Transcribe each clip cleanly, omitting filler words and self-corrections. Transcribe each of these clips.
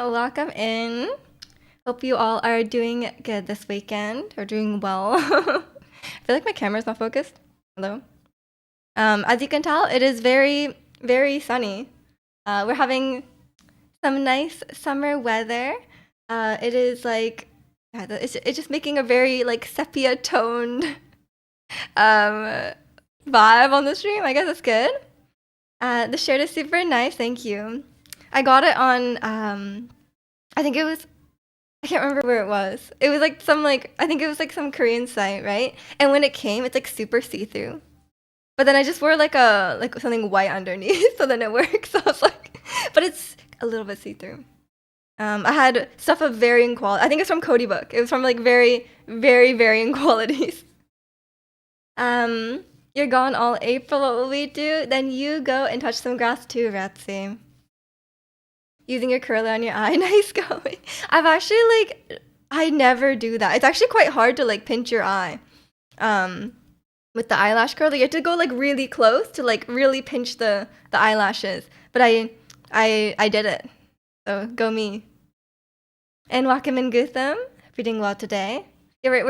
welcome in. Hope you all are doing good this weekend or doing well. I feel like my camera's not focused. Hello. As you can tell, it is very, very sunny. We're having some nice summer weather. It is like, yeah, it's just making a very like sepia toned um, vibe on the stream. I guess that's good. The shirt is super nice. Thank you. I got it on. I think it was. I can't remember where it was. It was like some like I think it was like some Korean site, right? And when it came, it's like super see through. But then I just wore like a like something white underneath, so then it works. So I was like, but it's a little bit see through. I had stuff of varying quality. I think it's from Cody Book. It was from like very, very varying qualities. You're gone all April. What will we do? Then you go and touch some grass too, Ratsy. Using your curler on your eye. Nice going. I've actually like I never do that. It's actually quite hard to like pinch your eye. With the eyelash curler, you have to go like really close to like really pinch the eyelashes. But I did it. So go me. And welcome in Gutham. If you're doing well today. Yeah,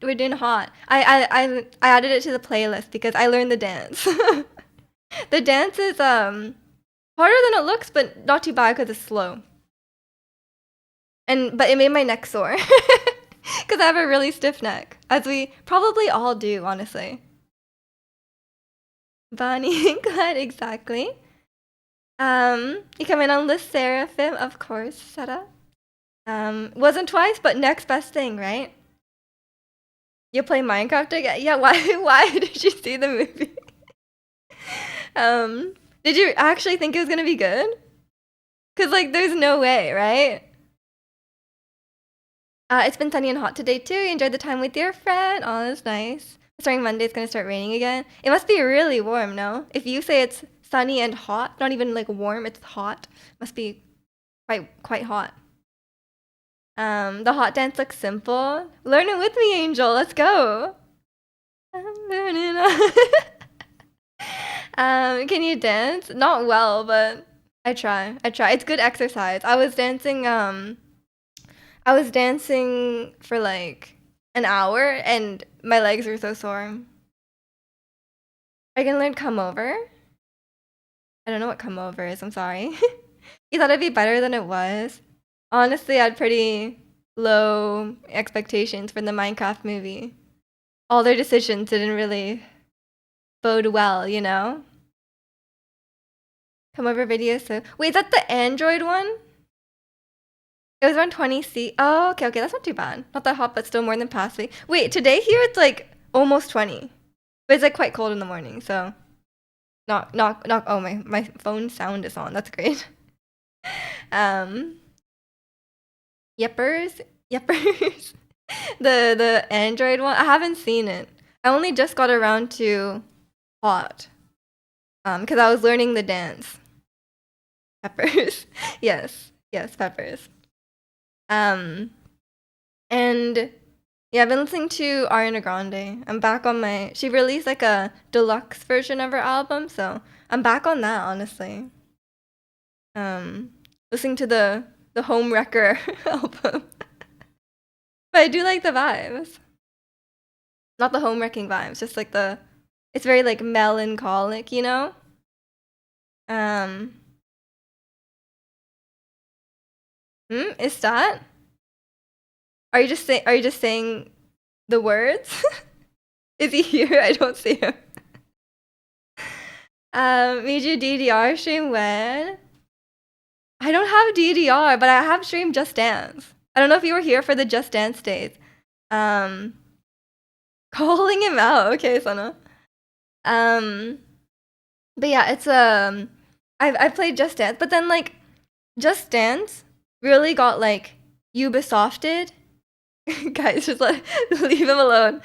we're doing hot. I added it to the playlist because I learned the dance. The dance is harder than it looks, but not too bad because it's slow. But it made my neck sore because I have a really stiff neck, as we probably all do, honestly. Bonnie and Clyde, exactly. You come in on the Seraphim, of course, Sarah. Wasn't twice, but next best thing, right? You play Minecraft again? Yeah, why did you see the movie? Did you actually think it was gonna be good? Cause like there's no way, right? It's been sunny and hot today too. You enjoyed the time with your friend. Oh, that's nice. Starting Monday, it's gonna start raining again. It must be really warm, no? If you say it's sunny and hot, not even like warm, it's hot. Must be quite hot. The hot dance looks simple. Learn it with me, Angel. Let's go. I'm learning. Can you dance? Not well, but I try. It's good exercise. I was dancing for like an hour and my legs were so sore. I can learn come over. I don't know what come over is. I'm sorry. You thought it'd be better than it was. Honestly, I had pretty low expectations for the Minecraft movie. All their decisions didn't really bode well, you know? Come over video, so... Wait, is that the Android one? It was around 20C. Oh, okay, that's not too bad. Not that hot, but still more than past week. Wait, today here it's like almost 20. But it's like quite cold in the morning, so... Knock. Oh, my phone sound is on. That's great. Yeppers. The Android one. I haven't seen it. I only just got around to hot. Because I was learning the dance. Peppers. yes, peppers. And yeah, I've been listening to Ariana Grande. I'm back on my. She released like a deluxe version of her album, so I'm back on that, honestly. Listening to the Home Wrecker album. But I do like the vibes. Not the home wrecking vibes, just like it's very like melancholic, you know? Is that? Are you just saying the words? Is he here? I don't see him. Made you DDR stream when? I don't have DDR, but I have streamed Just Dance. I don't know if you were here for the Just Dance days. Calling him out. Okay, Sana. But yeah, it's I've played Just Dance, but then like Just Dance really got like Ubisofted. Guys, just leave him alone.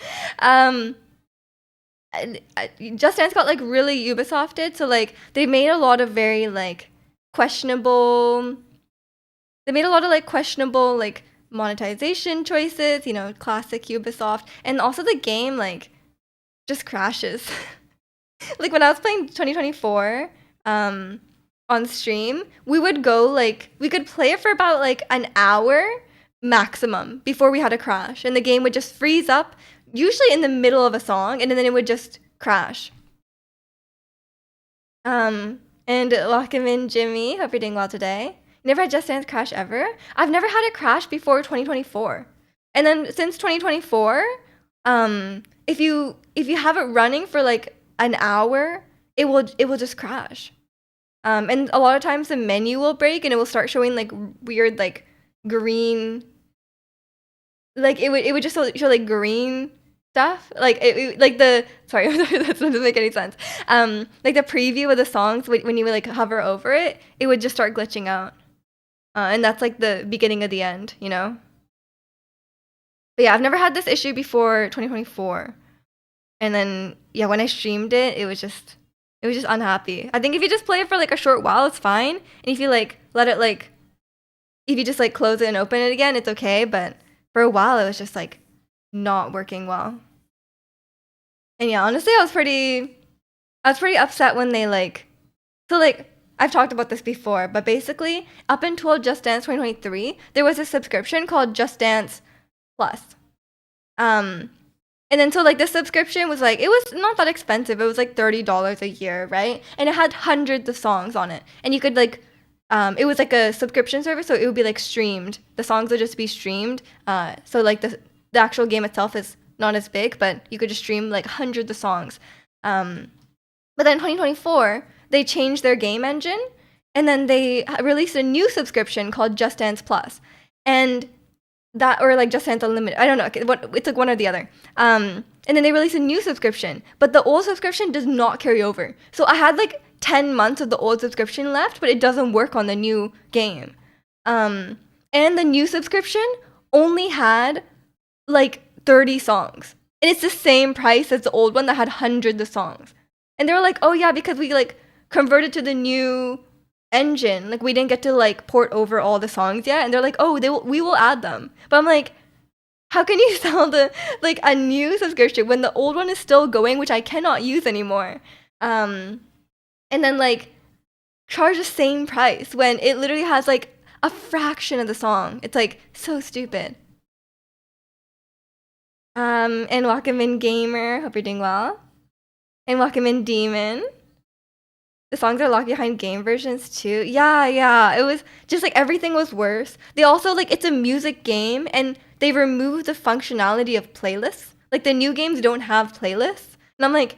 Just Dance got like really Ubisofted, so like they made a lot of very like questionable. They made a lot of like questionable like monetization choices, you know, classic Ubisoft, and also the game like just crashes. Like when I was playing 2024, on stream, we would go like we could play it for about like an hour maximum before we had a crash, and the game would just freeze up, usually in the middle of a song, and then it would just crash. And welcome in, Jimmy. Hope you're doing well today. Never had Just Dance crash ever. I've never had it crash before 2024, and then since 2024, if you have it running for like an hour, it will just crash. And a lot of times the menu will break and it will start showing like weird like green, like it would just show like green stuff, like like the sorry that doesn't make any sense. Like the preview of the songs when you would like hover over it, it would just start glitching out, and that's like the beginning of the end, you know. But yeah, I've never had this issue before 2024, and then yeah, when I streamed it, it was just unhappy. I think if you just play it for like a short while, it's fine. And if you like let it like, if you just like close it and open it again, it's okay. But for a while, it was just like not working well. And yeah, honestly, I was pretty upset when they like, so like I've talked about this before, but basically up until Just Dance 2023, there was a subscription called Just Dance Plus. And then so like the subscription was like, it was not that expensive. It was like $30 a year, right? And it had hundreds of songs on it. And you could like it was like a subscription service, so it would be like streamed. The songs would just be streamed. So like the actual game itself is not as big, but you could just stream like hundreds of songs. But then in 2024, they changed their game engine, and then they released a new subscription called Just Dance Plus. And that, or like Just Dance Unlimited, I don't know, it's like one or the other. And then they released a new subscription, but the old subscription does not carry over. So I had like 10 months of the old subscription left, but it doesn't work on the new game. And the new subscription only had like 30 songs, and it's the same price as the old one that had hundreds of songs. And they were like, oh yeah, because we like converted to the new engine, like we didn't get to like port over all the songs yet. And they're like, oh, we will add them. But I'm like, how can you sell the like a new subscription when the old one is still going, which I cannot use anymore? And then like charge the same price when it literally has like a fraction of the song. It's like so stupid. And welcome in, Gamer. Hope you're doing well. And welcome in, Demon. The songs are locked behind game versions too. Yeah. It was just like everything was worse. They also like, it's a music game and they removed the functionality of playlists. Like the new games don't have playlists. And I'm like,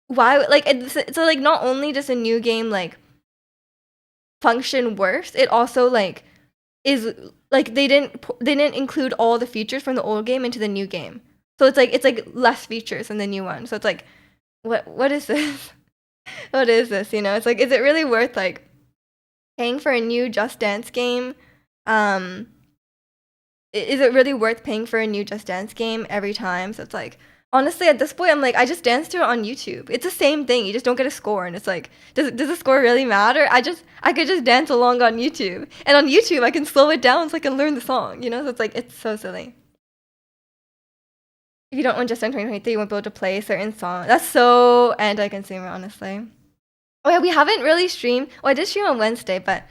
why? Like, so like not only does a new game like function worse, it also like is like they didn't include all the features from the old game into the new game. So it's like less features in the new one. So it's like, what is this? What is this? You know, it's like, is it really worth like paying for a new Just Dance game? Is it really worth paying for a new Just Dance game every time? So it's like, honestly, at this point, I'm like, I just dance to it on YouTube. It's the same thing. You just don't get a score, and it's like, does the score really matter? I could just dance along on YouTube, and on YouTube, I can slow it down so I can learn the song. You know, so it's like, it's so silly. If you don't own Just Dance 2023, you won't be able to play certain songs. That's so anti-consumer, honestly. Oh yeah, we haven't really streamed. Well, I did stream on Wednesday, but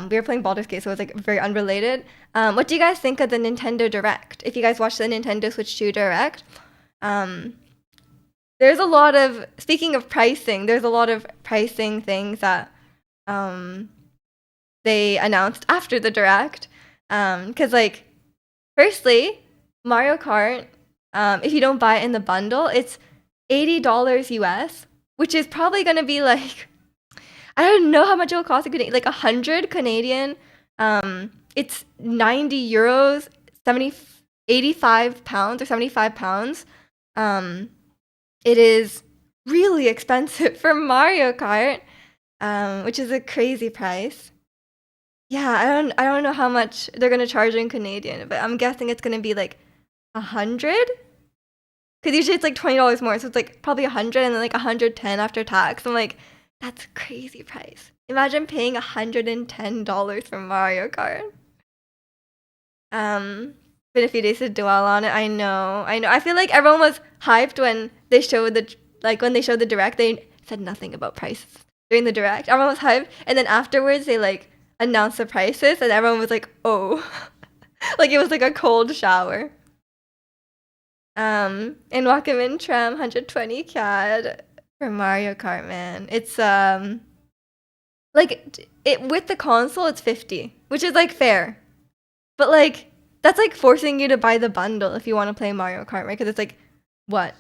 we were playing Baldur's Gate, so it was like very unrelated. What do you guys think of the Nintendo Direct? If you guys watched the Nintendo Switch 2 Direct, there's a lot of, speaking of pricing, there's a lot of pricing things that they announced after the Direct. Because like, firstly, Mario Kart, if you don't buy it in the bundle, it's $80 US, which is probably gonna be like, I don't know how much it will cost, like 100 Canadian. It's 90 euros, 85 pounds or 75 pounds. It is really expensive for Mario Kart, which is a crazy price. Yeah, I don't know how much they're gonna charge in Canadian, but I'm guessing it's gonna be like 100. Because usually it's like $20 more, so it's like probably 100 and then like 110 after tax. I'm like, that's a crazy price. Imagine paying $110 for Mario Kart. Been a few days to dwell on it. I know. I feel like everyone was hyped when they showed the Direct. They said nothing about prices. during the direct. Everyone was hyped, and then afterwards they like announced the prices, and everyone was like, "Oh," like it was like a cold shower. In Wakamin Tram, 120 CAD for Mario Kart, man. It's like it with the console, it's 50, which is like fair, but like that's like forcing you to buy the bundle if you want to play Mario Kart, right? Because it's like what,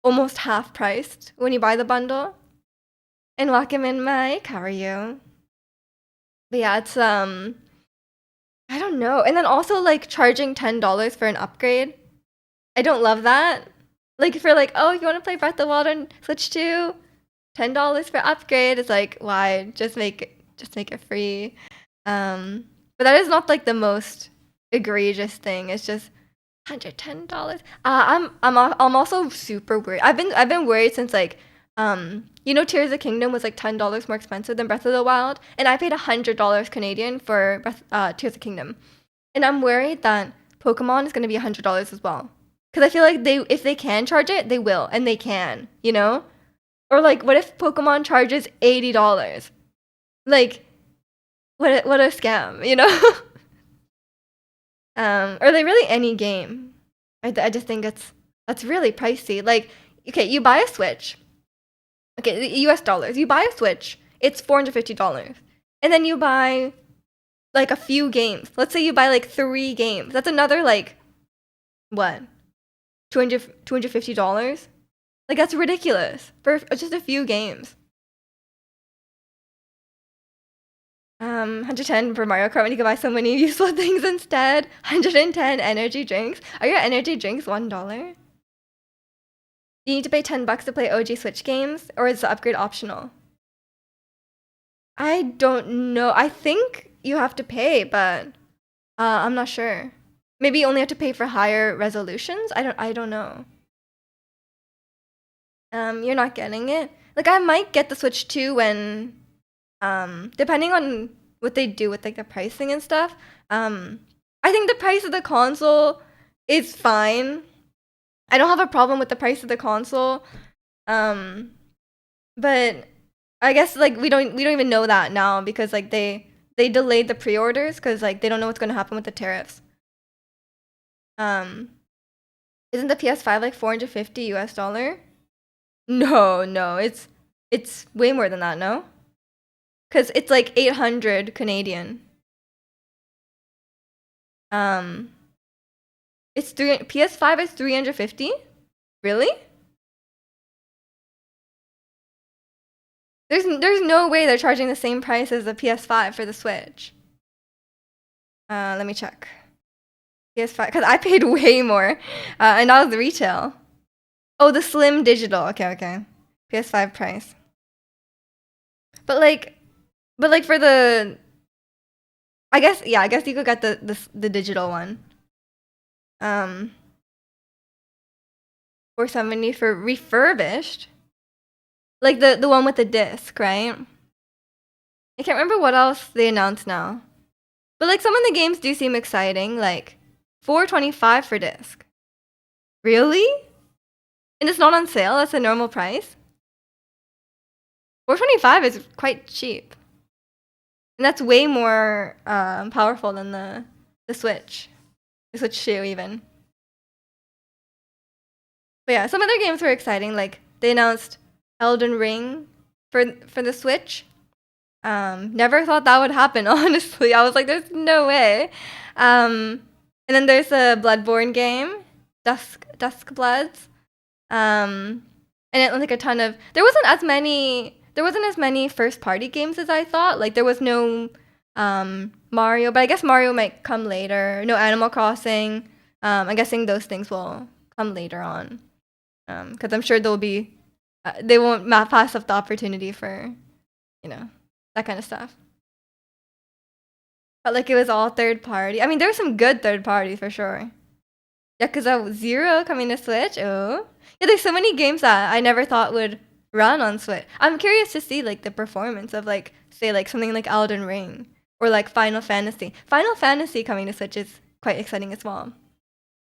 almost half priced when you buy the bundle. And Wakamin Mike, how are you? But yeah, it's I don't know. And then also like charging $10 for an upgrade. I don't love that. Like if you're like, oh, you want to play Breath of the Wild on Switch 2? $10 for upgrade. It's like, why? Just make it free. But that is not like the most egregious thing. It's just $110. I'm also super worried. I've been worried since like Tears of the Kingdom was like $10 more expensive than Breath of the Wild, and I paid $100 Canadian for Tears of the Kingdom, and I'm worried that Pokemon is gonna be $100 as well, because I feel like if they can charge it, they will, and they can, or like what if Pokemon charges $80? Like what a scam, Or like really any game. I just think that's really pricey. Like, okay, you buy a Switch. Okay, US dollars. You buy a Switch, it's $450. And then you buy like a few games. Let's say you buy like 3 games. That's another like what? $250? Like that's ridiculous for just a few games. 110 for Mario Kart when you can buy so many useful things instead. 110 energy drinks. Are your energy drinks $1? Do you need to pay $10 to play OG Switch games, or is the upgrade optional? I don't know. I think you have to pay, but I'm not sure. Maybe you only have to pay for higher resolutions. I don't know. You're not getting it. Like I might get the Switch 2 when depending on what they do with like the pricing and stuff. I think the price of the console is fine. I don't have a problem with the price of the console. But I guess like we don't even know that now, because like they delayed the pre-orders because like they don't know what's going to happen with the tariffs. Isn't the PS5 like $450 US? No, it's way more than that, no? Cuz it's like 800 Canadian. PS5 is 350? Really? There's no way they're charging the same price as the PS5 for the Switch. Let me check. PS5, because I paid way more, and that was the retail. Oh, the Slim Digital. Okay. PS5 price. But like for the, I guess you could get the digital one. 470 for refurbished. Like the one with the disc, right? I can't remember what else they announced now. But like some of the games do seem exciting, like $425 for disc. Really? And it's not on sale, that's the normal price? $425 is quite cheap. And that's way more powerful than the Switch. The Switch 2 even. But yeah, some other games were exciting, like they announced Elden Ring for the Switch. Never thought that would happen, honestly. I was like, there's no way. And then there's a Bloodborne game, Dusk Bloods. And it like a ton of, there wasn't as many first party games as I thought. Like there was no Mario, but I guess Mario might come later. No Animal Crossing. I'm guessing those things will come later on. Because I'm sure they won't pass up the opportunity for, that kind of stuff. But like it was all third party. I mean, there were some good third parties for sure. Yakuza 0 coming to Switch. Oh, yeah. There's so many games that I never thought would run on Switch. I'm curious to see like the performance of like, say, like something like Elden Ring or like Final Fantasy. Final Fantasy coming to Switch is quite exciting as well,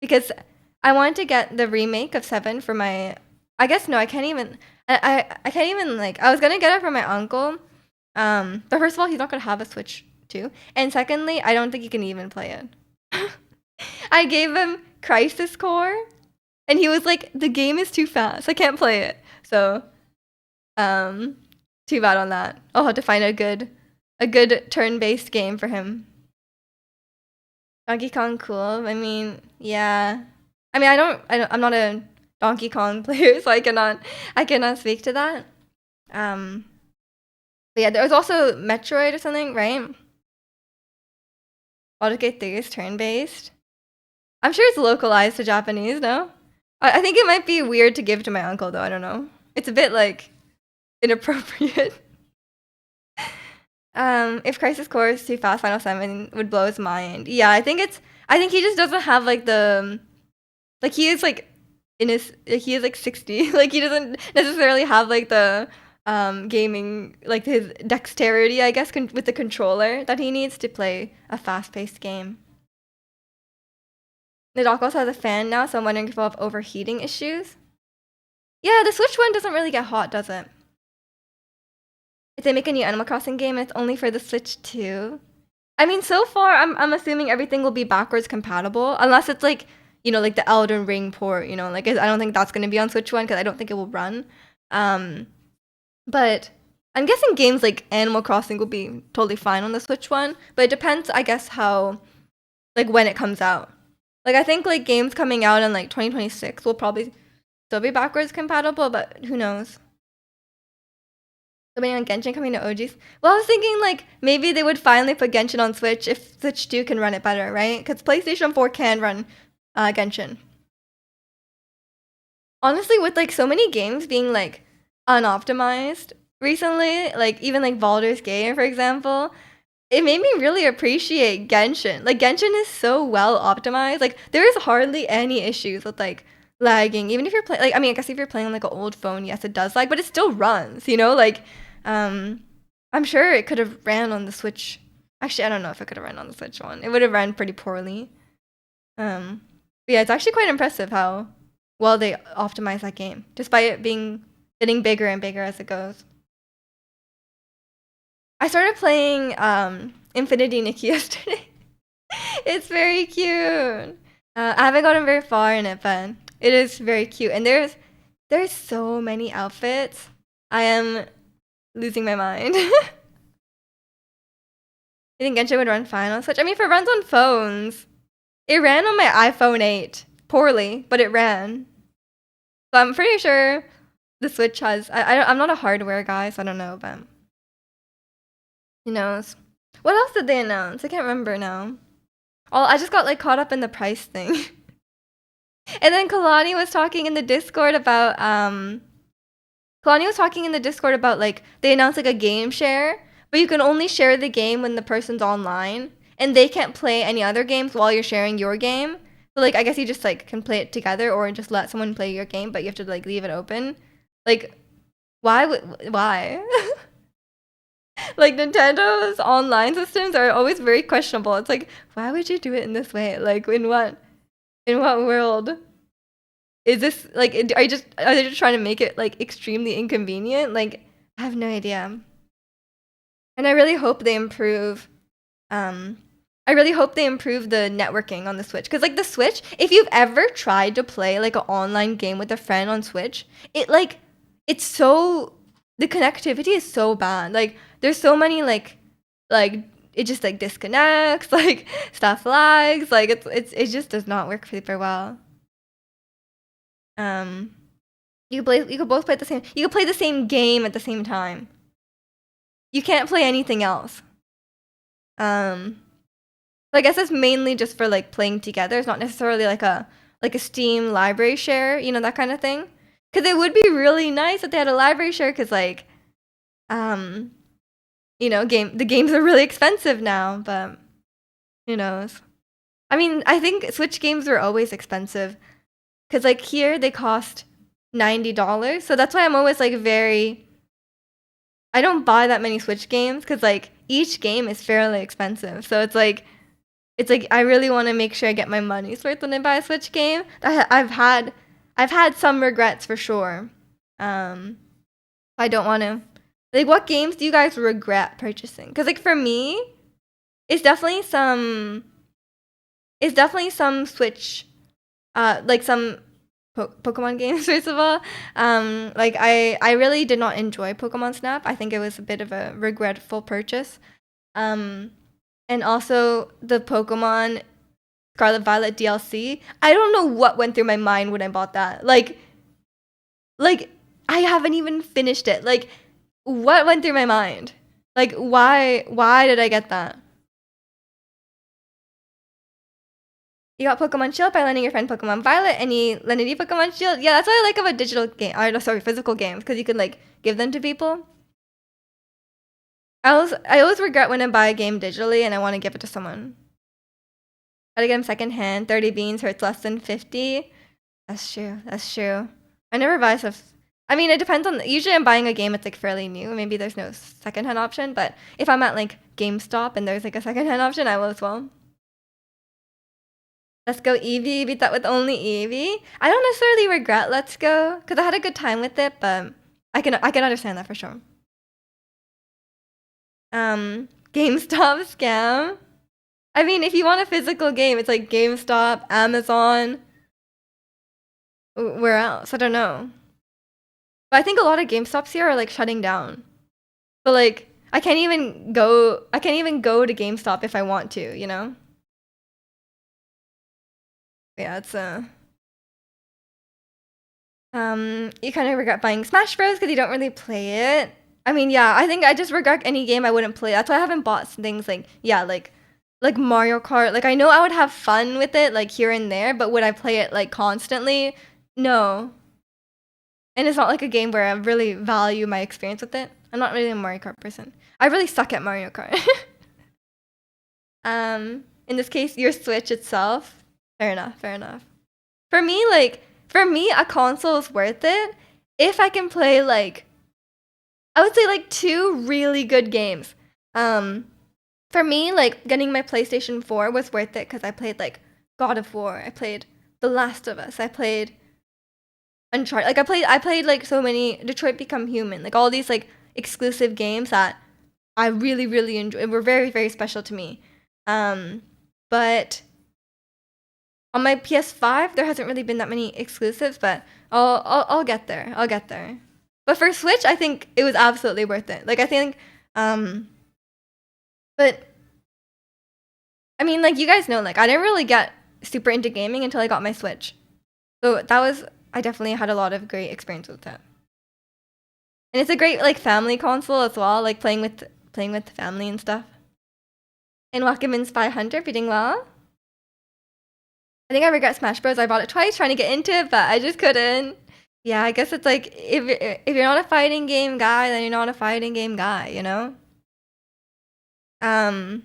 because I wanted to get the remake of 7 for my I guess no, I can't even. I can't even like. I was gonna get it from my uncle. But first of all, he's not gonna have a Switch too, and secondly, I don't think he can even play it. I gave him Crisis Core, and he was like, "The game is too fast. I can't play it." So, um, too bad on that. I'll have to find a good turn-based game for him. Donkey Kong cool. I mean, yeah. I mean, I'm not a Donkey Kong player, so I cannot speak to that. Um, but yeah, there was also Metroid or something, right? Baldur's Gate 3 is turn-based. I'm sure it's localized to Japanese, no? I think it might be weird to give to my uncle, though. I don't know. It's a bit, like, inappropriate. If Crisis Core is too fast, Final 7 would blow his mind. Yeah, I think he just doesn't have, like, like, he is, like, he is, like, 60. Like, he doesn't necessarily have, like, the, gaming, like, his dexterity, I guess, with the controller that he needs to play a fast-paced game. The dock also has a fan now, so I'm wondering if we'll have overheating issues. Yeah, the Switch one doesn't really get hot, does it? If they make a new Animal Crossing game and it's only for the Switch too. I mean, so far, I'm assuming everything will be backwards compatible, unless it's like, you know, like the Elden Ring port, you know, like I don't think that's going to be on Switch one because I don't think it will run. But I'm guessing games like Animal Crossing will be totally fine on the Switch one, but it depends, I guess, how, like, when it comes out. Like, I think, like, games coming out in, like, 2026 will probably still be backwards compatible, but who knows? Something on Genshin coming to OGs. Well, I was thinking, like, maybe they would finally put Genshin on Switch if Switch 2 can run it better, right? Because PlayStation 4 can run Genshin. Honestly, with, like, so many games being, like, unoptimized recently, like, even, like, Baldur's Gate, for example, it made me really appreciate Genshin. Like, Genshin is so well optimized. Like, there is hardly any issues with, like, lagging. Even if you're playing, like, I mean, I guess if you're playing on, like, an old phone, yes, it does lag, but it still runs, you know? Like, I'm sure it could have ran on the Switch. Actually, I don't know if it could have ran on the Switch one. It would have ran pretty poorly. But yeah, it's actually quite impressive how well they optimize that game, despite it getting bigger and bigger as it goes. I started playing Infinity Nikki yesterday. It's very cute. I haven't gotten very far in it, but it is very cute. And there's so many outfits. I am losing my mind. I think Genshin would run fine on Switch. I mean, if it runs on phones, it ran on my iPhone 8 poorly, but it ran. So I'm pretty sure the Switch has. I'm not a hardware guy, so I don't know, but who knows? What else did they announce? I can't remember now. Oh, I just got like caught up in the price thing. And then Kalani was talking in the Discord about like they announced like a game share, but you can only share the game when the person's online and they can't play any other games while you're sharing your game. So like I guess you just like can play it together or just let someone play your game, but you have to like leave it open. Like why? Like Nintendo's online systems are always very questionable. It's like, why would you do it in this way? Like in what world? Is this like are they just trying to make it like extremely inconvenient? Like I have no idea. And I really hope they improve I really hope they improve the networking on the Switch cuz like the Switch, if you've ever tried to play like an online game with a friend on Switch, it's so the connectivity is so bad. Like there's so many like it just like disconnects, like stuff lags, like it just does not work super well. Um, you could both play you could play the same game at the same time. You can't play anything else. So I guess it's mainly just for like playing together. It's not necessarily like a Steam library share, you know, that kind of thing. Because it would be really nice if they had a library share. Because like, you know, the games are really expensive now, but who knows? I mean, I think Switch games were always expensive. Because like here they cost $90. So that's why I'm always like I don't buy that many Switch games because like each game is fairly expensive. So it's like I really want to make sure I get my money's worth when I buy a Switch game. I've had I've had some regrets for sure. I don't want to. Like, what games do you guys regret purchasing? Because, like, for me, it's definitely some. It's definitely some Switch, like some Pokemon games. First of all, like I really did not enjoy Pokemon Snap. I think it was a bit of a regretful purchase. Um, and also the Pokemon Scarlet Violet DLC. I don't know what went through my mind when I bought that. Like I haven't even finished it. Like, what went through my mind? Like, why did I get that? You got Pokemon Shield by lending your friend Pokemon Violet, and you lended you Pokemon Shield. Yeah, that's what I like about digital game. Or no, sorry, physical games, because you can like give them to people. I always regret when I buy a game digitally and I want to give it to someone. Gotta get them secondhand. 30 beans hurts less than 50. That's true. That's true. I never buy stuff. I mean, it depends on. Usually, I'm buying a game that's like fairly new. Maybe there's no secondhand option, but if I'm at like GameStop and there's like a secondhand option, I will as well. Let's Go Eevee. Beat that with only Eevee. I don't necessarily regret Let's Go because I had a good time with it, but I can understand that for sure. GameStop scam. I mean, if you want a physical game, it's like GameStop, Amazon. Where else? I don't know. But I think a lot of GameStops here are like shutting down. But like I can't even go to GameStop if I want to, you know? Yeah, it's you kind of regret buying Smash Bros because you don't really play it. I mean, yeah, I think I just regret any game I wouldn't play. That's why I haven't bought things like yeah, like Mario Kart. Like I know I would have fun with it like here and there, but would I play it like constantly? No. And it's not like a game where I really value my experience with it. I'm not really a Mario Kart person. I really suck at Mario Kart. In this case, your Switch itself. Fair enough, fair enough. For me, a console is worth it if I can play like I would say like two really good games. For me, like getting my PlayStation 4 was worth it because I played like God of War, I played The Last of Us, I played Uncharted. Like I played like so many Detroit Become Human, like all these like exclusive games that I really really enjoy. Were very very special to me. But on my PS5, there hasn't really been that many exclusives, but I'll get there. I'll get there. But for Switch, I think it was absolutely worth it. Like I think, but I mean, like you guys know, like I didn't really get super into gaming until I got my Switch. So that was I definitely had a lot of great experience with that. And it's a great like family console as well, like playing with family and stuff. And Wakamin's 500 beating well. I think I regret Smash Bros. I bought it twice trying to get into it, but I just couldn't. Yeah, I guess it's like if you're not a fighting game guy, then you're not a fighting game guy, you know? Um,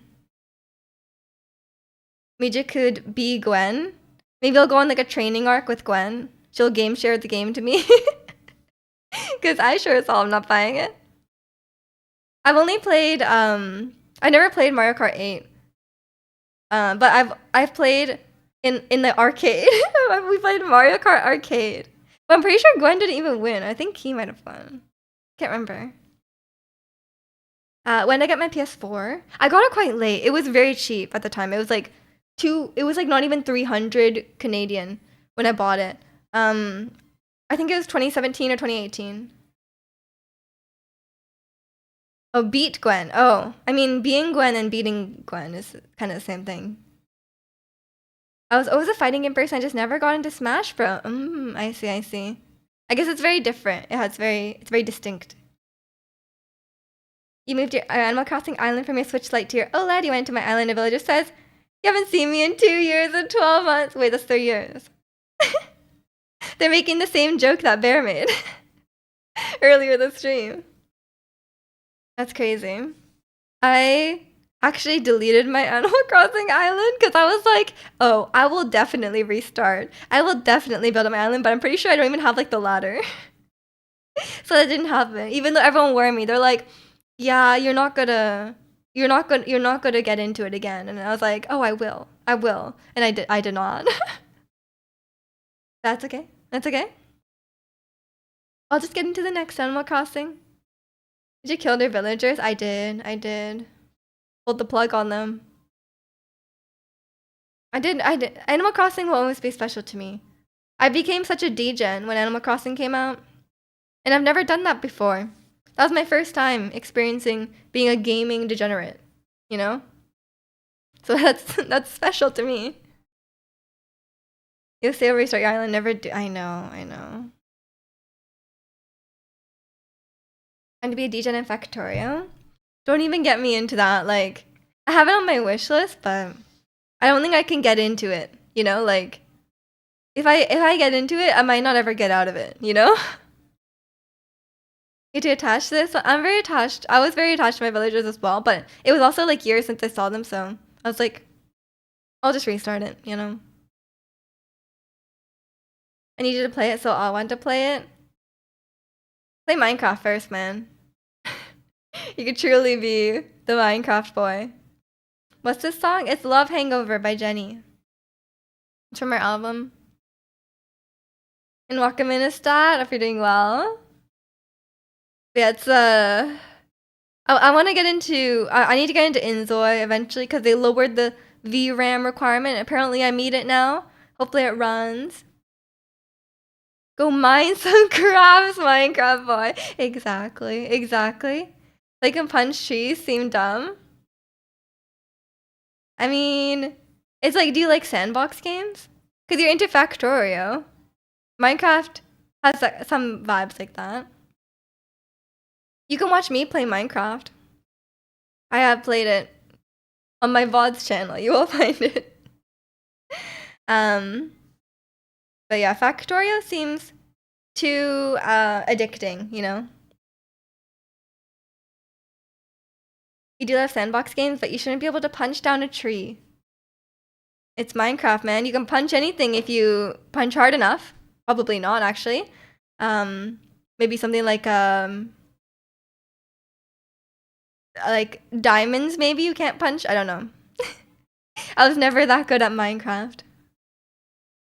Mija could be Gwen. Maybe I'll go on like a training arc with Gwen. She'll game share the game to me. Cause I sure as hell I'm not buying it. I've only played I never played Mario Kart 8. But I've played in the arcade. We played Mario Kart Arcade. But I'm pretty sure Gwen didn't even win. I think he might have won. Can't remember. When I got my PS4, I got it quite late. It was very cheap at the time. It was like it was like not even 300 Canadian when I bought it. I think it was 2017 or 2018. Oh, beat Gwen. Oh, I mean, being Gwen and beating Gwen is kind of the same thing. I was always a fighting game person. I just never got into Smash Bro. I see, I see. I guess it's very different. Yeah, it's very distinct. You moved your Animal Crossing island from your Switch Lite to your OLED. You went to my island. A villager says, "You haven't seen me in 2 years and 12 months." Wait, that's 3 years. They're making the same joke that Bear made earlier this stream. That's crazy. I actually deleted my Animal Crossing island because I was like, oh, I will definitely restart. I will definitely build my island, but I'm pretty sure I don't even have like the ladder. So that didn't happen. Even though everyone warned me, they're like, yeah, you're not gonna get into it again. And I was like, oh, I will. And I did not. That's okay. That's okay. I'll just get into the next Animal Crossing. Did you kill their villagers? I did. I did. Pulled the plug on them. I did. Animal Crossing will always be special to me. I became such a degen when Animal Crossing came out. And I've never done that before. That was my first time experiencing being a gaming degenerate, you know? So that's special to me. You'll say restart your island, never do. I know. And to be a degen in Factorio? Don't even get me into that. Like, I have it on my wish list, but I don't think I can get into it. You know, like if I get into it, I might not ever get out of it, you know? You to attach this? I'm very attached. I was very attached to my villagers as well, but it was also like years since I saw them, so I was like, I'll just restart it, you know? I need you to play it, so I'll want to play it. Play Minecraft first, man. You could truly be the Minecraft boy. What's this song? It's Love Hangover by Jenny. It's from her album. And welcome in a stat if you're doing well. Yeah, it's I want to get into I need to get into Inzoi eventually because they lowered the VRAM requirement. Apparently I meet it now. Hopefully it runs. Go mine some crabs, Minecraft boy. Exactly. They can punch trees, seem dumb. I mean, it's like, do you like sandbox games? Because you're into Factorio. Minecraft has some vibes like that. You can watch me play Minecraft. I have played it on my VODs channel. You will find it. But yeah, Factorio seems too addicting, you know? You do love sandbox games, but you shouldn't be able to punch down a tree. It's Minecraft, man. You can punch anything if you punch hard enough. Probably not, actually. Maybe something like diamonds, maybe you can't punch. I don't know. I was never that good at Minecraft.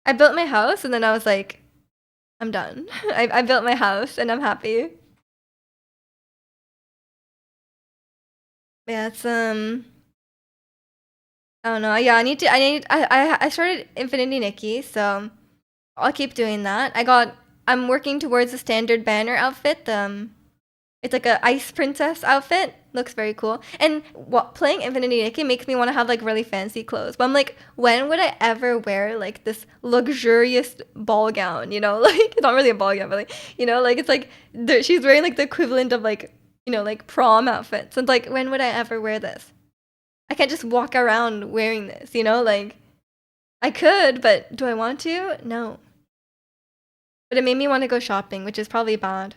I built my house and then I was like, I'm done. I built my house and I'm happy. Yeah, it's I don't know. Yeah, I started Infinity Nikki, so I'll keep doing that. I'm working towards a standard banner outfit. It's like a ice princess outfit. Looks very cool. And playing Infinity Nikki makes me want to have like really fancy clothes. But I'm like, when would I ever wear like this luxurious ball gown? You know, like it's not really a ball gown, but like you know, like it's like she's wearing like the equivalent of like you know like prom outfits. And it's like, when would I ever wear this? I can't just walk around wearing this. You know, like I could, but do I want to? No. But it made me want to go shopping, which is probably bad.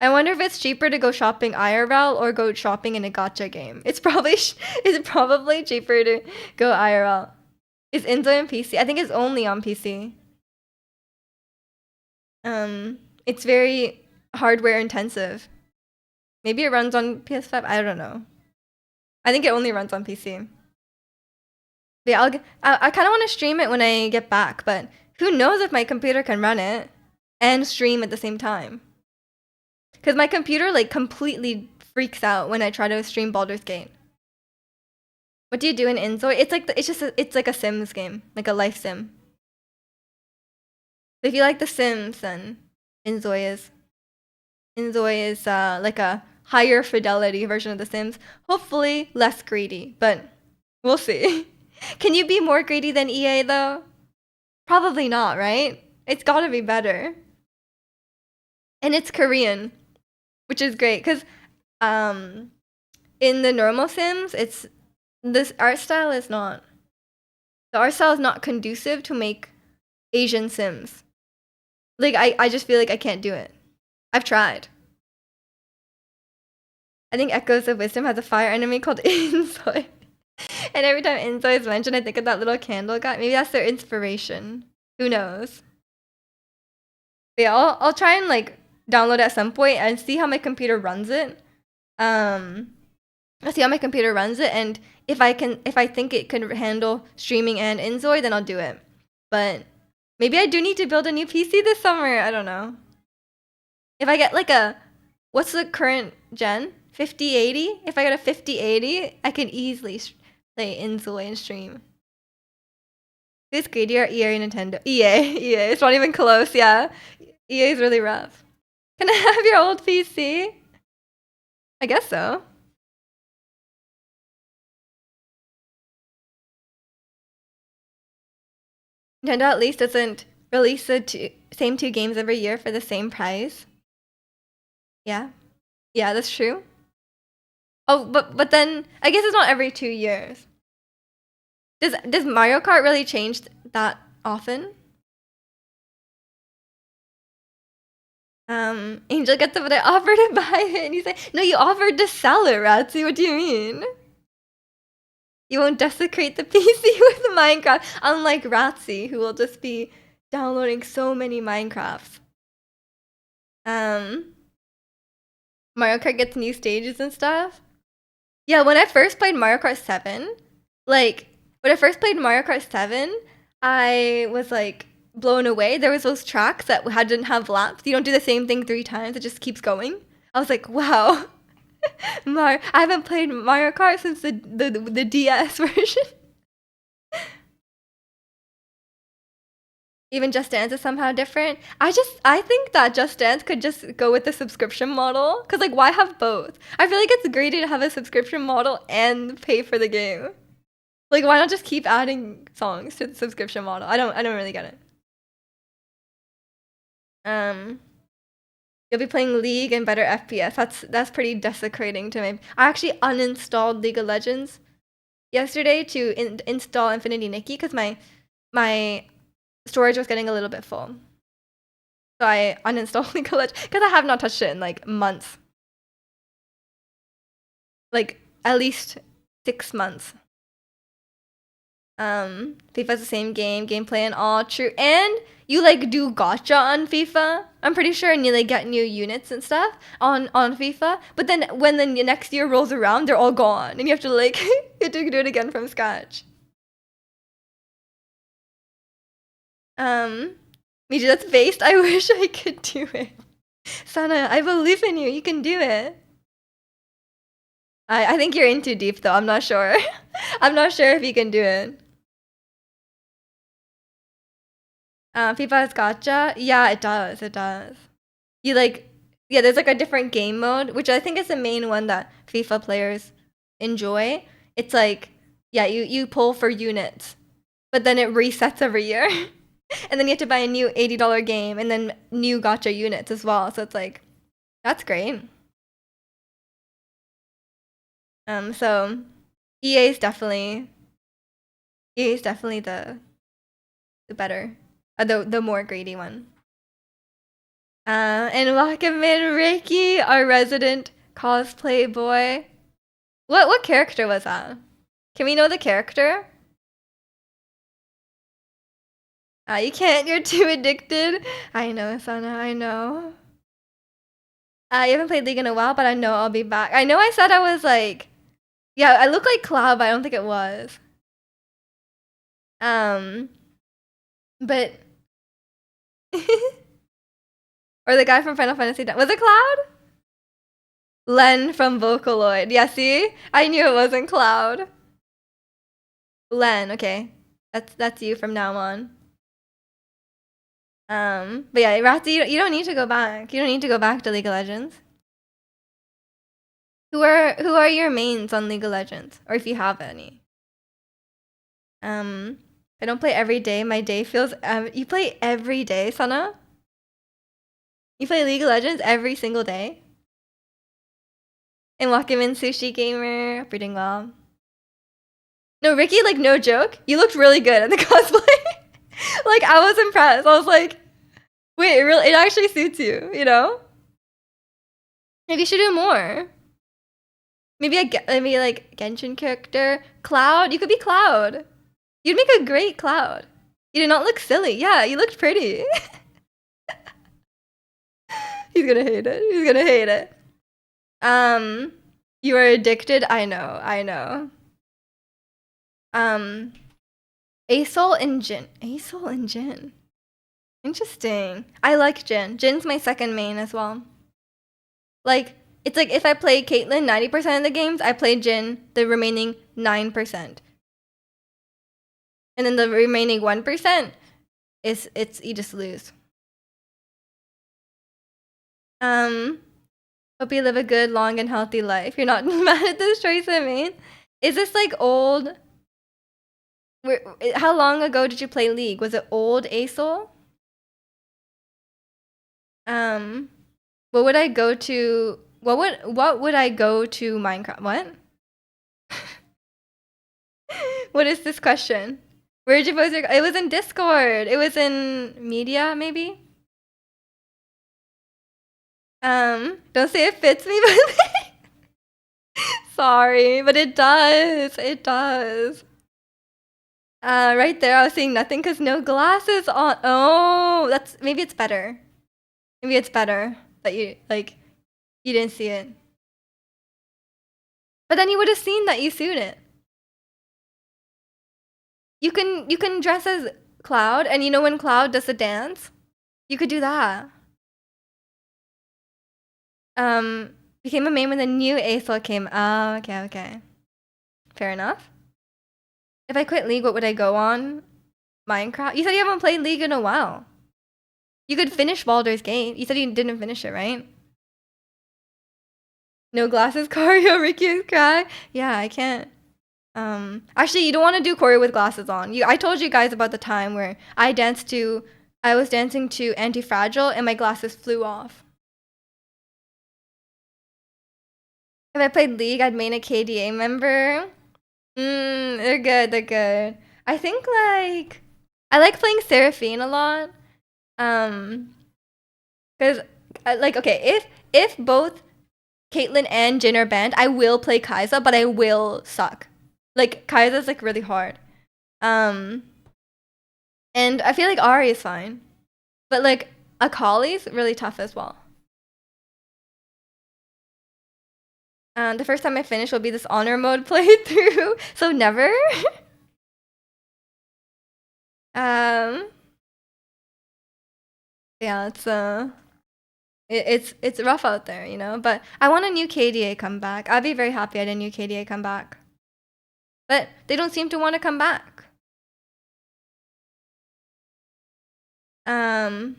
I wonder if it's cheaper to go shopping IRL or go shopping in a gacha game. It's probably cheaper to go IRL. Is Inzo on PC? I think it's only on PC. It's very hardware intensive. Maybe it runs on PS5. I don't know. I think it only runs on PC. But yeah, I kind of want to stream it when I get back, but who knows if my computer can run it and stream at the same time. Because my computer like completely freaks out when I try to stream Baldur's Gate. What do you do in Inzoi? It's like it's like a Sims game, like a life sim. If you like The Sims, then Inzoi is like a higher fidelity version of The Sims. Hopefully less greedy, but we'll see. Can you be more greedy than EA though? Probably not, right? It's gotta be better. And it's Korean, which is great because in the normal Sims, this art style is not. The art style is not conducive to make Asian Sims. Like I just feel like I can't do it. I've tried. I think Echoes of Wisdom has a fire enemy called Insoy. And every time Insoy is mentioned, I think of that little candle guy. Maybe that's their inspiration. Who knows? But yeah, I'll try and like download at some point and see how my computer runs it. I'll see how my computer runs it, and if I think it can handle streaming and Inzoi, then I'll do it. But Maybe I do need to build a new PC this summer. I don't know. If I get like a, what's the current gen? 5080? If I get a 5080, I can easily play Inzoi and stream. Who's greedier, EA or Nintendo? EA. EA. It's not even close, yeah. EA is really rough. Can I have your old PC? I guess so. Nintendo at least doesn't release the same two games every year for the same price. Yeah. Yeah, that's true. Oh, but then I guess it's not every 2 years. Does Mario Kart really change that often? Angel gets it, but I offered to buy it, and you say, no, you offered to sell it, Ratsy. What do you mean? You won't desecrate the PC with Minecraft, unlike Ratsy, who will just be downloading so many Minecrafts. Mario Kart gets new stages and stuff. Yeah, when I first played Mario Kart 7, I was like blown away. There was those tracks that didn't have laps. You don't do the same thing 3 times. It just keeps going. I was like, wow. I haven't played Mario Kart since the DS version. Even Just Dance is somehow different. I think that Just Dance could just go with the subscription model. Cause like why have both? I feel like it's greedy to have a subscription model and pay for the game. Like why not just keep adding songs to the subscription model? I don't really get it. You'll be playing League and better FPS. That's pretty desecrating to me. I actually uninstalled League of Legends yesterday to install Infinity Nikki because my storage was getting a little bit full. So I uninstalled League of Legends because I have not touched it in like months. Like at least 6 months. FIFA's the same game, gameplay and all true. And you like do gacha on FIFA, I'm pretty sure, and you like get new units and stuff on FIFA. But then when the next year rolls around, they're all gone, and you have to like you have to do it again from scratch. Miji, that's based. I wish I could do it. Sana, I believe in you. You can do it. I think you're in too deep though. I'm not sure. I'm not sure if you can do it. FIFA has gacha? Yeah, it does. It does. You like, yeah, there's like a different game mode, which I think is the main one that FIFA players enjoy. It's like, yeah, you pull for units, but then it resets every year. And then you have to buy a new $80 game and then new gacha units as well. So it's like, that's great. So EA is definitely the better, the more greedy one. And welcome in Ricky, our resident cosplay boy. What character was that? Can we know the character? You can't, you're too addicted. I know, Sana, I know. You haven't played League in a while, but I know I'll be back. I know I said I was like, yeah, I look like Cloud, but I don't think it was. But or the guy from Final Fantasy. Was it Cloud? Len from Vocaloid. Yeah, see? I knew it wasn't Cloud. Len, okay. That's you from now on. But yeah, Ratsy, you don't need to go back. You don't need to go back to League of Legends. Who are your mains on League of Legends? Or if you have any? I don't play every day. My day feels you play every day, Sana? You play League of Legends every single day? And welcome in Sushi Gamer. Hope you're doing well. No, Ricky, like no joke. You looked really good at the cosplay. Like I was impressed. I was like, wait, it actually suits you, you know? Maybe you should do more. Maybe like Genshin character. Cloud, you could be Cloud. You'd make a great Cloud. You did not look silly. Yeah, you looked pretty. He's gonna hate it. He's gonna hate it. You are addicted. I know. Asol and Jin. Interesting. I like Jin. Jin's my second main as well. Like, it's like if I play Caitlyn 90% of the games, I play Jin the remaining 9%. And then the remaining 1% is you just lose. Hope you live a good, long, and healthy life. You're not mad at this choice I made? Is this like old? How long ago did you play League? Was it old ASOL? What would I go to? What would I go to Minecraft? What? What is this question? Where did you post your? It was in Discord. It was in media, maybe. Don't say it fits me, but sorry, but it does. It does. Right there, I was saying nothing because no glasses on. Oh, that's maybe it's better. Maybe it's better that you didn't see it. But then you would have seen that you sued it. You can dress as Cloud, and you know when Cloud does the dance, you could do that. Became a main when the new ASOL came. Oh, okay. Fair enough. If I quit League, what would I go on? Minecraft? You said you haven't played League in a while. You could finish Baldur's Gate. You said you didn't finish it, right? No glasses, choreo, Ricky's cry. Yeah, I can't. Actually, you don't want to do choreo with glasses on. I told you guys about the time where I was dancing to Anti-Fragile and my glasses flew off. If I played League, I'd main a KDA member. They're good. I think I like playing Seraphine a lot. Cause okay, if both Caitlyn and Jin are banned, I will play Kai'Sa, but I will suck. Like Kai'Sa's like really hard. And I feel like Ahri is fine, but like Akali's really tough as well. The first time I finish will be this honor mode playthrough, so never. Yeah, it's rough out there, you know. But I want a new KDA come back. I'd be very happy at a new KDA come back. But they don't seem to want to come back. You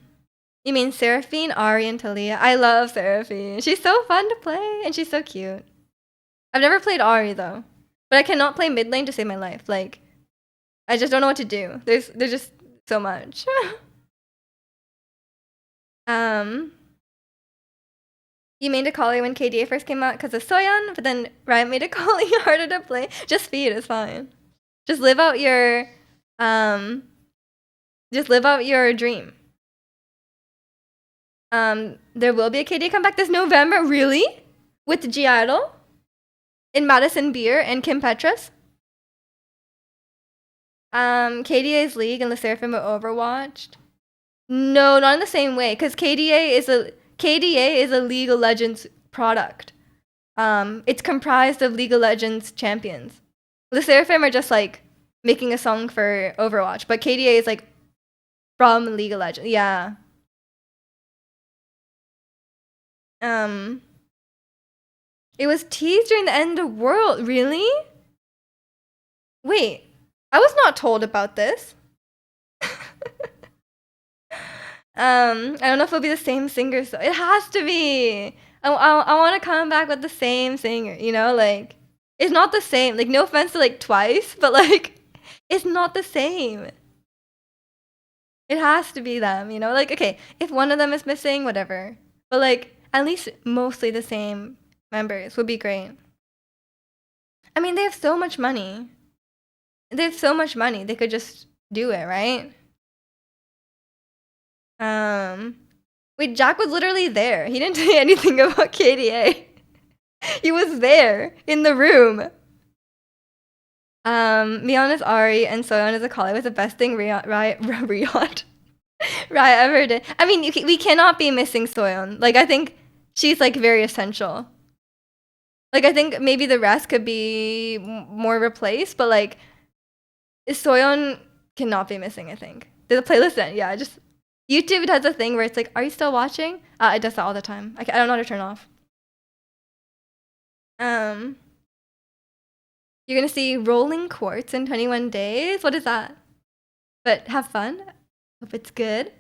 mean Seraphine, Ari, and Talia? I love Seraphine. She's so fun to play, and she's so cute. I've never played Ari though, but I cannot play mid lane to save my life. Like, I just don't know what to do. There's just so much. You made a Kali when KDA first came out because of Soyeon, but then Riot made a Kali harder to play. Just speed is fine. Just live out your dream. There will be a KDA comeback this November. Really? With G Idol? In Madison Beer and Kim Petras? KDA's League and the Seraphim are Overwatched. No, not in the same way, because KDA is a League of Legends product. It's comprised of League of Legends champions. The Seraphim are just like making a song for Overwatch, but KDA is like from League of Legends. Yeah. It was teased during the end of the world. Really? Wait, I was not told about this. I don't know if it'll be the same singer, so it has to be. I want to come back with the same singer, you know, like it's not the same. Like no offense to like Twice, but like it's not the same. It has to be them, you know. Like okay, if one of them is missing, whatever. But like at least mostly the same members would be great. I mean, they have so much money. They could just do it, right? Wait, Jack was literally there. He didn't say anything about KDA. He was there in the room. Mion is Ari and Soyeon is Akali was the best thing Riot ever did. I mean, we cannot be missing Soyeon. Like, I think she's like very essential. Like, I think maybe the rest could be more replaced, but like, Soyeon cannot be missing, I think. Did the playlist end? Yeah, just YouTube does a thing where it's like, are you still watching? It does that all the time. I don't know how to turn off. Um, you're gonna see Rolling Quartz in 21 days. What is that? But have fun. Hope it's good.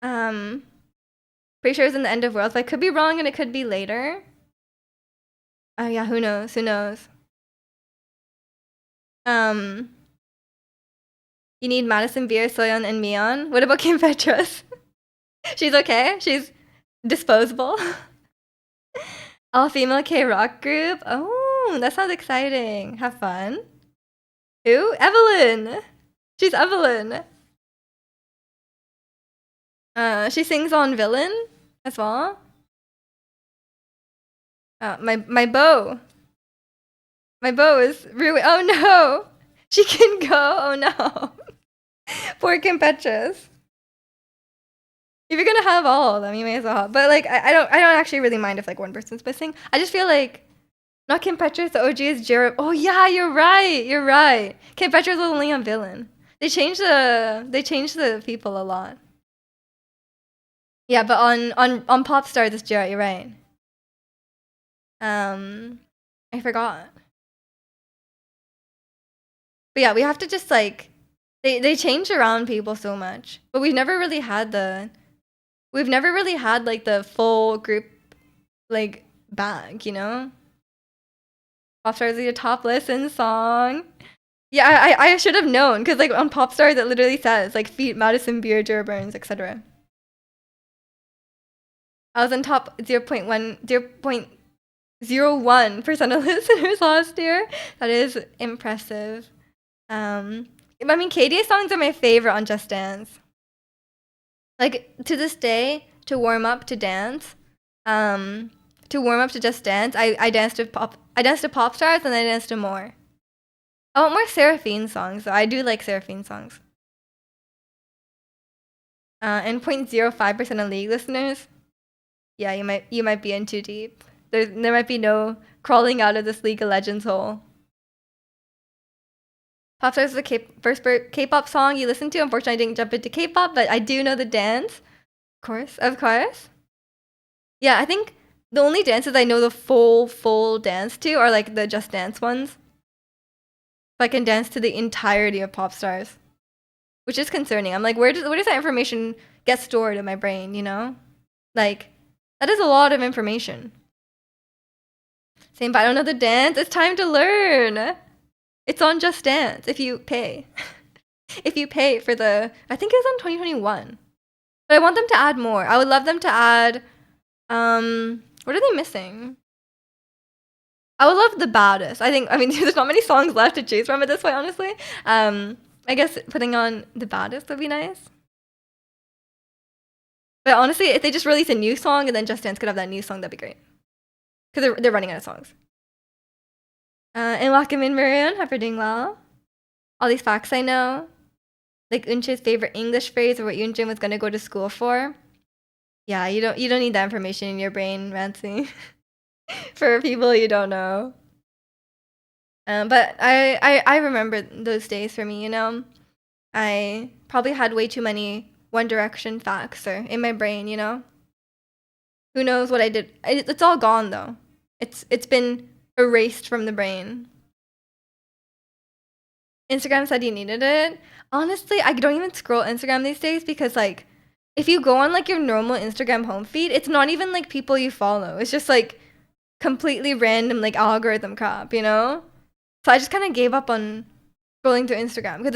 Pretty sure it's in the end of worlds, but I could be wrong and it could be later. Oh yeah, who knows? Who knows? You need Madison Beer, Soyeon, and Mion. What about Kim Petras? She's okay. She's disposable. All female K rock group. Oh, that sounds exciting. Have fun. Who? Evelyn. She's Evelyn. She sings on Villain as well. My bow. My bow is ruined. Oh no! She can go. Oh no! Poor Kim Petras. If you're gonna have all of them, you may as well. But like, I don't actually really mind if like one person's missing. I just feel like not Kim Petras. The OG is Jared. Oh yeah, you're right. You're right. Kim Petras was only on Villain. They changed the people a lot. Yeah, but on Pop Stars it's Jared. You're right. I forgot. But yeah, we have to just like they change around people so much. But we've never really had like the full group like bag, you know? Popstars is your top listen song. Yeah, I should have known because like on Popstars it literally says like feat Madison Beer, Jura Burns, etc. I was in top 0.01% of listeners last year. That is impressive. I mean, KDA songs are my favorite on Just Dance. Like to this day, to warm up to dance, to warm up to Just Dance, I danced to pop stars and I danced to more. I want more Seraphine songs though. I do like Seraphine songs. And 0.05% of League listeners. Yeah, you might be in too deep. There might be no crawling out of this League of Legends hole. Popstars is the first K-pop song you listen to. Unfortunately, I didn't jump into K-pop, but I do know the dance. Of course. Yeah, I think the only dances I know the full dance to are like the Just Dance ones. So I can dance to the entirety of Popstars, which is concerning. I'm like, where does that information get stored in my brain? You know, like that is a lot of information. Same, but I don't know the dance. It's time to learn. It's on Just Dance if you pay. If you pay for the, I think it was on 2021. But I want them to add more. I would love them to add, what are they missing? I would love the baddest. I mean, there's not many songs left to choose from at this point, honestly. I guess putting on the baddest would be nice. But honestly, if they just release a new song and then Just Dance could have that new song, that'd be great. Because they're running out of songs. And welcome in, Marion. Hope you're doing well. All these facts I know. Like Unche's favorite English phrase or what Yunjin was gonna go to school for. Yeah, you don't need that information in your brain, Rancy. For people you don't know. But I remember those days for me, you know. I probably had way too many One Direction facts or in my brain, you know. Who knows what I did? It's all gone though. It's been erased from the brain. Instagram said you needed it. Honestly, I don't even scroll Instagram these days because like if you go on like your normal Instagram home feed, it's not even like people you follow. It's just like completely random like algorithm crap, you know? So I just kind of gave up on scrolling through Instagram because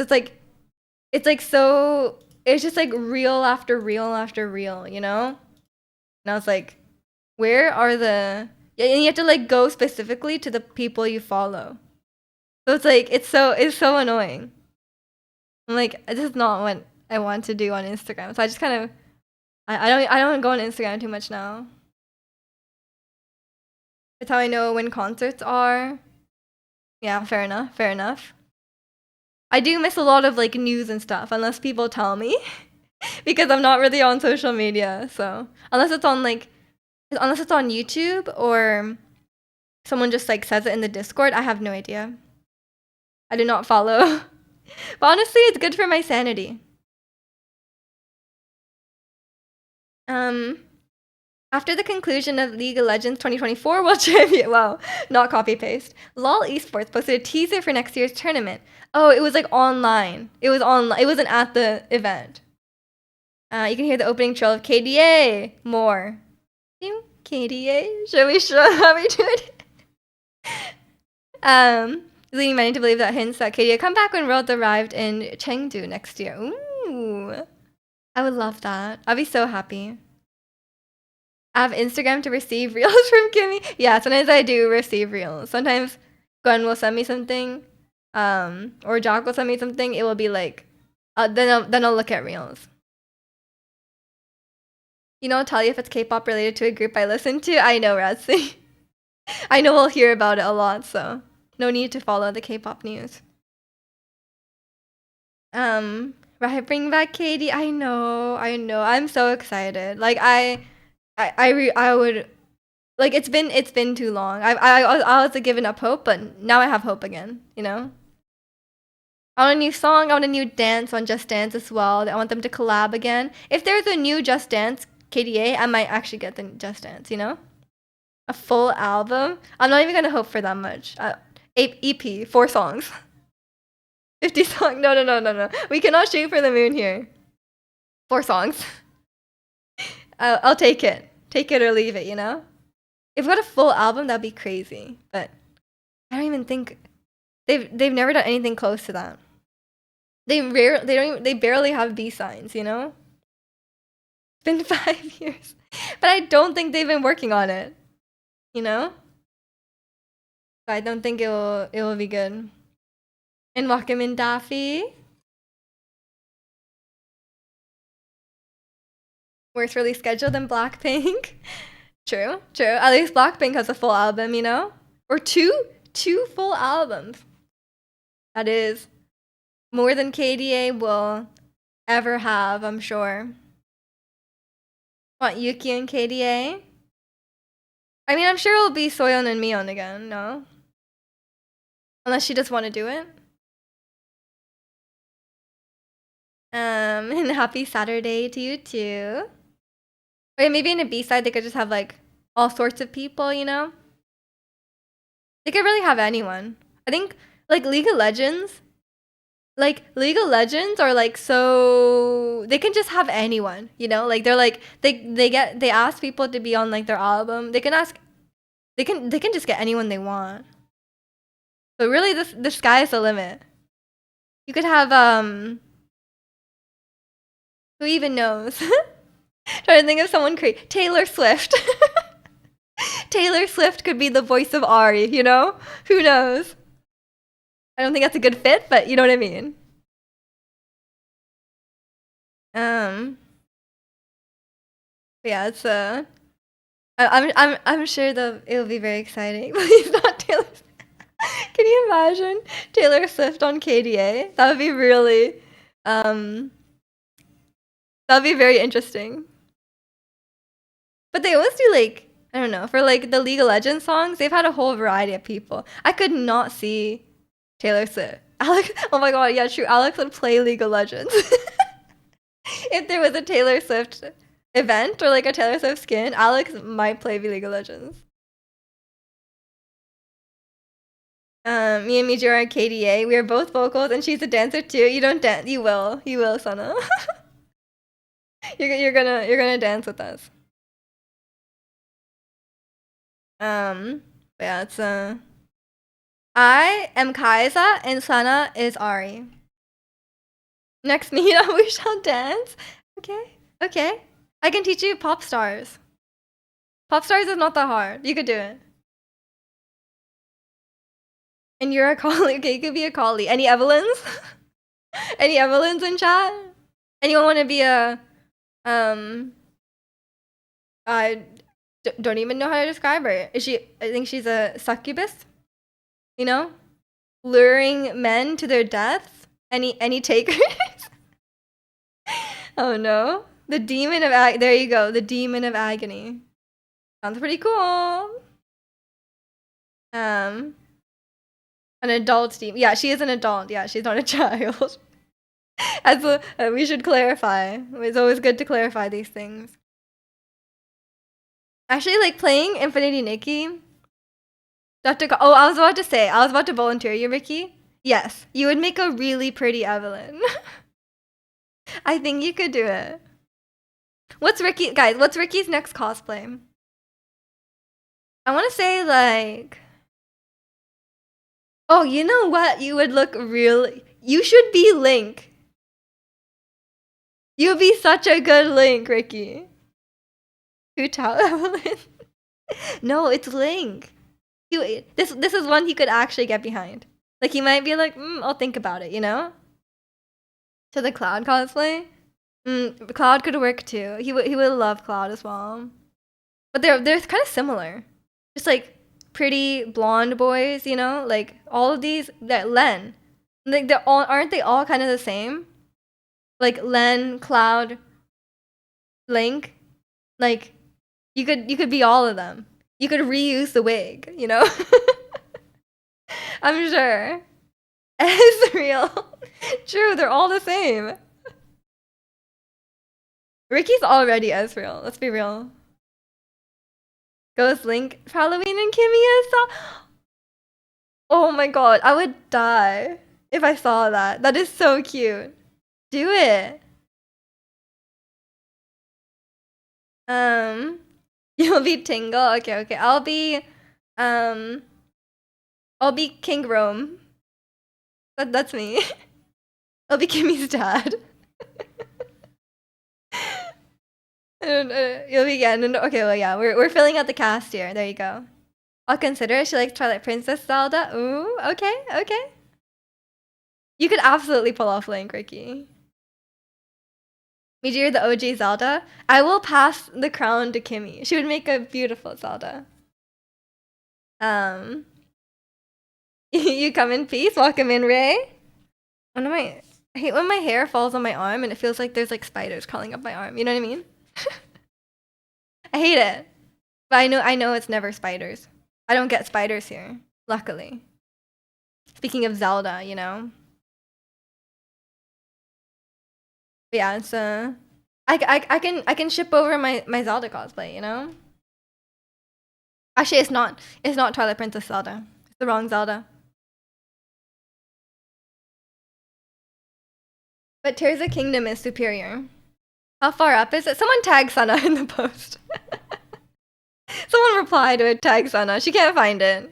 it's just like reel after reel after reel, you know? And I was like, where are the, yeah, and you have to like go specifically to the people you follow. So it's like it's so annoying. I'm like, this is not what I want to do on Instagram. So I just kind of I don't go on Instagram too much now. It's how I know when concerts are. Yeah, fair enough. Fair enough. I do miss a lot of like news and stuff unless people tell me because I'm not really on social media. So unless it's on YouTube or someone just like says it in the Discord, I have no idea. I do not follow. But honestly, it's good for my sanity. Um, After the conclusion of League of Legends 2024 World Champion, wow, not copy paste. LOL Esports posted a teaser for next year's tournament. Oh, it was like online. It was online. It wasn't at the event. You can hear the opening trill of KDA. More. KDA? Should we show how we do it? Leading many to believe that hints that KDA come back when World arrived in Chengdu next year. Ooh. I would love that. I'd be so happy. I have Instagram to receive reels from Kimmy. Yeah, sometimes I do receive reels. Sometimes Gwen will send me something, or Jock will send me something. It will be like, then I'll look at reels. You know, I'll tell you if it's K-pop related to a group I listen to. I know, Ratsy. I know we'll hear about it a lot, so no need to follow the K-pop news. Right, bring back Katie. I know. I'm so excited. Like I would like it's been too long. I was giving up hope, but now I have hope again. You know. I want a new song. I want a new dance on Just Dance as well. I want them to collab again. If there's a new Just Dance KDA, I might actually get the Just Dance. You know, a full album. I'm not even gonna hope for that much. EP, 4 songs. 50 songs. No. We cannot shoot for the moon here. 4 songs. I'll take it. Take it or leave it, you know? If we got a full album, that'd be crazy. But I don't even think they've never done anything close to that. They barely have B-sides, you know? It's been 5 years. But I don't think they've been working on it. You know? So I don't think it will be good. And Wakamin Daffy. Worse release schedule than Blackpink. True. At least Blackpink has a full album, you know? Or two full albums. That is more than KDA will ever have, I'm sure. Want Yuki and KDA? I mean, I'm sure it'll be Soyeon and Mion again, no? Unless she just want to do it. And happy Saturday to you too. Or maybe in a B-side they could just have like all sorts of people, you know? They could really have anyone. I think like League of Legends are like so they can just have anyone, you know? Like they're like they ask people to be on like their album. They can just get anyone they want. So really the sky is the limit. You could have who even knows? Trying to think of someone great. Taylor Swift. Taylor Swift could be the voice of Ari, you know? Who knows? I don't think that's a good fit, but you know what I mean. Yeah, it's I'm sure it'll be very exciting. Please not Taylor Swift. Can you imagine Taylor Swift on KDA? That would be really that'd be very interesting. But they always do like I don't know, for like the League of Legends songs, they've had a whole variety of people. I could not see Taylor Swift. Alex, oh my god, yeah, true. Alex would play League of Legends. If there was a Taylor Swift event or like a Taylor Swift skin, Alex might play League of Legends. Me and Mijura are KDA. We are both vocals and she's a dancer too. You don't dance. You will, Sana. you're gonna dance with us. Yeah, it's I am Kaisa and Sana is Ari. Next meetup we shall dance. Okay. I can teach you pop stars. Pop stars is not that hard. You could do it. And you're a collie. Okay, you could be a collie. Any Evelyns? Any Evelyns in chat? Anyone want to be a I don't even know how to describe her. I think she's a succubus. You know? Luring men to their deaths. Any takers? Oh no. The demon of there you go. The demon of agony. Sounds pretty cool. An adult demon. Yeah, she is an adult. Yeah, she's not a child. We should clarify. It's always good to clarify these things. Actually, like playing Infinity Nikki. Oh, I was about to say, I was about to volunteer you, Ricky. Yes, you would make a really pretty Evelyn. I think you could do it. Guys, what's Ricky's next cosplay? I want to say like, oh, you know what? You would look really, you should be Link. You'd be such a good Link, Ricky. Who tell Evelyn? No, it's Link. This is one he could actually get behind. Like he might be like, I'll think about it, you know? To the Cloud cosplay? Cloud could work too. He would love Cloud as well. But they're kind of similar. Just like pretty blonde boys, you know? Like all of these that Len. Like aren't they all kind of the same? Like Len, Cloud, Link. Like you could be all of them. You could reuse the wig, you know? I'm sure. It's real. True, they're all the same. Ricky's already Ezreal, let's be real. Ghost Link, Halloween, and Kimmy saw. Oh my god, I would die if I saw that. That is so cute. Do it. You'll be Tingle. Okay. I'll be King Rome. That's me. I'll be Kimmy's dad. You'll be again. Okay, well, yeah, we're filling out the cast here. There you go. I'll consider it. She likes Twilight Princess Zelda. Ooh, okay. You could absolutely pull off Link, Ricky. Meteor, the OG Zelda. I will pass the crown to Kimmy. She would make a beautiful Zelda. You come in peace. Welcome in, Ray. I hate when my hair falls on my arm and it feels like there's like spiders crawling up my arm. You know what I mean? I hate it. But I know it's never spiders. I don't get spiders here, luckily. Speaking of Zelda, you know. But yeah, it's I can ship over my Zelda cosplay, you know? Actually, it's not Twilight Princess Zelda. It's the wrong Zelda. But Tears of Kingdom is superior. How far up is it? Someone tag Sana in the post. Someone reply to it, tag Sana. She can't find it.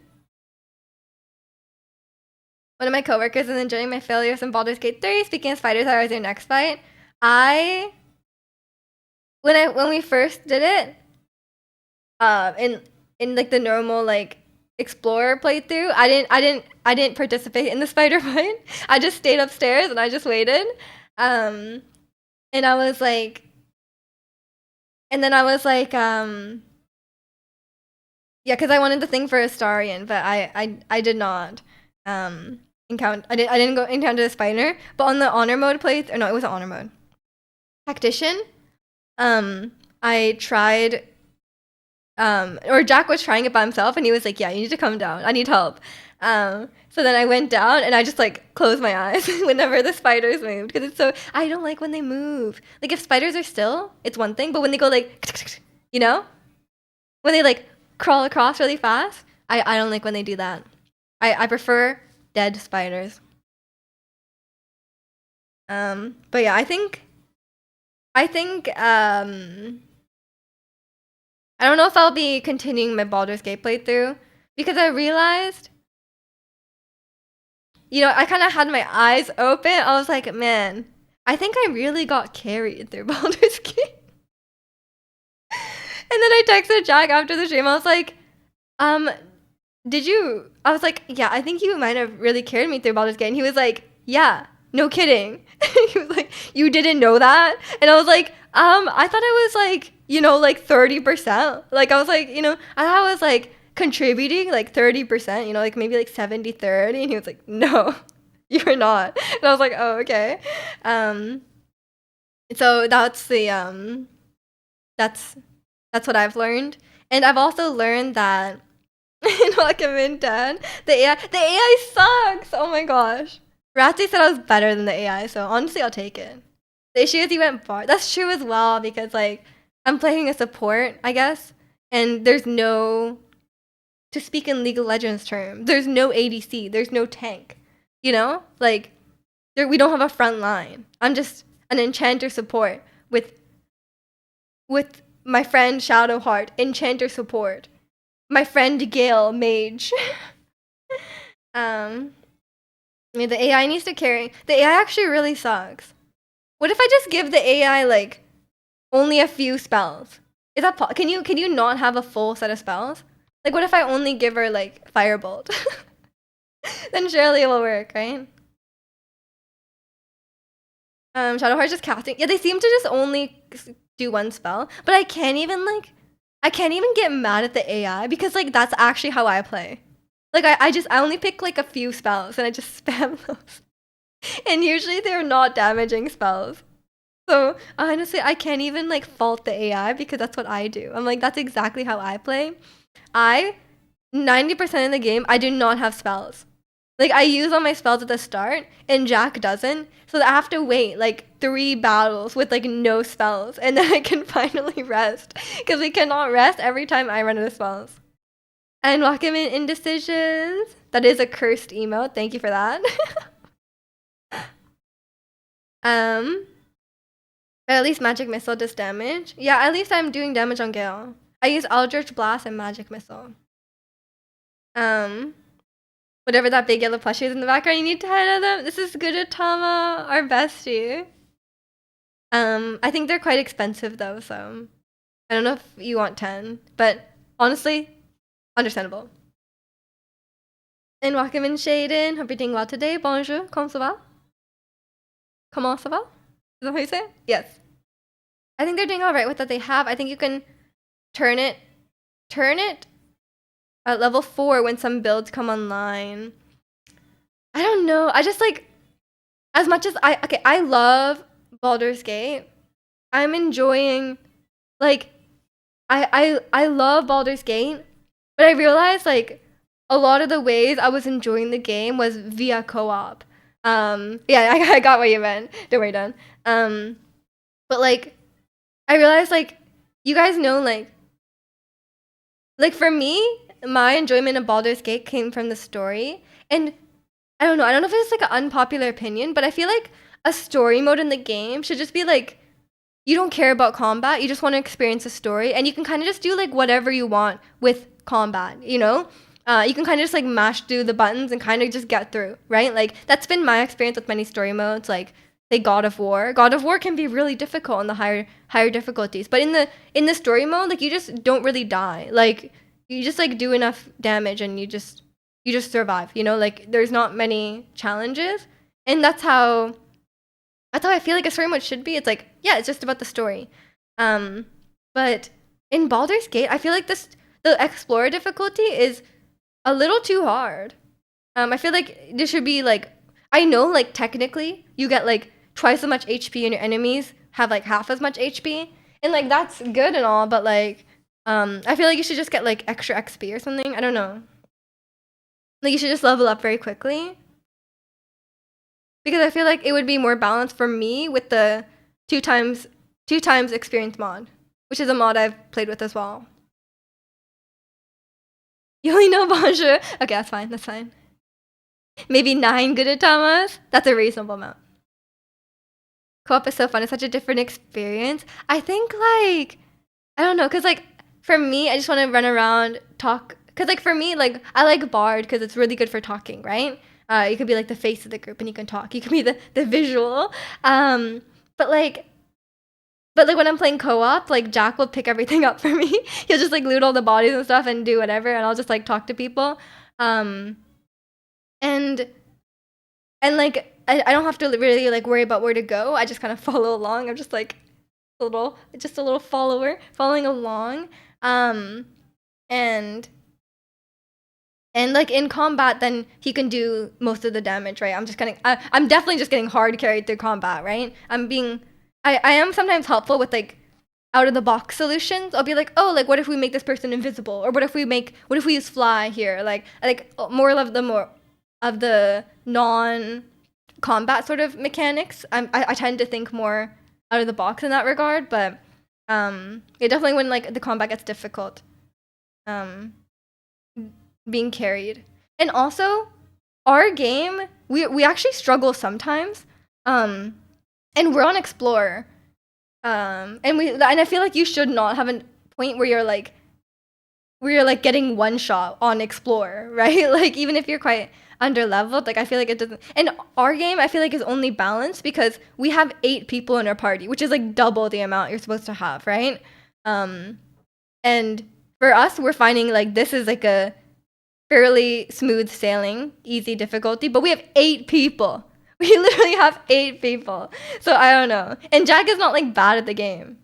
One of my coworkers is enjoying my failures in Baldur's Gate 3. Speaking of spiders, how was your next fight? When we first did it, in like the normal like explorer playthrough, I didn't participate in the spider fight. I just stayed upstairs and I just waited. And I was like, yeah, because I wanted the thing for Astarion, but I did not encounter. I didn't go encounter the spider. But on the honor mode playthrough, no, it wasn't honor mode. Tactician. I tried. Or Jack was trying it by himself, and he was like, "Yeah, you need to come down. I need help." So then I went down, and I just like closed my eyes whenever the spiders moved, because it's so. I don't like when they move. Like if spiders are still, it's one thing, but when they go like, you know, when they like crawl across really fast, I don't like when they do that. I prefer dead spiders. But yeah, I think I don't know if I'll be continuing my Baldur's Gate playthrough because I realized, you know, I kind of had my eyes open. I was like, man, I think I really got carried through Baldur's Gate. And then I texted Jack after the stream. I was like, did you? I was like, yeah, I think you might have really carried me through Baldur's Gate. And he was like, yeah, no kidding. He was like, you didn't know that? And I was like, I thought it was like, you know, like 30%. Like I was like, you know, I thought I was like contributing like 30%, you know, like maybe like 70-30. And he was like, no, you're not. And I was like, oh, okay. So that's the that's what I've learned. And I've also learned that in Welcome In Dad, the AI sucks. Oh my gosh. Ratsy said I was better than the AI, so honestly I'll take it. The issue is he went far. That's true as well, because like I'm playing a support, I guess. and there's no, to speak in League of Legends terms, there's no ADC, there's no tank. You know, like we don't have a front line. I'm just an enchanter support with my friend Shadowheart, enchanter support. My friend Gale, mage. I mean, the AI needs to carry. The AI actually really sucks. What if I just give the AI like only a few spells? Is that can you not have a full set of spells? Like, what if I only give her like Firebolt? Then surely it will work, right? Shadowheart's just casting. Yeah, they seem to just only do one spell, but I can't even get mad at the AI because like that's actually how I play. Like I only pick like a few spells and I just spam those. And usually they're not damaging spells. So honestly, I can't even like fault the AI because that's what I do. I'm like, that's exactly how I play. I 90% of the game I do not have spells. Like I use all my spells at the start and Jack doesn't. So I have to wait like 3 battles with like no spells and then I can finally rest. Because we cannot rest every time I run out of spells. And welcome in Indecisions. That is a cursed emote. Thank you for that. But at least Magic Missile does damage. Yeah, at least I'm doing damage on Gale. I use Eldritch Blast and Magic Missile. Whatever that big yellow plushie is in the background, you need to hide on them. This is Gudetama, our bestie. I think they're quite expensive though, so I don't know if you want 10, but honestly, understandable. And welcome in, Shaden. Hope you're doing well today. Bonjour. Comment ça va? Comment ça va? Is that how you say it? Yes. I think they're doing all right with what they have. I think you can turn it at level 4 when some builds come online. I don't know. I just like, as much as I love Baldur's Gate. I'm enjoying, like, I love Baldur's Gate, but I realized like a lot of the ways I was enjoying the game was via co-op. Yeah, I got what you meant. Don't worry, done. But like, I realized like, you guys know like for me, my enjoyment of Baldur's Gate came from the story, and I don't know if it's like an unpopular opinion, but I feel like a story mode in the game should just be like, you don't care about combat, you just want to experience a story, and you can kind of just do like whatever you want with combat, you know? You can kind of just like mash through the buttons and kind of just get through, right? Like that's been my experience with many story modes, like say God of War. God of War can be really difficult on the higher difficulties, but in the story mode, like you just don't really die. Like you just like do enough damage and you just survive, you know? Like there's not many challenges, and that's how I feel like a story mode should be. It's like, yeah, it's just about the story. But in Baldur's Gate, I feel like the explorer difficulty is a little too hard. I feel like this should be like, I know like technically you get like twice as much HP and your enemies have like half as much HP, and like that's good and all, but like I feel like you should just get like extra XP or something. I don't know. Like you should just level up very quickly. Because I feel like it would be more balanced for me with the two times experience mod, which is a mod I've played with as well. You only know Bonjour? Okay, that's fine. That's fine. Maybe 9 Gudetamas? That's a reasonable amount. Co-op is so fun. It's such a different experience. I think like, I don't know, because like for me, I just want to run around, talk. Because like for me, like I like Bard because it's really good for talking, right? You could be like the face of the group and you can talk. You can be the visual. But like when I'm playing co-op, like Jack will pick everything up for me. He'll just like loot all the bodies and stuff and do whatever, and I'll just like talk to people. And like I don't have to really like worry about where to go. I just kind of follow along. I'm just like a little follower following along. And like in combat, then he can do most of the damage, right? I'm definitely just getting hard carried through combat, right? I am sometimes helpful with like out of the box solutions. I'll be like, oh, like what if we make this person invisible, or what if we use fly here, like more of the non combat sort of mechanics. I tend to think more out of the box in that regard, but it definitely when like the combat gets difficult. um being carried. And also, our game, we actually struggle sometimes. And we're on Explorer. And I feel like you should not have a point where you're like getting one shot on Explorer, right? Like even if you're quite under leveled, like I feel like it doesn't. And our game, I feel like is only balanced because we have 8 people in our party, which is like double the amount you're supposed to have, right? And for us, we're finding like this is like a fairly smooth sailing, easy difficulty, but we have 8 people. We literally have 8 people. So I don't know. And Jack is not like bad at the game.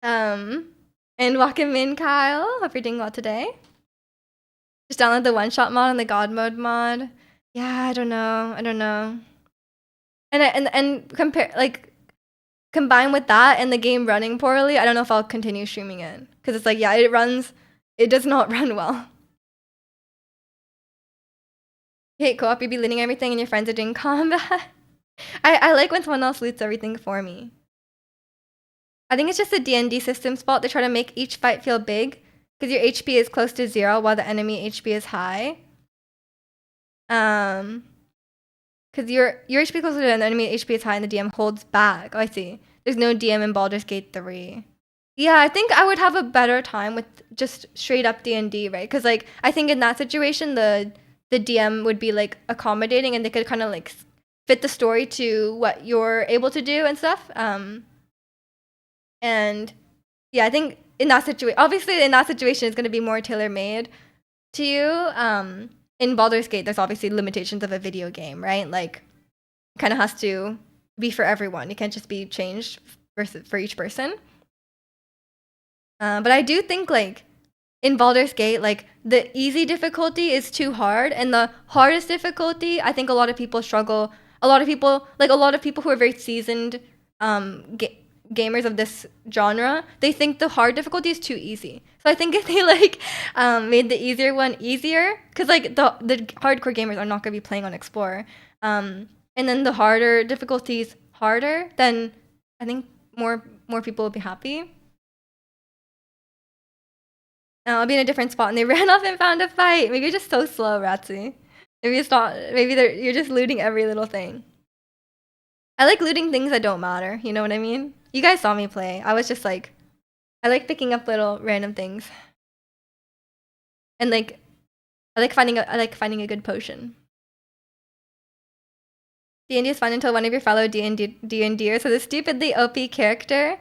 And welcome in, Kyle. Hope you're doing well today. Just download the one-shot mod and the God mode mod. Yeah, I don't know. And compare like combine with that and the game running poorly. I don't know if I'll continue streaming it because it's like it does not run well. You hate co-op, you be leading everything and your friends are doing combat. I like when someone else loots everything for me. I think it's just a D&D system's fault. They try to make each fight feel big because your HP is close to 0 while the enemy HP is high. Because your HP is closer to the enemy HP is high and the DM holds back. Oh, I see. There's no DM in Baldur's Gate 3. Yeah, I think I would have a better time with just straight up D&D, right? Because like I think in that situation the DM would be like accommodating and they could kind of like fit the story to what you're able to do and stuff. And yeah, I think in that situation, obviously in that situation, it's going to be more tailor-made to you. In Baldur's Gate, there's obviously limitations of a video game, right? Like, it kind of has to be for everyone. It can't just be changed for each person. But I do think, like, in Baldur's Gate, like, the easy difficulty is too hard, and the hardest difficulty, I think a lot of people struggle. A lot of people who are very seasoned gamers of this genre, they think the hard difficulty is too easy. So I think if they like made the easier one easier, because like the hardcore gamers are not going to be playing on Explorer, and then the harder difficulties harder, then I think more people will be happy. I'll be in a different spot, and they ran off and found a fight. Maybe you're just so slow, Ratsy. Maybe it's not. Maybe you're just looting every little thing. I like looting things that don't matter. You know what I mean? You guys saw me play. I was just like, I like picking up little random things, and like, I like finding a good potion. D&D is fun until one of your fellow D&Ders has a stupidly OP character.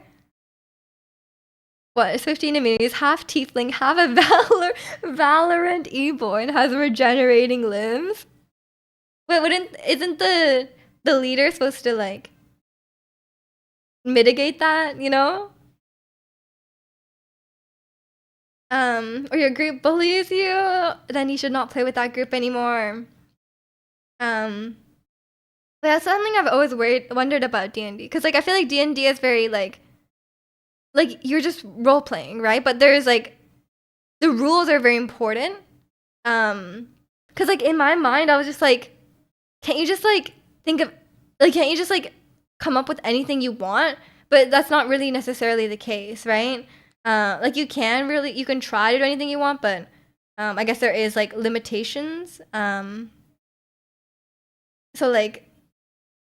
What is 15 immunities? Half tiefling, half a Valorant Ebo, and has regenerating limbs. Wait, isn't the leader supposed to like mitigate that? You know? Or your group bullies you, then you should not play with that group anymore. But that's something I've always wondered about D&D, because like I feel like D&D is very like you're just role playing, right? But there's like the rules are very important. Because like in my mind, I was just like, can't you just like can't you just like come up with anything you want? But that's not really necessarily the case, right? Like you can try to do anything you want, but I guess there is like limitations. So like,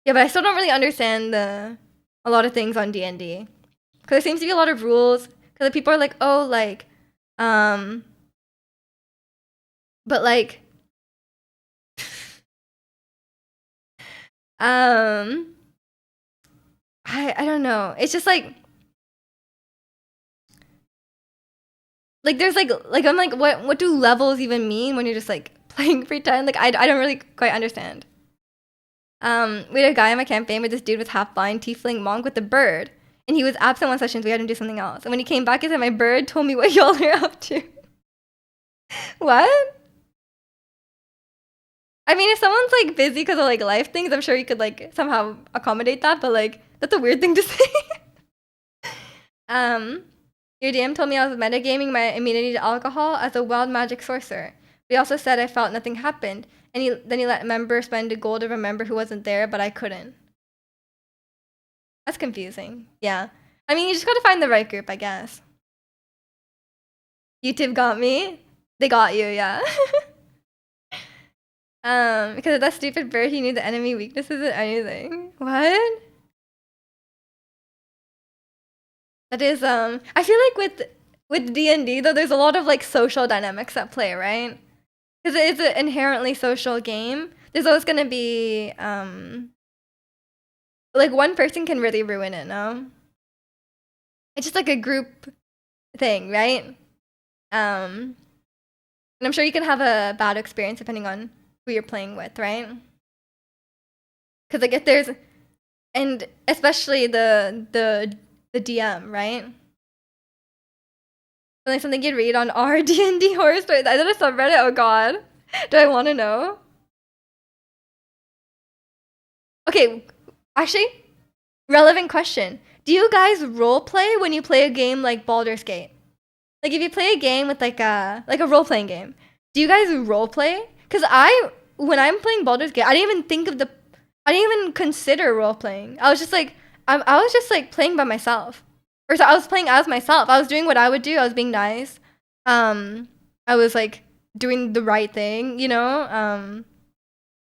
yeah, but I still don't really understand a lot of things on D&D, because there seems to be a lot of rules. Because people are like, oh, like, but like, I don't know. It's just like there's like I'm like, what do levels even mean when you're just like playing pretend? Like I don't really quite understand. We had a guy in my campaign where this dude was half blind tiefling monk with a bird, and he was absent one session, so we had him do something else. And when he came back, he said, "My bird told me what y'all are up to." What? I mean, if someone's like busy because of like life things, I'm sure you could like somehow accommodate that. But like, that's a weird thing to say. Your DM told me I was metagaming my immunity to alcohol as a wild magic sorcerer. He also said I felt nothing happened, and then he let a member spend a gold of a member who wasn't there, but I couldn't. That's confusing. Yeah. I mean, you just gotta find the right group, I guess. YouTube got me. They got you, yeah. Because of that stupid bird, he knew the enemy weaknesses and anything. What? That is, I feel like with D&D though, there's a lot of like social dynamics at play, right? Because it is an inherently social game. There's always gonna be, like one person can really ruin it, no? It's just like a group thing, right? And I'm sure you can have a bad experience depending on who you're playing with, right? Because like if there's, and especially the DM, right? Like something you'd read on our D&D horror stories. I did a subreddit. Oh god, do I want to know? Okay, actually, relevant question. Do you guys role play when you play a game like Baldur's Gate? Like if you play a game with like a role playing game, do you guys role play? Cause when I'm playing Baldur's Gate, I didn't even think of I didn't even consider role playing. I was just like I was just like playing by myself, or so I was playing as myself. I was doing what I would do. I was being nice. I was like doing the right thing, you know.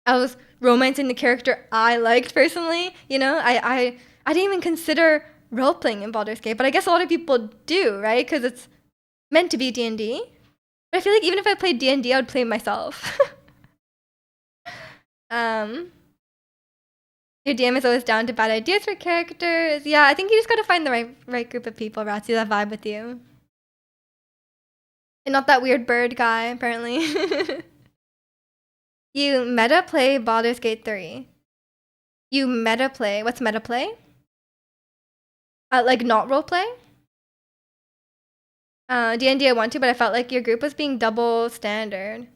I was romancing the character I liked personally. You know, I didn't even consider role playing in Baldur's Gate, but I guess a lot of people do, right? Because it's meant to be D&D. But I feel like even if I played D&D, I would play myself. um, your DM is always down to bad ideas for characters. Yeah, I think you just gotta find the right group of people, Ratsy, that vibe with you. And not that weird bird guy, apparently. You meta play Baldur's Gate 3. You meta play. What's meta play? Like not role play? D&D I want to, but I felt like your group was being double standard.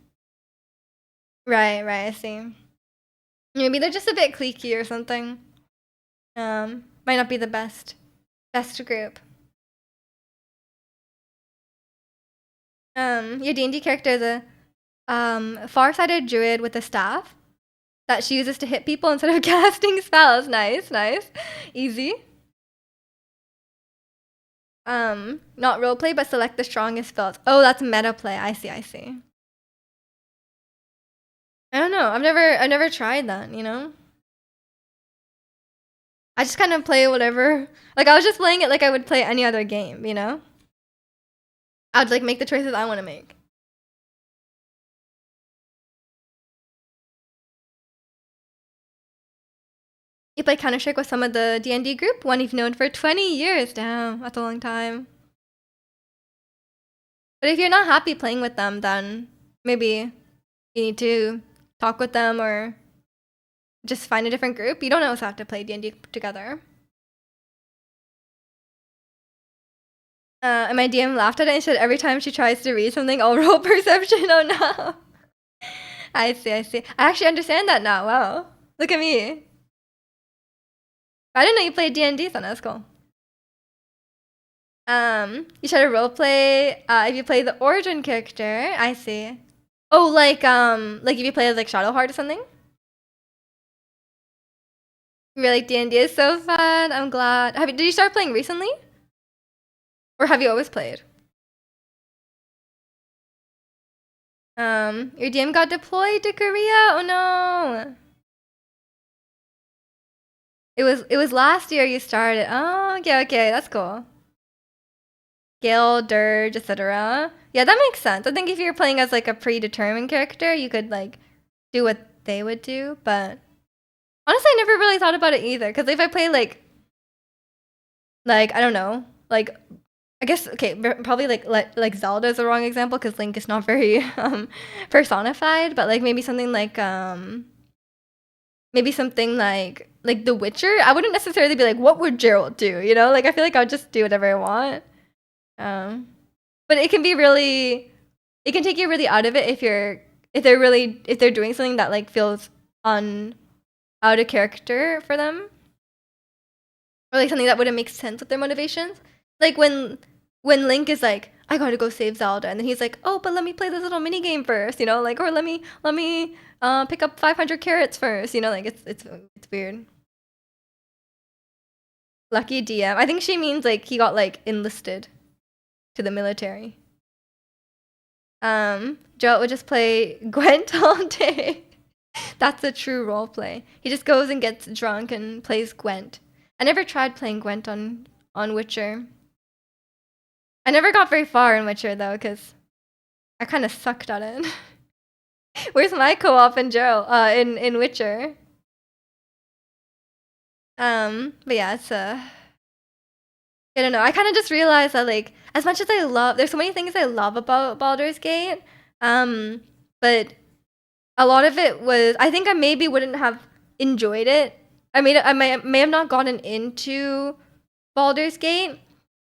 Right, I see. Maybe they're just a bit cliquey or something. Might not be the best group. Your D&D character is a far-sighted druid with a staff that she uses to hit people instead of casting spells. Nice. Easy. Not roleplay, but select the strongest spells. Oh, that's meta play. I see. I don't know. I've never tried that, you know? I just kind of play whatever. Like I was just playing it like I would play any other game, you know? I'd like make the choices I want to make. You play Counter-Strike with some of the D&D group, one you've known for 20 years. Damn, that's a long time. But if you're not happy playing with them, then maybe you need to talk with them or just find a different group. You don't always have to play D&D together. And my DM laughed at it and said every time she tries to read something, I'll roll perception. Oh no. I see. I actually understand that now. Wow. Look at me. I didn't know you played D&D, so that's cool. You try to roleplay if you play the origin character. I see. Oh, like if you play like Shadowheart or something. Really, D&D is so fun. I'm glad. Did you start playing recently? Or have you always played? Your DM got deployed to Korea? Oh no. It was last year you started. Oh, okay, that's cool. Gil, Dirge, etc. Yeah, that makes sense. I think if you're playing as like a predetermined character, you could like do what they would do, but honestly, I never really thought about it either. Because if I play like I don't know, like I guess okay, probably like Zelda is the wrong example because Link is not very personified, but like maybe something like The Witcher. I wouldn't necessarily be like, what would Geralt do? You know, like I feel like I would just do whatever I want. But it can be really, it can take you really out of it if they're doing something that like feels out of character for them, or like something that wouldn't make sense with their motivations. Like when Link is like, I gotta go save Zelda, and then he's like, oh, but let me play this little mini game first, you know, like, or let me pick up 500 carrots first, you know, like it's weird. Lucky DM. I think she means like he got like enlisted to the military. Geralt would just play Gwent all day. That's a true role play. He just goes and gets drunk and plays Gwent. I never tried playing Gwent on Witcher. I never got very far in Witcher though, because I kind of sucked at it. Where's my co-op in Geralt? In Witcher. But yeah, it's I don't know. I kind of just realized that like as much as I love, there's so many things I love about Baldur's Gate. But a lot of it was I think I maybe wouldn't have enjoyed it. I may have not gotten into Baldur's Gate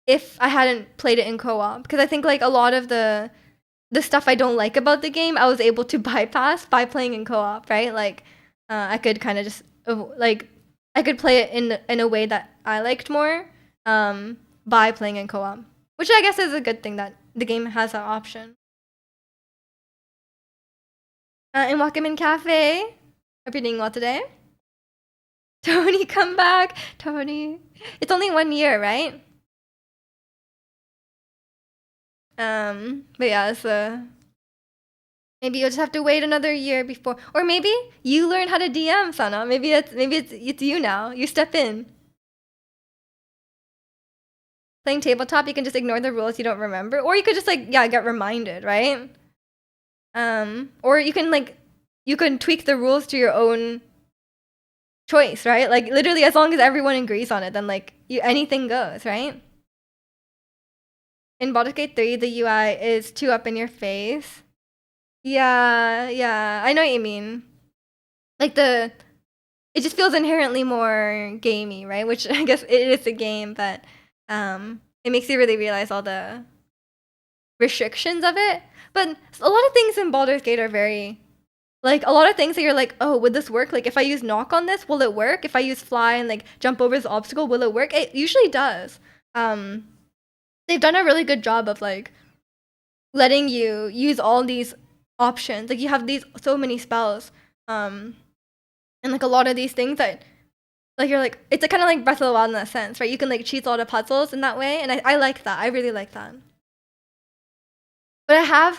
if I hadn't played it in co-op because I think like a lot of the stuff I don't like about the game I was able to bypass by playing in co-op, right? Like I could kind of just like I could play it in a way that I liked more by playing in co-op, which I guess is a good thing that the game has that option. And welcome in Cafe. Hope you're doing well today. Tony, come back. Tony. It's only 1 year, right? But yeah, so maybe you'll just have to wait another year before, or maybe you learn how to DM, Sana. Maybe it's you now. You step in. Playing tabletop, you can just ignore the rules you don't remember, or you could just like get reminded, right? Or you can tweak the rules to your own choice, right? Like literally, as long as everyone agrees on it, then like anything goes, right? In Baldur's Gate 3, the UI is too up in your face. Yeah, I know what you mean. Like it just feels inherently more gamey, right? Which I guess it is a game, but it makes you really realize all the restrictions of it. But a lot of things in Baldur's Gate are very like a lot of things that you're like, oh, would this work? Like if I use knock on this, will it work? If I use fly and like jump over this obstacle, will it work? It usually does. They've done a really good job of like letting you use all these options. Like you have these so many spells, and like a lot of these things that like you're like it's kind of like Breath of the Wild in that sense, right? You can like cheat a lot of puzzles in that way, and I like that. I really like that. But I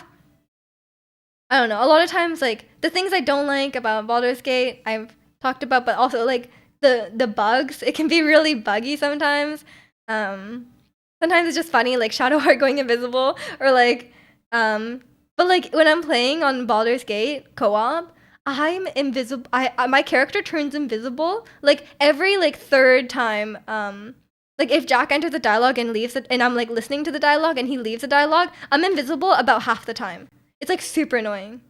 don't know, a lot of times like the things I don't like about Baldur's Gate I've talked about, but also like the bugs. It can be really buggy sometimes. Sometimes it's just funny, like Shadowheart going invisible, or like but like when I'm playing on Baldur's Gate co-op, I'm invisible. My character turns invisible like every like third time. Like if Jack enters the dialogue and leaves it, and I'm like listening to the dialogue and he leaves the dialogue, I'm invisible about half the time. It's like super annoying.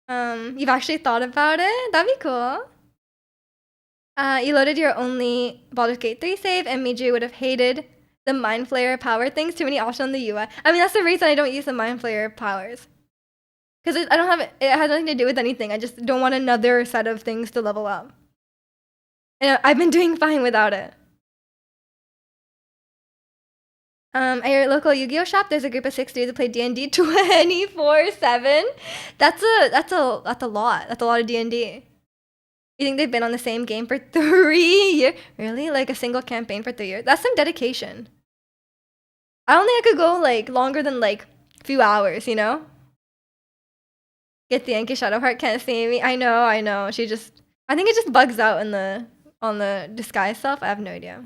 You've actually thought about it? That'd be cool. You loaded your only Baldur's Gate 3 save, and Miju would have hated the Mind Flayer power things. Too many options on the UI. I mean, that's the reason I don't use the Mind Flayer powers. Because I don't have it. It has nothing to do with anything. I just don't want another set of things to level up. And I've been doing fine without it. At your local Yu-Gi-Oh shop, there's a group of 6 dudes that play D&D 24/7. That's a lot. That's a lot of D&D. You think they've been on the same game for 3 years? Really? Like a single campaign for 3 years? That's some dedication. I don't think I could go like longer than like a few hours, you know? Get the Yankee Shadowheart can't see me. I know. I think it just bugs out on the disguise stuff. I have no idea.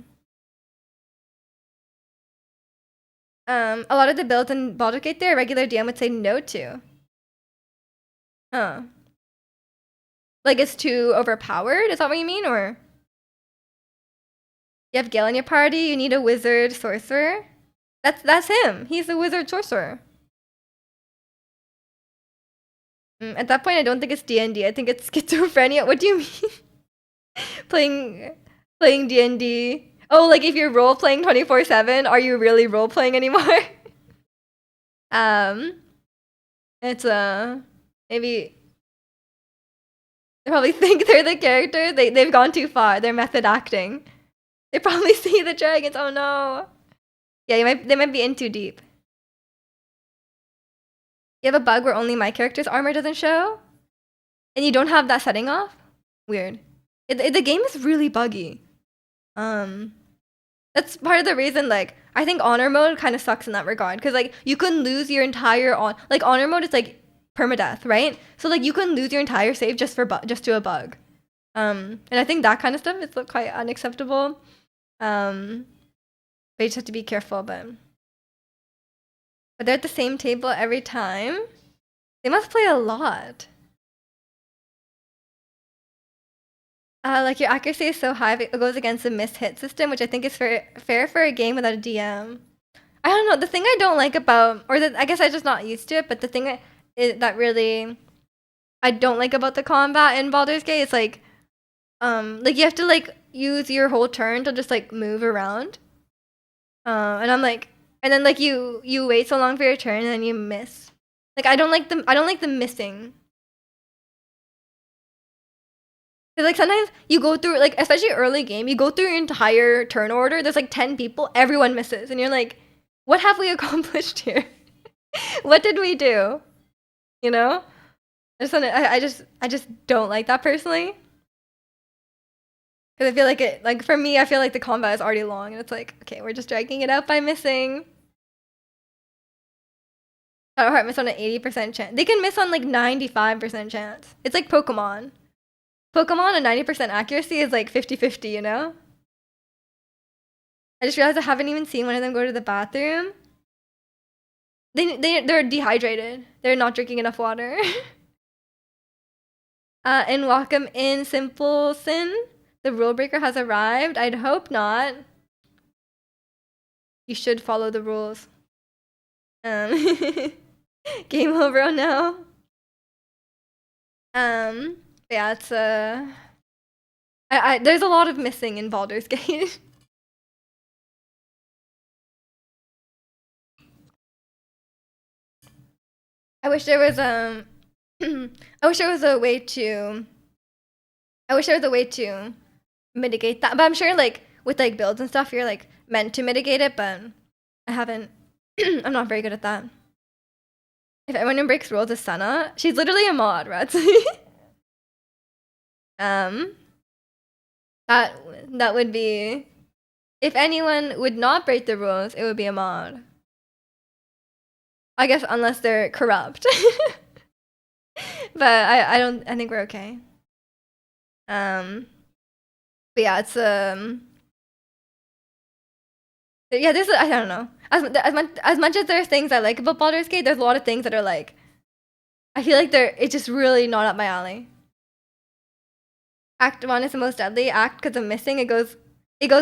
A lot of the builds in Baldur's Gate there, a regular DM would say no to. Huh. Like it's too overpowered? Is that what you mean? Or you have Gale in your party, you need a wizard sorcerer? That's him. He's a wizard sorcerer. At that point, I don't think it's D&D. I think it's schizophrenia. What do you mean? playing D&D. Oh, like if you're role playing 24/7, are you really role playing anymore? It's maybe they probably think they're the character. They've gone too far. They're method acting. They probably see the dragons. Oh no. Yeah, they might be in too deep. You have a bug where only my character's armor doesn't show? And you don't have that setting off? Weird. The game is really buggy. That's part of the reason, like, I think honor mode kind of sucks in that regard. Because, like, you can lose your entire like, honor mode is like permadeath, right? So, like, you can lose your entire save just for just to a bug. And I think that kind of stuff is quite unacceptable. But you just have to be careful, but they're at the same table every time. They must play a lot. Like your accuracy is so high, it goes against the missed hit system, which I think is fair for a game without a DM. I don't know. The thing I don't like about, or I guess I'm just not used to it, but the thing that really I don't like about the combat in Baldur's Gate is like you have to like use your whole turn to just like move around. And I'm like, and then like you wait so long for your turn and then you miss. Like I don't like the missing. Like sometimes you go through like especially early game, you go through your entire turn order. There's like 10 people, everyone misses, and you're like, what have we accomplished here? What did we do? You know? I just don't like that personally. Because I feel like it like for me, I feel like the combat is already long, and it's like, okay, we're just dragging it out by missing. Shadowheart miss on an 80% chance. They can miss on like 95% chance. It's like Pokemon. Pokemon, a 90% accuracy is like 50-50, you know? I just realized I haven't even seen one of them go to the bathroom. They're dehydrated. They're not drinking enough water. And welcome in, Simple Sin. The rule breaker has arrived. I'd hope not. You should follow the rules. Game over, oh no. Yeah, it's there's a lot of missing in Baldur's Gate. I wish there was I wish there was a way to mitigate that. But I'm sure like with like builds and stuff you're like meant to mitigate it, but I haven't I'm not very good at that. If anyone breaks rules is Sana. She's literally a mod, right? That would be if anyone would not break the rules, it would be a mod. I guess unless they're corrupt. But I think we're okay. But yeah, it's yeah, this I don't know. As much as there's things I like about Baldur's Gate, there's a lot of things that are like I feel like it's just really not up my alley. Act 1 is the most deadly act because of missing. It goes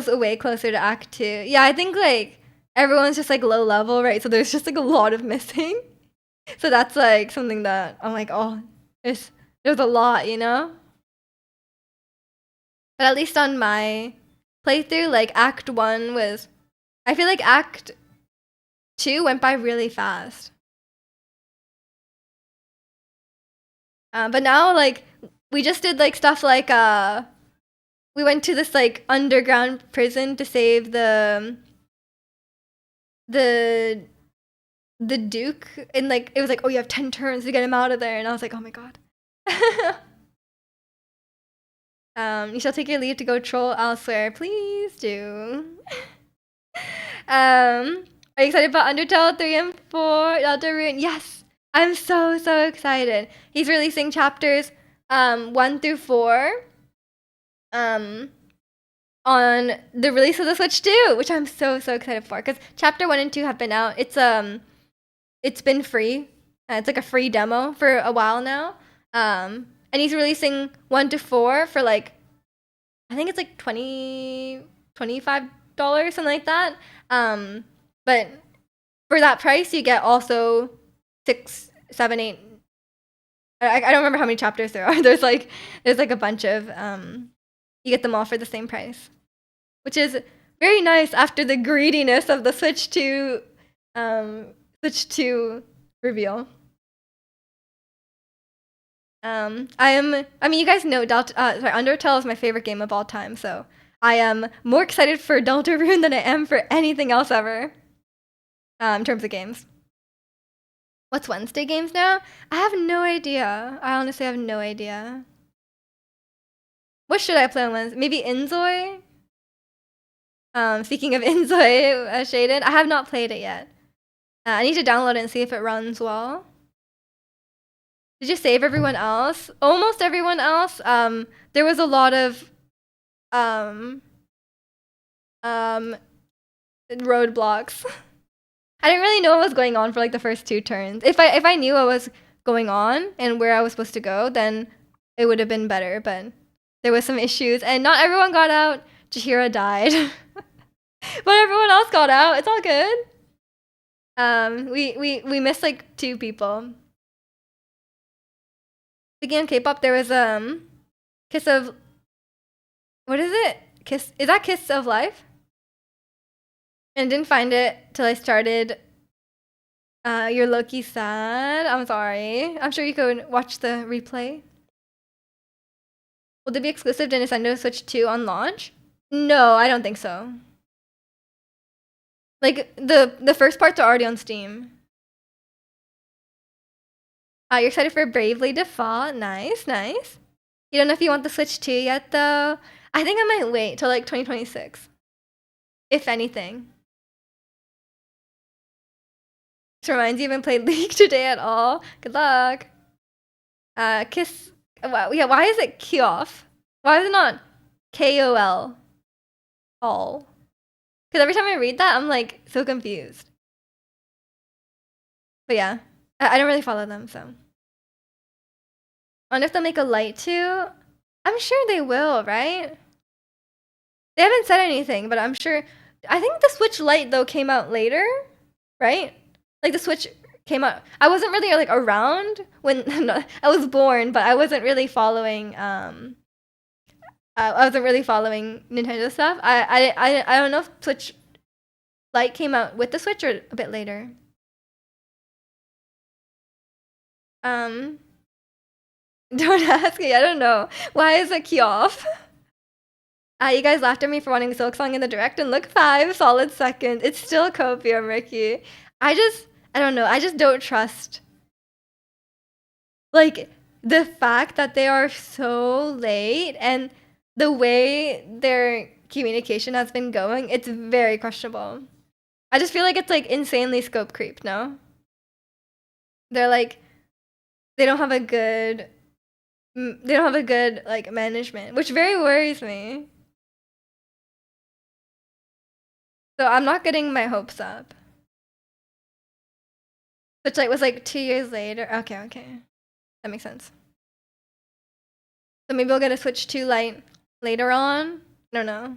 way closer to Act 2. Yeah, I think like everyone's just like low level, right? So there's just like a lot of missing. So that's like something that I'm like, oh, there's a lot, you know? But at least on my playthrough, like Act 1 was I feel like Act 2 went by really fast. But now like we just did like stuff like we went to this like underground prison to save the Duke, and like it was like, oh, you have 10 turns to get him out of there, and I was like, oh my god. You shall take your leave to go troll elsewhere. Please do. Are you excited about Undertale 3 and 4? Deltarune? Yes! I'm so excited. He's releasing chapters 1 through 4 on the release of the Switch too, which I'm so excited for, because chapter 1 and 2 have been out. It's been free. It's like a free demo for a while now. And he's releasing 1 to 4 for like, I think it's like $25, something like that. But for that price, you get also 6, 7, 8. I don't remember how many chapters there are. There's like a bunch of you get them all for the same price, which is very nice after the greediness of the Switch 2 reveal. I mean, you guys know Undertale is my favorite game of all time, so I am more excited for Deltarune than I am for anything else ever. In terms of games. What's Wednesday games now? I have no idea. I honestly have no idea. What should I play on Wednesday? Maybe Inzoi? Speaking of Inzoi, Shaden, I have not played it yet. I need to download it and see if it runs well. Did you save everyone else? Almost everyone else. There was a lot of roadblocks. I didn't really know what was going on for like the first 2 turns. If I knew what was going on and where I was supposed to go, then it would have been better. But there was some issues, and not everyone got out. Jahira died, but everyone else got out. It's all good. We missed like 2 people. Speaking of K-pop, there was Kiss of, what is it? Is that Kiss of Life? And didn't find it till I started. You're low-key sad. I'm sorry. I'm sure you could watch the replay. Will they be exclusive to Nintendo Switch 2 on launch? No, I don't think so. Like the first parts are already on Steam. You're excited for Bravely Default? Nice, nice. You don't know if you want the Switch 2 yet, though? I think I might wait till like 2026. If anything. This reminds you, you haven't played League today at all. Good luck. Kiss. Yeah, why is it Kioff? Why is it not KOL? All. Because every time I read that, I'm like so confused. But yeah, I don't really follow them, so. I wonder if they'll make a light too. I'm sure they will, right? They haven't said anything, but I'm sure. I think the Switch Lite though came out later, right? Like the Switch came out. I wasn't really like around when no, I was born, but I wasn't really following. I wasn't really following Nintendo stuff. I don't know if Switch Lite came out with the Switch or a bit later. Don't ask me. I don't know. Why is it Kioff? You guys laughed at me for wanting Silk Song in the direct, and look, 5 solid seconds. It's still copium, Ricky. I don't know. I just don't trust. Like, the fact that they are so late and the way their communication has been going, it's very questionable. I just feel like it's like insanely scope creep, no? They're like, they don't have a good like management, which very worries me. So I'm not getting my hopes up. Which like was like 2 years later. Okay. That makes sense. So maybe we'll get a Switch 2 Lite later on. I don't know.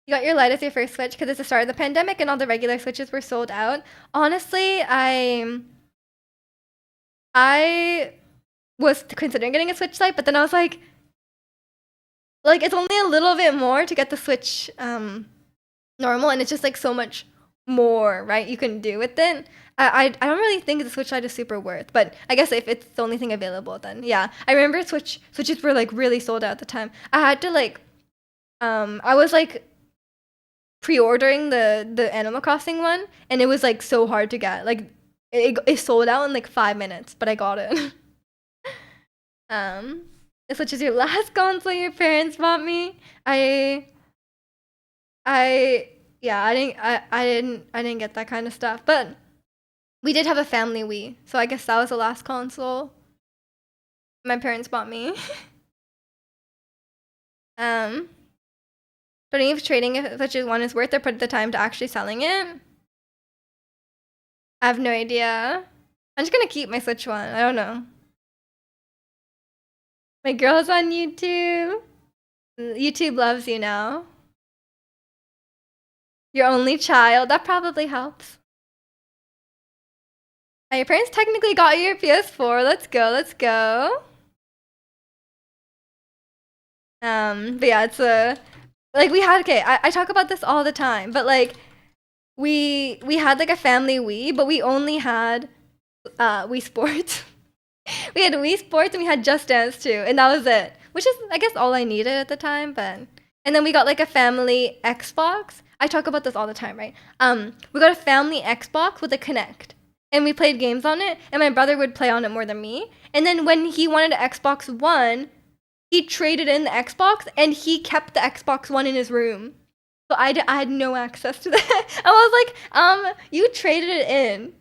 You got your Lite as your first Switch because it's the start of the pandemic and all the regular Switches were sold out. Honestly, I was considering getting a Switch Lite, but then I was like it's only a little bit more to get the Switch normal, and it's just like so much more, right? You can do with it. I don't really think the Switch Lite is super worth, but I guess if it's the only thing available, then yeah. I remember Switches were like really sold out at the time. I had to like, I was like pre-ordering the Animal Crossing one, and it was like so hard to get. Like it sold out in like 5 minutes, but I got it. The Switch is your last console your parents bought me. I didn't get that kind of stuff, but we did have a family Wii, so I guess that was the last console my parents bought me. But if trading such as one is worth it, put the time to actually selling it. I have no idea. I'm just gonna keep my Switch one. I don't know. My girl's on YouTube. YouTube loves you now. Your only child. That probably helps. Your parents technically got you your PS4. Let's go. But yeah, it's like we had, okay, I talk about this all the time, but like we had like a family Wii, but we only had Wii Sports. We had Wii Sports and we had Just Dance too, and that was it. Which is, I guess, all I needed at the time, but... And then we got like a family Xbox. I talk about this all the time, right? We got a family Xbox with a Kinect. And we played games on it, and my brother would play on it more than me. And then when he wanted an Xbox One, he traded in the Xbox and he kept the Xbox One in his room. So I had no access to that. I was like, you traded it in.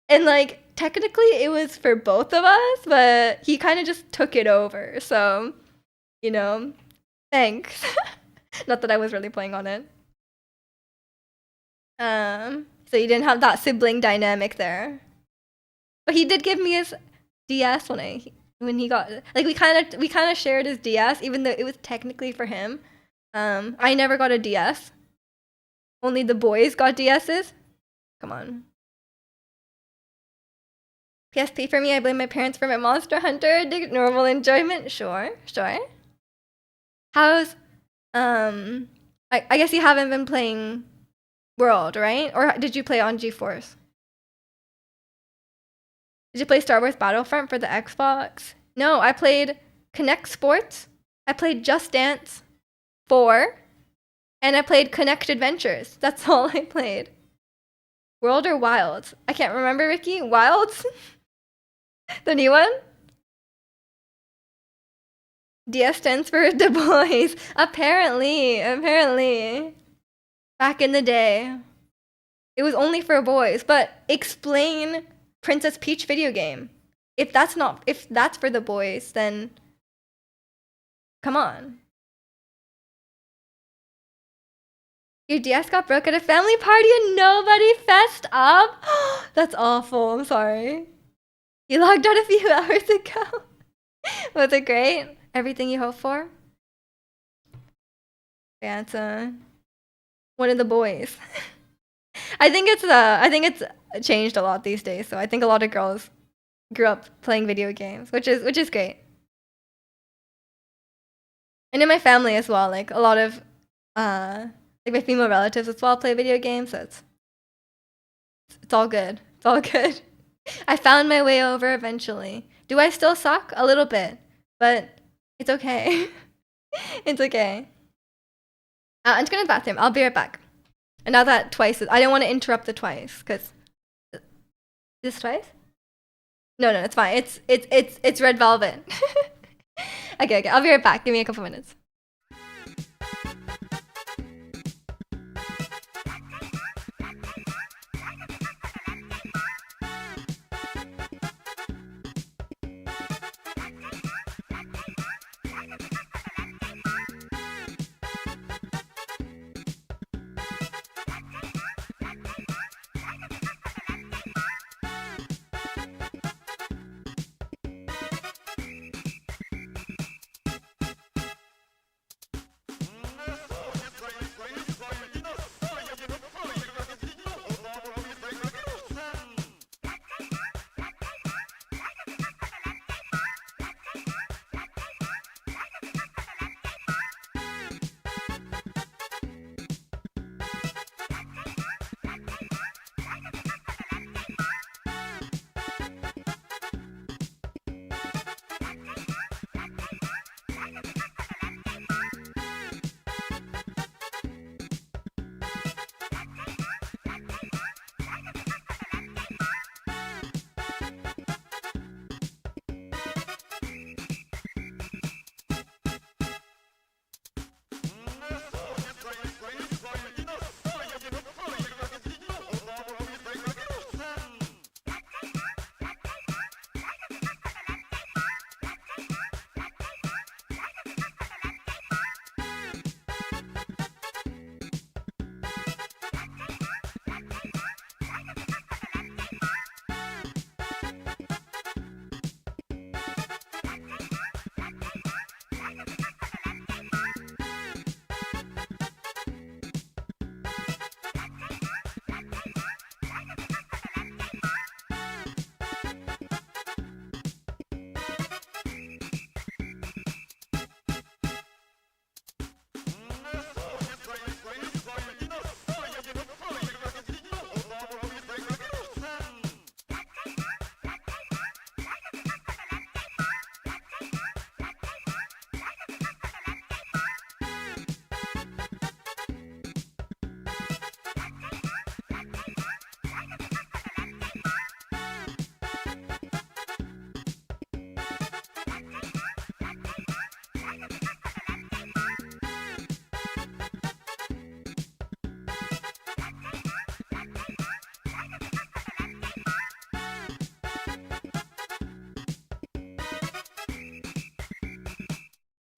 And like technically it was for both of us, but he kind of just took it over. So, you know, thanks. Not that I was really playing on it. So you didn't have that sibling dynamic there. But he did give me his DS when he got, like, we kind of shared his DS even though it was technically for him. I never got a DS. Only the boys got DSs. Come on. PSP for me, I blame my parents for my Monster Hunter normal enjoyment. Sure. How's I guess you haven't been playing World, right? Or did you play on GeForce? Did you play Star Wars Battlefront for the Xbox? No, I played Connect Sports. I played Just Dance 4. And I played Connect Adventures. That's all I played. World or Wilds? I can't remember, Ricky. Wilds? The new one? DS stands for the boys. Apparently. Back in the day. It was only for boys. But explain Princess Peach video game. If that's for the boys, then come on. Your DS got broke at a family party and nobody fessed up? That's awful. I'm sorry. You logged out a few hours ago. Was it great? Everything you hoped for? Yeah, it's one of the boys. I think it's changed a lot these days. So I think a lot of girls grew up playing video games, which is great. And in my family as well, like a lot of like my female relatives as well play video games. So it's all good. It's all good. I found my way over eventually. Do I still suck? A little bit, but it's okay. It's okay. I'm just going to the bathroom. I'll be right back. And now that twice, I don't want to interrupt the twice, because this twice? No, it's fine. It's red velvet. Okay. I'll be right back. Give me a couple minutes.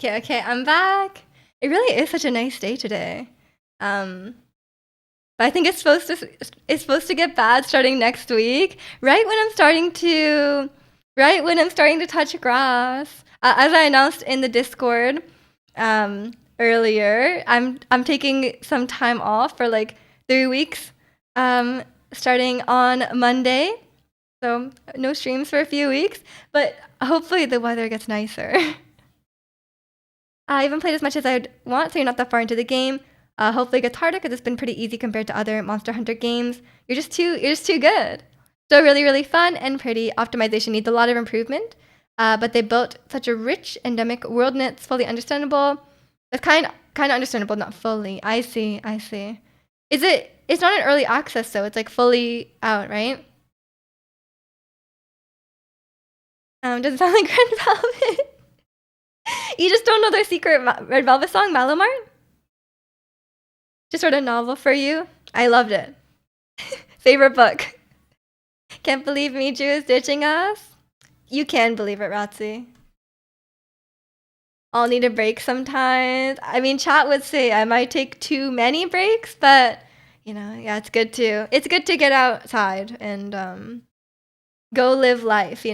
Okay, I'm back. It really is such a nice day today. Um, but I think it's supposed to get bad starting next week, right when I'm starting to touch grass. As I announced in the Discord earlier, I'm taking some time off for like 3 weeks, starting on Monday. So no streams for a few weeks, but hopefully the weather gets nicer. I haven't played as much as I'd want, so you're not that far into the game. Hopefully it gets harder because it's been pretty easy compared to other Monster Hunter games. You're just too good. Still really, really fun and pretty. Optimization needs a lot of improvement, but they built such a rich endemic world and it's fully understandable. It's kind of understandable, not fully. I see, I see. It's not an early access though. It's like fully out, right? Doesn't sound like Red Velvet. You just don't know their secret Red Velvet song, Malamar? Just wrote a novel for you. I loved it. Favorite book. Can't believe Miju is ditching us. You can believe it, Ratsi. I'll need a break sometimes. I mean, chat would say I might take too many breaks, but yeah, it's good to get outside and go live life.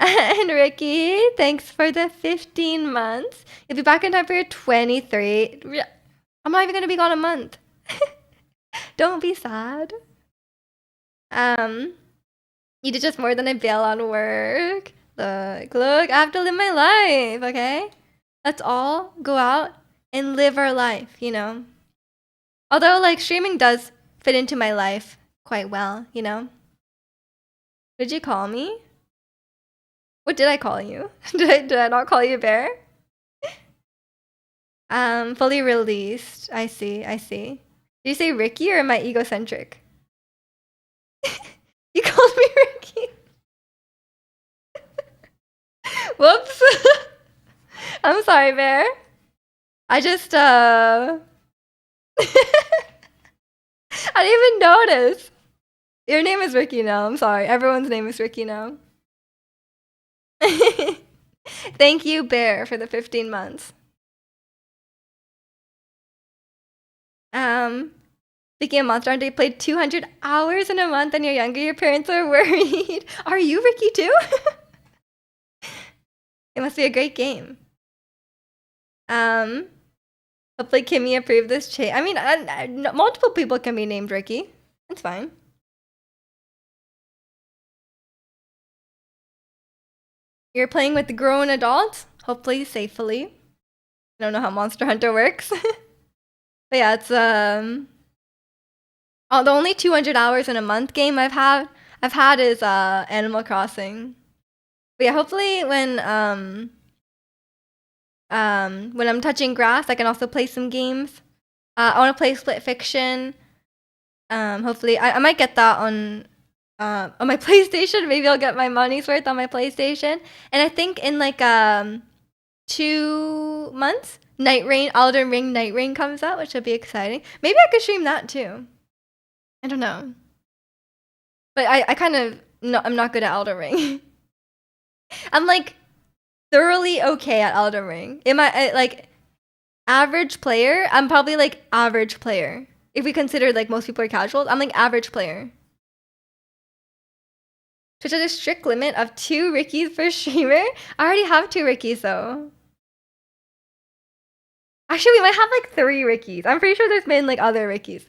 And Ricky, thanks for the 15 months. You'll be back in time for your 23. I'm not even gonna be gone a month. Don't be sad. You did just more than I bail on work. Look, I have to live my life, okay? Let's all go out and live our life. Although, like, streaming does fit into my life quite well. Did you call me? What did I call you? Did I not call you Bear? Fully released. I see. Did you say Ricky or am I egocentric? You called me Ricky. Whoops. I'm sorry, Bear. I just I didn't even notice. Your name is Ricky now. I'm sorry. Everyone's name is Ricky now. Thank you, Bear, for the 15 months. Speaking of Monster Hunter, you played 200 hours in a month and you're younger, your parents are worried. Are you Ricky too? It must be a great game. Hopefully Kimmy approved this change. I mean, multiple people can be named Ricky. It's fine. You're playing with the grown adults, hopefully safely. I don't know how Monster Hunter works. But yeah, it's the only 200 hours in a month game I've had is Animal Crossing. But yeah, hopefully when I'm touching grass, I can also play some games. I want to play Split Fiction. Hopefully I might get that on my PlayStation. Maybe I'll get my money's worth on my PlayStation. And I think in like 2 months, Elden Ring Night Rain comes out, which will be exciting. Maybe I could stream that too. I don't know. But I kind of no, I'm not good at Elden Ring. I'm like thoroughly okay at Elden Ring. Am I like average player? I'm probably like average player. If we consider like most people are casuals, I'm like average player. Twitch has a strict limit of 2 Rickies per streamer. I already have 2 Rickies though. Actually, we might have like 3 Rickies. I'm pretty sure there's been like other Rickies.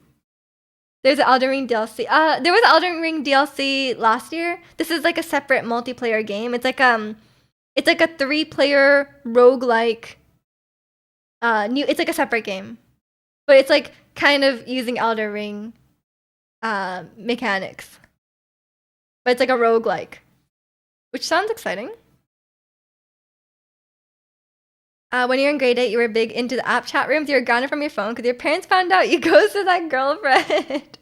There's an Elden Ring DLC. There was an Elden Ring DLC last year. This is like a separate multiplayer game. It's like a 3-player roguelike. It's like a separate game, but it's like kind of using Elden Ring mechanics. But it's like a roguelike, which sounds exciting. When you're in grade 8, you were big into the app chat rooms. You were grounded from your phone because your parents found out you ghosted that girlfriend.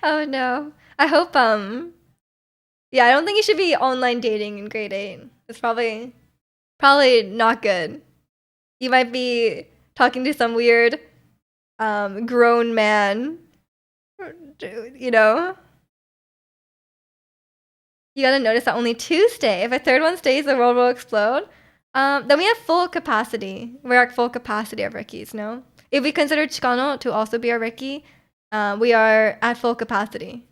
Oh no. I hope yeah, I don't think you should be online dating in grade 8. It's probably not good. You might be talking to some weird grown man, you know? You gotta notice that only 2 stay. If a third one stays, the world will explode. Then we have full capacity. We're at full capacity of Rickies, no? If we consider Chicano to also be a Ricky, we are at full capacity.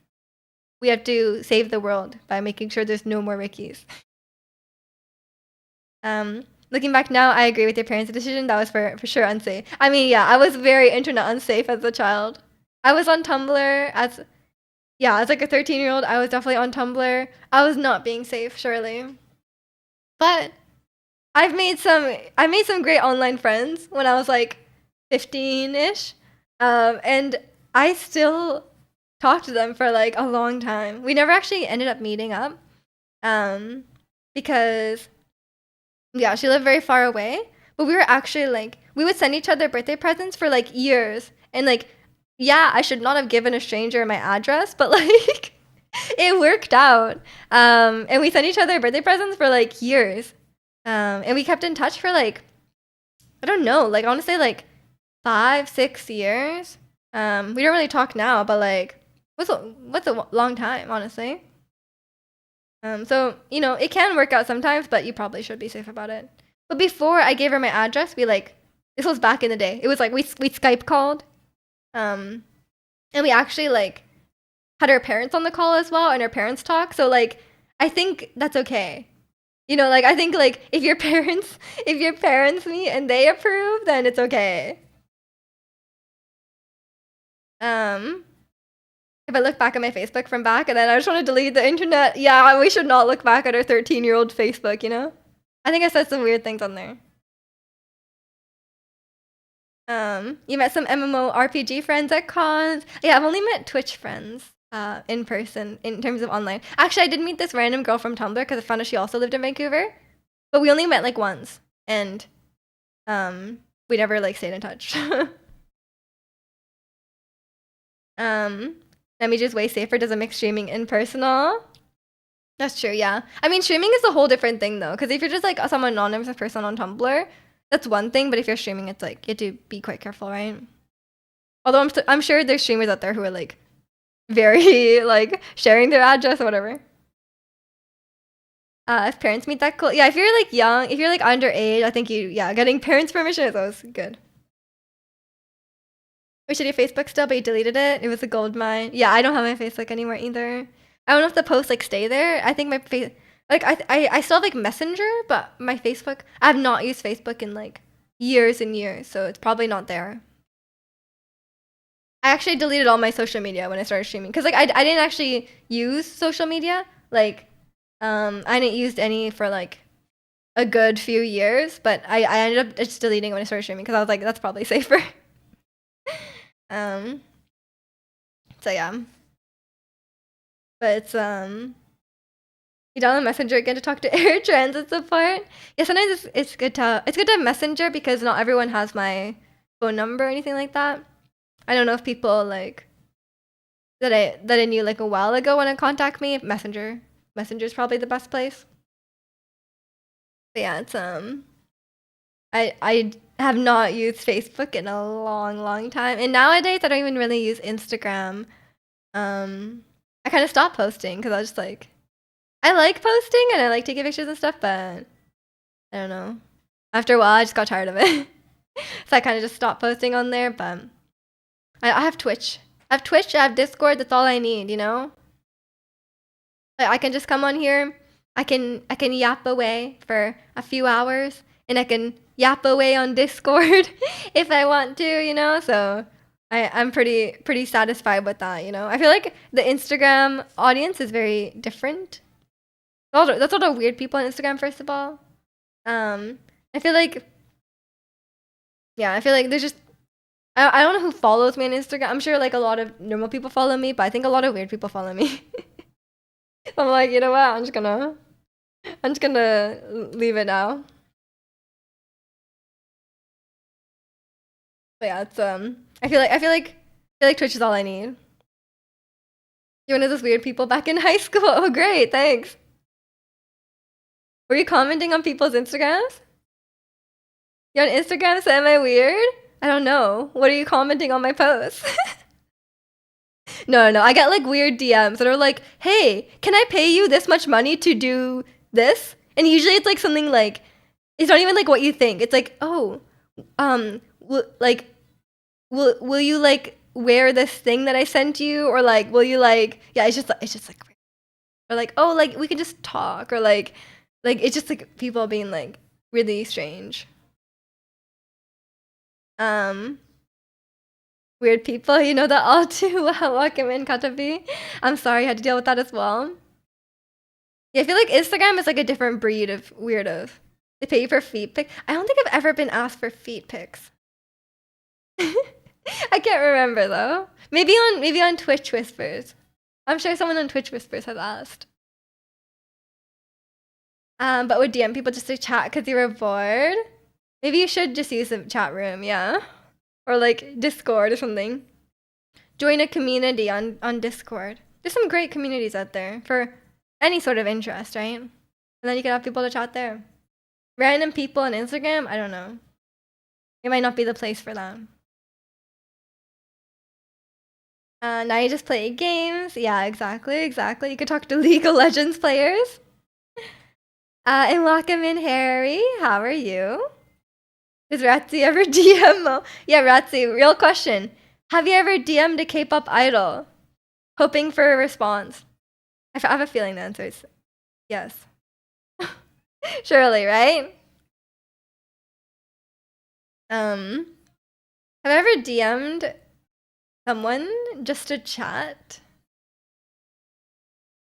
We have to save the world by making sure there's no more Rickies. Looking back now, I agree with your parents' decision. That was for sure unsafe. I mean, yeah, I was very internet unsafe as a child. I was on Tumblr as like a 13-year-old. I was definitely on Tumblr. I was not being safe, surely. But I made some great online friends when I was like 15-ish. And I still talked to them for like a long time. We never actually ended up meeting up. Because yeah, she lived very far away, but we were actually like we would send each other birthday presents for like years. And like yeah, I should not have given a stranger my address, but like it worked out. And we sent each other birthday presents for like years. And we kept in touch for like I don't know, like I want to say like 5, 6 years. We don't really talk now, but like what's a long time, honestly. So you know it can work out sometimes, but you probably should be safe about it. But before I gave her my address, we like this was back in the day. It was like we Skype called, and we actually like had our parents on the call as well, and our parents talk. So like I think that's okay. You know, like I think like if your parents meet and they approve, then it's okay. Um, if I look back at my Facebook from back and then I just want to delete the internet, yeah, we should not look back at our 13-year-old Facebook, you know? I think I said some weird things on there. You met some MMORPG friends at cons. Yeah, I've only met Twitch friends in person in terms of online. Actually, I did meet this random girl from Tumblr because I found out she also lived in Vancouver. But we only met like once and we never like stayed in touch. Nemij is way safer, doesn't mix streaming and personal. That's true, yeah. I mean, streaming is a whole different thing though, because if you're just like some anonymous person on Tumblr, that's one thing. But if you're streaming, it's like you have to be quite careful, right? Although I'm sure there's streamers out there who are like very like sharing their address or whatever. If parents meet, that cool. Yeah, if you're like young, if you're like underage, I think getting parents' permission is always good. We should do Facebook still, but you deleted it. It was a gold mine. Yeah, I don't have my Facebook anymore either. I don't know if the posts like stay there. I think my face, like I still have like Messenger, but my Facebook, I have not used Facebook in like years and years, so it's probably not there. I actually deleted all my social media when I started streaming because like I didn't actually use social media. Like I didn't use any for like a good few years, but I ended up just deleting when I started streaming because I was like that's probably safer. So yeah. But it's you download Messenger again to talk to air transit support. Yeah, sometimes it's good to have Messenger because not everyone has my phone number or anything like that. I don't know if people like that I knew like a while ago want to contact me. Messenger is probably the best place. But yeah, it's I have not used Facebook in a long time, and nowadays I don't even really use Instagram. I kind of stopped posting because I was just like, I like posting and I like taking pictures and stuff, but I don't know. After a while, I just got tired of it, so I kind of just stopped posting on there. But I have Twitch. I have Twitch. I have Discord. That's all I need, you know. I can just come on here. I can yap away for a few hours, and I can yap away on Discord if I want to, you know. So I'm pretty satisfied with that, you know. I feel like the Instagram audience is very different. That's all the weird people on Instagram, first of all. I feel like there's just I don't know who follows me on Instagram. I'm sure like a lot of normal people follow me, but I think a lot of weird people follow me. I'm like, you know what? I'm just gonna leave it now. But yeah, it's I feel like Twitch is all I need. You're one of those weird people back in high school. Oh, great, thanks. Were you commenting on people's Instagrams? You're on Instagram, so am I weird? I don't know. What are you commenting on my posts? No. I get like weird DMs that are like, hey, can I pay you this much money to do this? And usually it's like something like It's not even like what you think. It's like, oh, like, will you like wear this thing that I sent you, or like, will you like, yeah, it's just like, or like, oh, like we can just talk, or like it's just like people being like really strange. Um, Weird people, you know that all too well. Welcome in, Katabi. I'm sorry, I had to deal with that as well. Yeah, I feel like Instagram is like a different breed of weirdos. They pay you for feet pics. I don't think I've ever been asked for feet pics. I can't remember though. Maybe on Twitch Whispers. I'm sure someone on Twitch Whispers has asked. But would DM people just to chat because you were bored? Maybe you should just use the chat room, yeah, or like Discord or something. Join a community on Discord. There's some great communities out there for any sort of interest, right? And then you can have people to chat there. Random people on Instagram, I don't know. It might not be the place for them. Now you just play games. Yeah, exactly. You could talk to League of Legends players. And welcome in, Harry. How are you? Does Ratzi ever DM? Yeah, Ratzi, real question. Have you ever DM'd a K-pop idol? Hoping for a response? I have a feeling the answer is yes. Surely, right? Have I ever DM'd someone just to chat?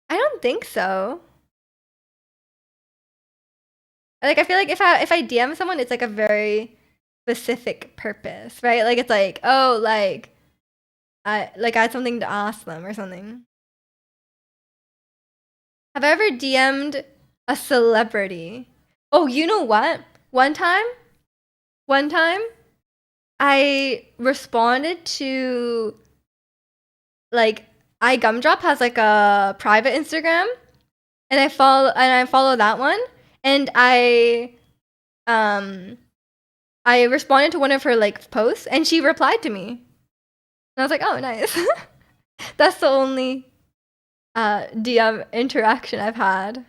I don't think so. Like, I feel like if I DM someone, it's like a very specific purpose, right? Like, it's like, oh, like I had something to ask them or something. Have I ever DM'd a celebrity? Oh, you know what? One time, I responded to like iGumdrop has like a private Instagram, and I follow that one, and I responded to one of her like posts, and she replied to me. And I was like, oh, nice. That's the only DM interaction I've had.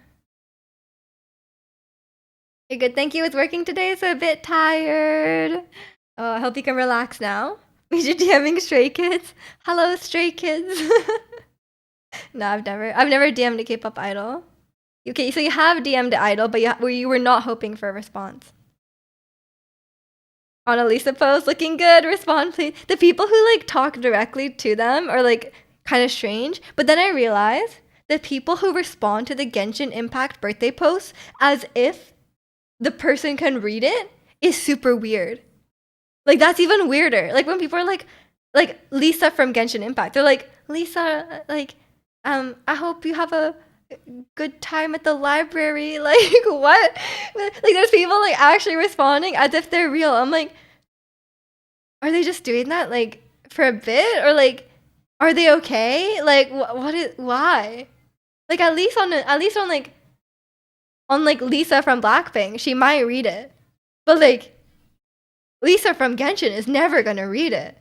Okay, good. Thank you. It's working today, so a bit tired. Oh, I hope you can relax now. We should DMing Stray Kids. Hello, Stray Kids. No, I've never DM'd a K-pop idol. Okay, so you have DM'd idol, but you were not hoping for a response. On a Lisa post, looking good. Respond, please. The people who like talk directly to them are like kind of strange. But then I realize the people who respond to the Genshin Impact birthday posts as if the person can read it is super weird. Like that's even weirder. Like when people are like Lisa from Genshin Impact, they're like, Lisa, like, I hope you have a good time at the library. Like what? Like there's people like actually responding as if they're real. I'm like, are they just doing that like for a bit, or like are they okay? Like what is why? Like at least on like Lisa from Blackpink, she might read it. But like Lisa from Genshin is never gonna read it.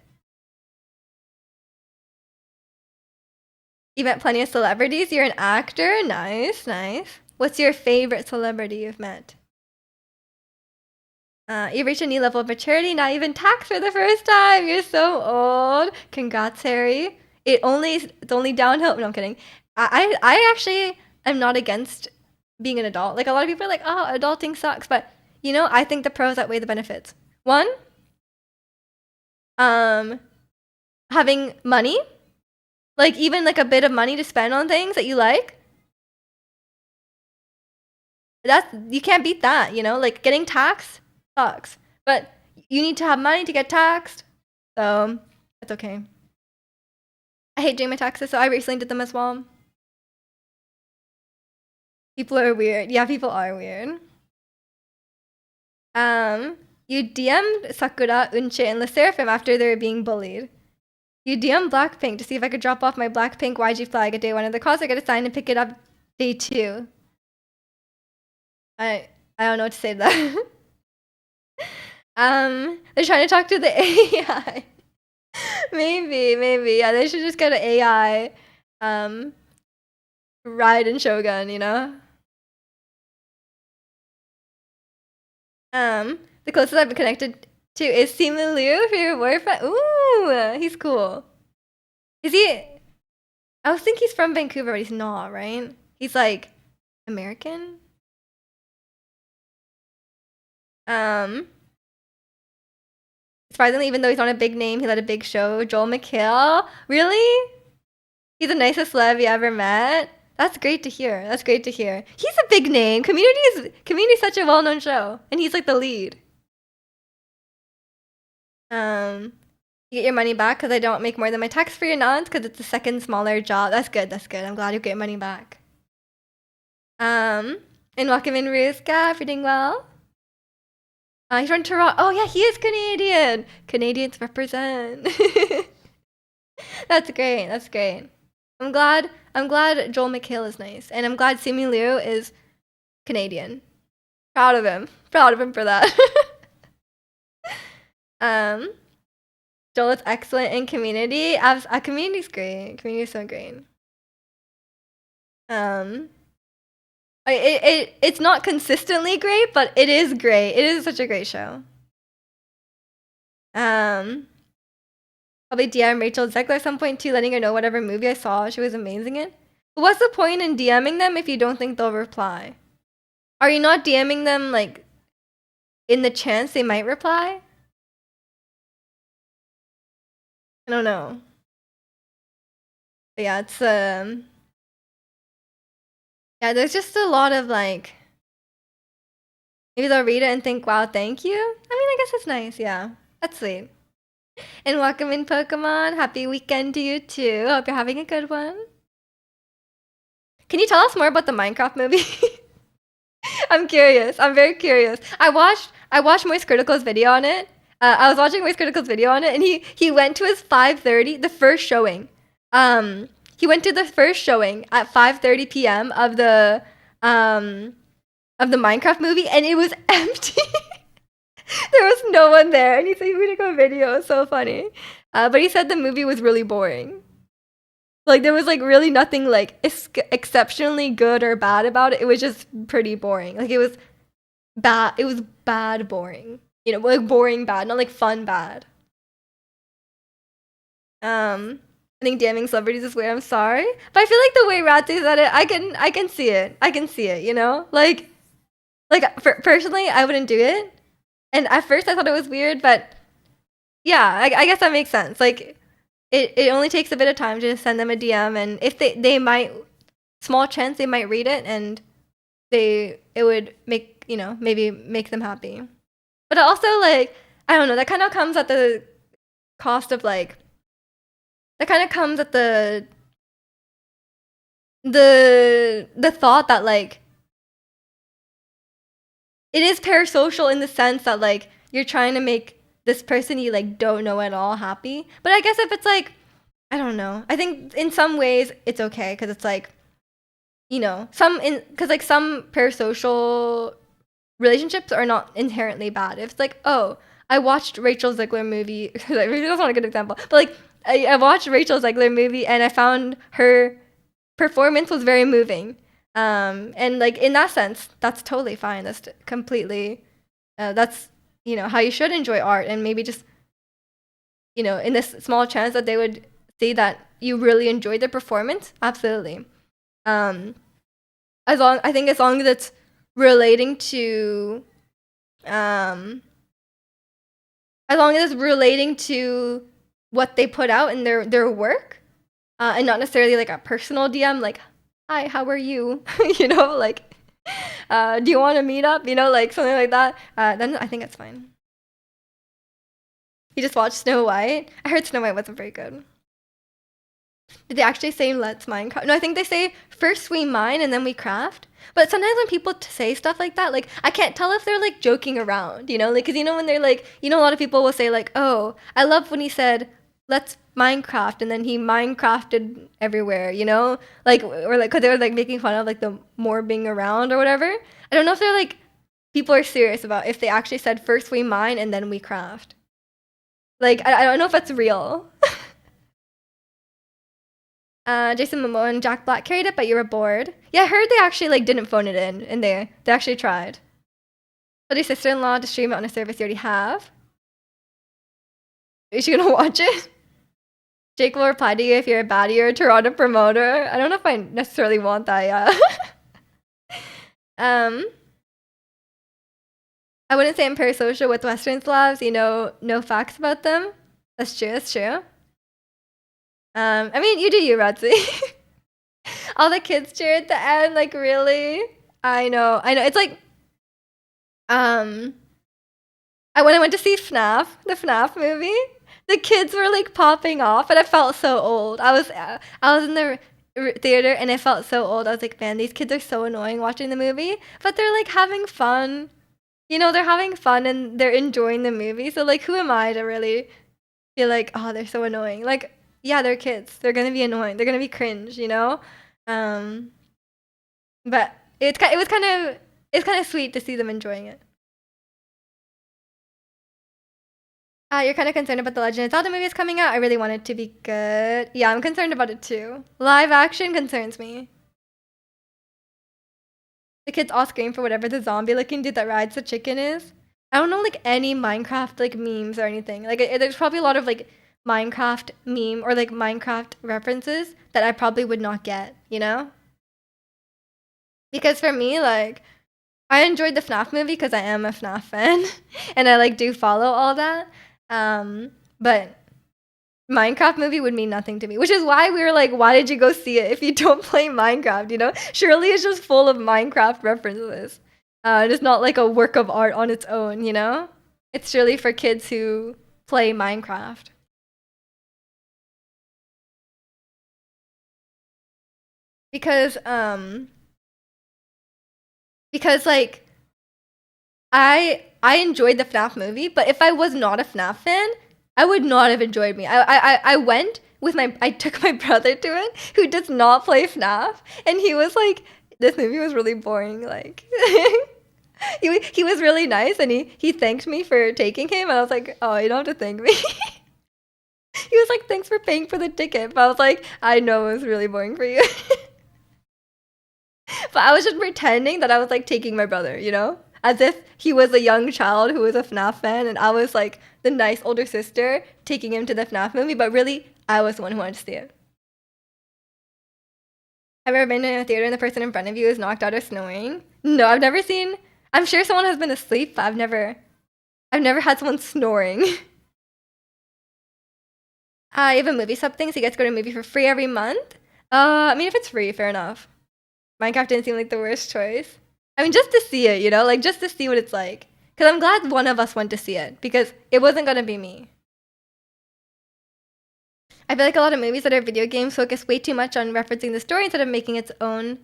You met plenty of celebrities. You're an actor. Nice. What's your favorite celebrity you've met? You reached a new level of maturity. Not even tax for the first time. You're so old. Congrats, Harry. It's only downhill. No, I'm kidding. I actually am not against being an adult. Like a lot of people are like, oh, adulting sucks, but I think the pros outweigh the benefits. One, having money, like even like a bit of money to spend on things that you like. You can't beat that, like getting taxed sucks, but you need to have money to get taxed, so it's okay. I hate doing my taxes, so I recently did them as well. People are weird. Yeah, people are weird. You DM'd Sakura, Unche, and Le Seraphim after they were being bullied. You DM'd Blackpink to see if I could drop off my Blackpink YG flag at day 1 of the concert, get a sign and pick it up day 2. I don't know what to say to that. They're trying to talk to the AI. Maybe. Yeah, they should just get an AI ride in Shogun, The closest I've been connected to is Simu Liu for your boyfriend. Ooh, he's cool. Is he? I was think he's from Vancouver, but he's not, right? He's like American. Um, Surprisingly, even though he's not a big name, he led a big show. Joel McHale, really? He's the nicest celeb you ever met. That's great to hear. That's great to hear. He's a big name. Community is such a well-known show, and he's like the lead. You get your money back because I don't make more than my tax-free allowance because it's the second smaller job. That's good. That's good. I'm glad you get your money back. And welcome in, Ruska. If you're doing well. He's from Toronto. Oh yeah, he is Canadian. Canadians represent. That's great. That's great. I'm glad Joel McHale is nice, and I'm glad Simu Liu is Canadian. Proud of him. Proud of him for that. Joel is excellent in Community. Community's great. Community's so great. It's not consistently great, but it is great. It is such a great show. Probably DM Rachel Zegler at some point too, letting her know whatever movie I saw she was amazing in. What's the point in DMing them if you don't think they'll reply? Are you not DMing them like in the chance they might reply? I don't know. But yeah, it's yeah, there's just a lot of like maybe they'll read it and think, wow, thank you. I mean, I guess it's nice, yeah. That's sweet. And welcome in, Pokemon. Happy weekend to you too. Hope you're having a good one. Can you tell us more about the Minecraft movie? I'm curious. I'm very curious. I watched Moist Critical's video on it. I was watching Moist Critical's video on it, and he went to his 5:30, the first showing. He went to the first showing at 5:30 p.m. of the Minecraft movie, and it was empty. There was no one there, and he said he would make a video. It was so funny. But he said the movie was really boring. Like there was like really nothing like exceptionally good or bad about it. It was just pretty boring. Like it was bad. It was bad boring. You know, like boring bad, not like fun bad. I think damning celebrities is weird. I'm sorry, but I feel like the way Ratty said it, I can see it. I can see it. You know, like personally, I wouldn't do it. And at first, I thought it was weird, but yeah, I guess that makes sense. Like. It only takes a bit of time to just send them a DM, and if they might, small chance they might read it, and it would make, you know, maybe make them happy. But also, like, I don't know, that kind of comes at the cost of like, that kind of comes at the thought that like it is parasocial in the sense that like you're trying to make this person you like don't know at all happy. But I guess if it's like, I don't know, I think in some ways it's okay because it's like, you know, because like some parasocial relationships are not inherently bad. If it's like, oh, I watched Rachel Zegler movie, that's not a good example, but like I watched Rachel Zegler movie and I found her performance was very moving. And like in that sense, that's totally fine. That's completely, that's, you know, how you should enjoy art, and maybe just, you know, in this small chance that they would see that you really enjoyed their performance, absolutely. I think as long as it's relating to, as long as it's relating to what they put out in their work, and not necessarily like a personal DM, like, hi, how are you? You know, like, do you want to meet up? You know, like something like that. Then I think it's fine. You just watched Snow White? I heard Snow White wasn't very good. Did they actually say let's Minecraft? No, I think they say first we mine and then we craft. But sometimes when people say stuff like that, like I can't tell if they're like joking around, you know, like because you know when they're like, you know, a lot of people will say like, oh, I love when he said let's Minecraft and then he Minecrafted everywhere, you know, like or like because they were like making fun of like the more being around or whatever. I don't know if they're like people are serious about if they actually said first we mine and then we craft. Like I don't know if that's real. Jason Momoa and Jack Black carried it, but you were bored. Yeah, I heard they actually like didn't phone it in, and they actually tried. Tell your sister-in-law to stream it on a service you already have. Is she gonna watch it? Jake will reply to you if you're a baddie or a Toronto promoter. I don't know if I necessarily want that, yeah. um, I wouldn't say I'm parasocial with Western Slavs. You know, no facts about them. That's true. That's true. I mean, you do you, Radzi. All the kids cheer at the end. Like, really? I know. I know. It's like, um, when I went to see FNAF, the FNAF movie, the kids were like popping off, and I felt so old. I was in the theater, and I felt so old. I was like, man, these kids are so annoying watching the movie, but they're like having fun. You know, they're having fun and they're enjoying the movie. So like, who am I to really feel like, oh, they're so annoying? Like, yeah, they're kids. They're gonna be annoying. They're gonna be cringe. You know. Um, but it was kind of sweet to see them enjoying it. You're kind of concerned about the Legend of Zelda movies coming out. I really want it to be good. Yeah, I'm concerned about it too. Live action concerns me. The kids all scream for whatever the zombie-looking dude that rides the chicken is. I don't know like any Minecraft like memes or anything. Like there's probably a lot of like Minecraft meme or like Minecraft references that I probably would not get. You know? Because for me, like I enjoyed the FNAF movie because I am a FNAF fan, and I like do follow all that. But Minecraft movie would mean nothing to me, which is why we were like, why did you go see it if you don't play Minecraft? You know, surely it's just full of Minecraft references. It's not like a work of art on its own. You know, it's surely for kids who play Minecraft. Because like I enjoyed the FNAF movie, but if I was not a FNAF fan, I would not have enjoyed me. I went with I took my brother to it, who does not play FNAF, and he was like, this movie was really boring. Like, he was really nice, and he thanked me for taking him, and I was like, oh, you don't have to thank me. He was like, thanks for paying for the ticket, but I was like, I know it was really boring for you. But I was just pretending that I was like taking my brother, you know? As if he was a young child who was a FNAF fan, and I was like the nice older sister taking him to the FNAF movie, but really, I was the one who wanted to see it. Have you ever been in a theater and the person in front of you is knocked out or snoring? No, I've never seen. I'm sure someone has been asleep, but I've never had someone snoring. You have a movie sub thing, so you get to go to a movie for free every month. I mean, if it's free, fair enough. Minecraft didn't seem like the worst choice. I mean, just to see it, you know, like just to see what it's like. Because I'm glad one of us went to see it because it wasn't gonna be me. I feel like a lot of movies that are video games focus way too much on referencing the story instead of making its own,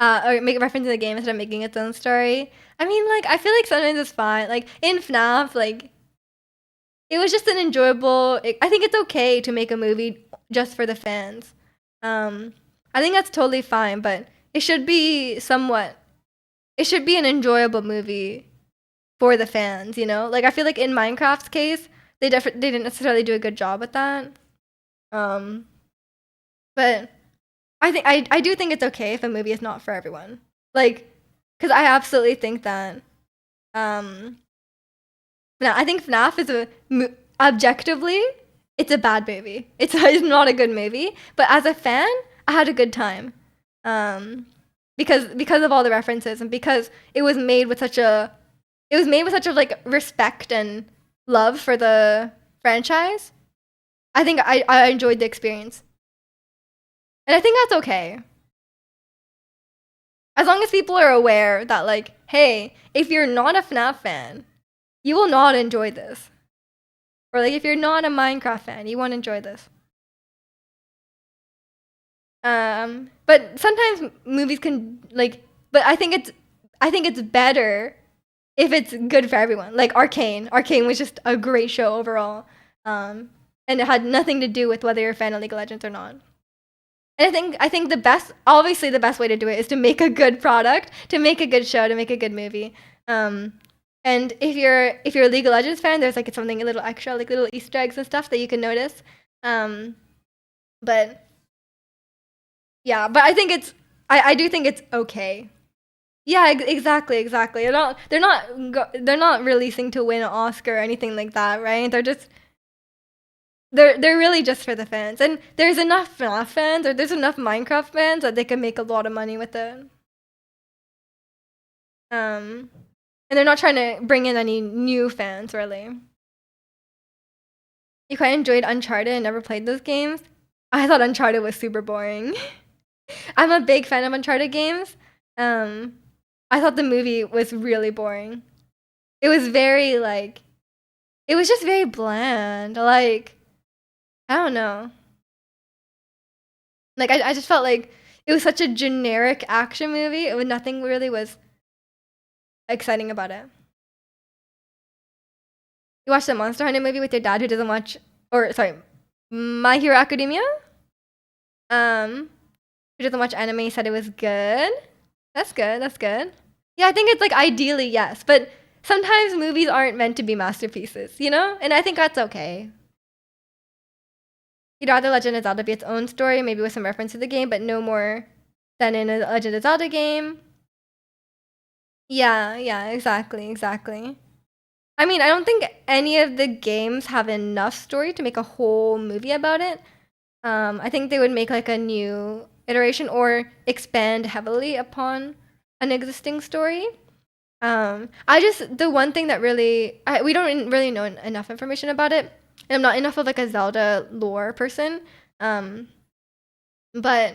or make referencing the game instead of making its own story. I mean, like I feel like sometimes it's fine. Like in FNAF, like it was just an enjoyable. I think it's okay to make a movie just for the fans. I think that's totally fine, but it should be somewhat. It should be an enjoyable movie for the fans, you know? Like I feel like in Minecraft's case, they didn't necessarily do a good job with that. Um, but I do think it's okay if a movie is not for everyone. Like, because I absolutely think that I think FNAF is objectively, it's a bad movie. It's not a good movie. But as a fan, I had a good time. Because of all the references and because it was made with such a like respect and love for the franchise. I think I enjoyed the experience. And I think that's okay. As long as people are aware that like, hey, if you're not a FNAF fan, you will not enjoy this. Or like if you're not a Minecraft fan, you won't enjoy this. But sometimes movies can like, but I think it's better if it's good for everyone. Like Arcane was just a great show overall, and it had nothing to do with whether you're a fan of League of Legends or not. And I think obviously the best way to do it is to make a good product, to make a good show, to make a good movie. And if you're a League of Legends fan, there's like something a little extra, like little Easter eggs and stuff that you can notice. But yeah, but I think I do think it's okay. Yeah, exactly, exactly. They're not releasing to win an Oscar or anything like that, right? They're really just for the fans. And there's enough FNAF fans or there's enough Minecraft fans that they can make a lot of money with it. Um and they're not trying to bring in any new fans really. You quite enjoyed Uncharted and never played those games? I thought Uncharted was super boring. I'm a big fan of Uncharted games. Um I thought the movie was really boring. It was very like it was just very bland. Like I don't know. Like I just felt like it was such a generic action movie. It was nothing really was exciting about it. You watched the Monster Hunter movie with your dad who doesn't watch or sorry, My Hero Academia? Um who doesn't watch anime said it was good. That's good. That's good. Yeah, I think it's like ideally yes, but sometimes movies aren't meant to be masterpieces, you know? And I think that's okay. You'd rather Legend of Zelda be its own story, maybe with some reference to the game, but no more than in a Legend of Zelda game. Yeah, yeah, exactly, exactly. I mean, I don't think any of the games have enough story to make a whole movie about it. I think they would make like a new iteration or expand heavily upon an existing story. I just the one thing that we don't really know enough information about it, and I'm not enough of like a Zelda lore person. Um, but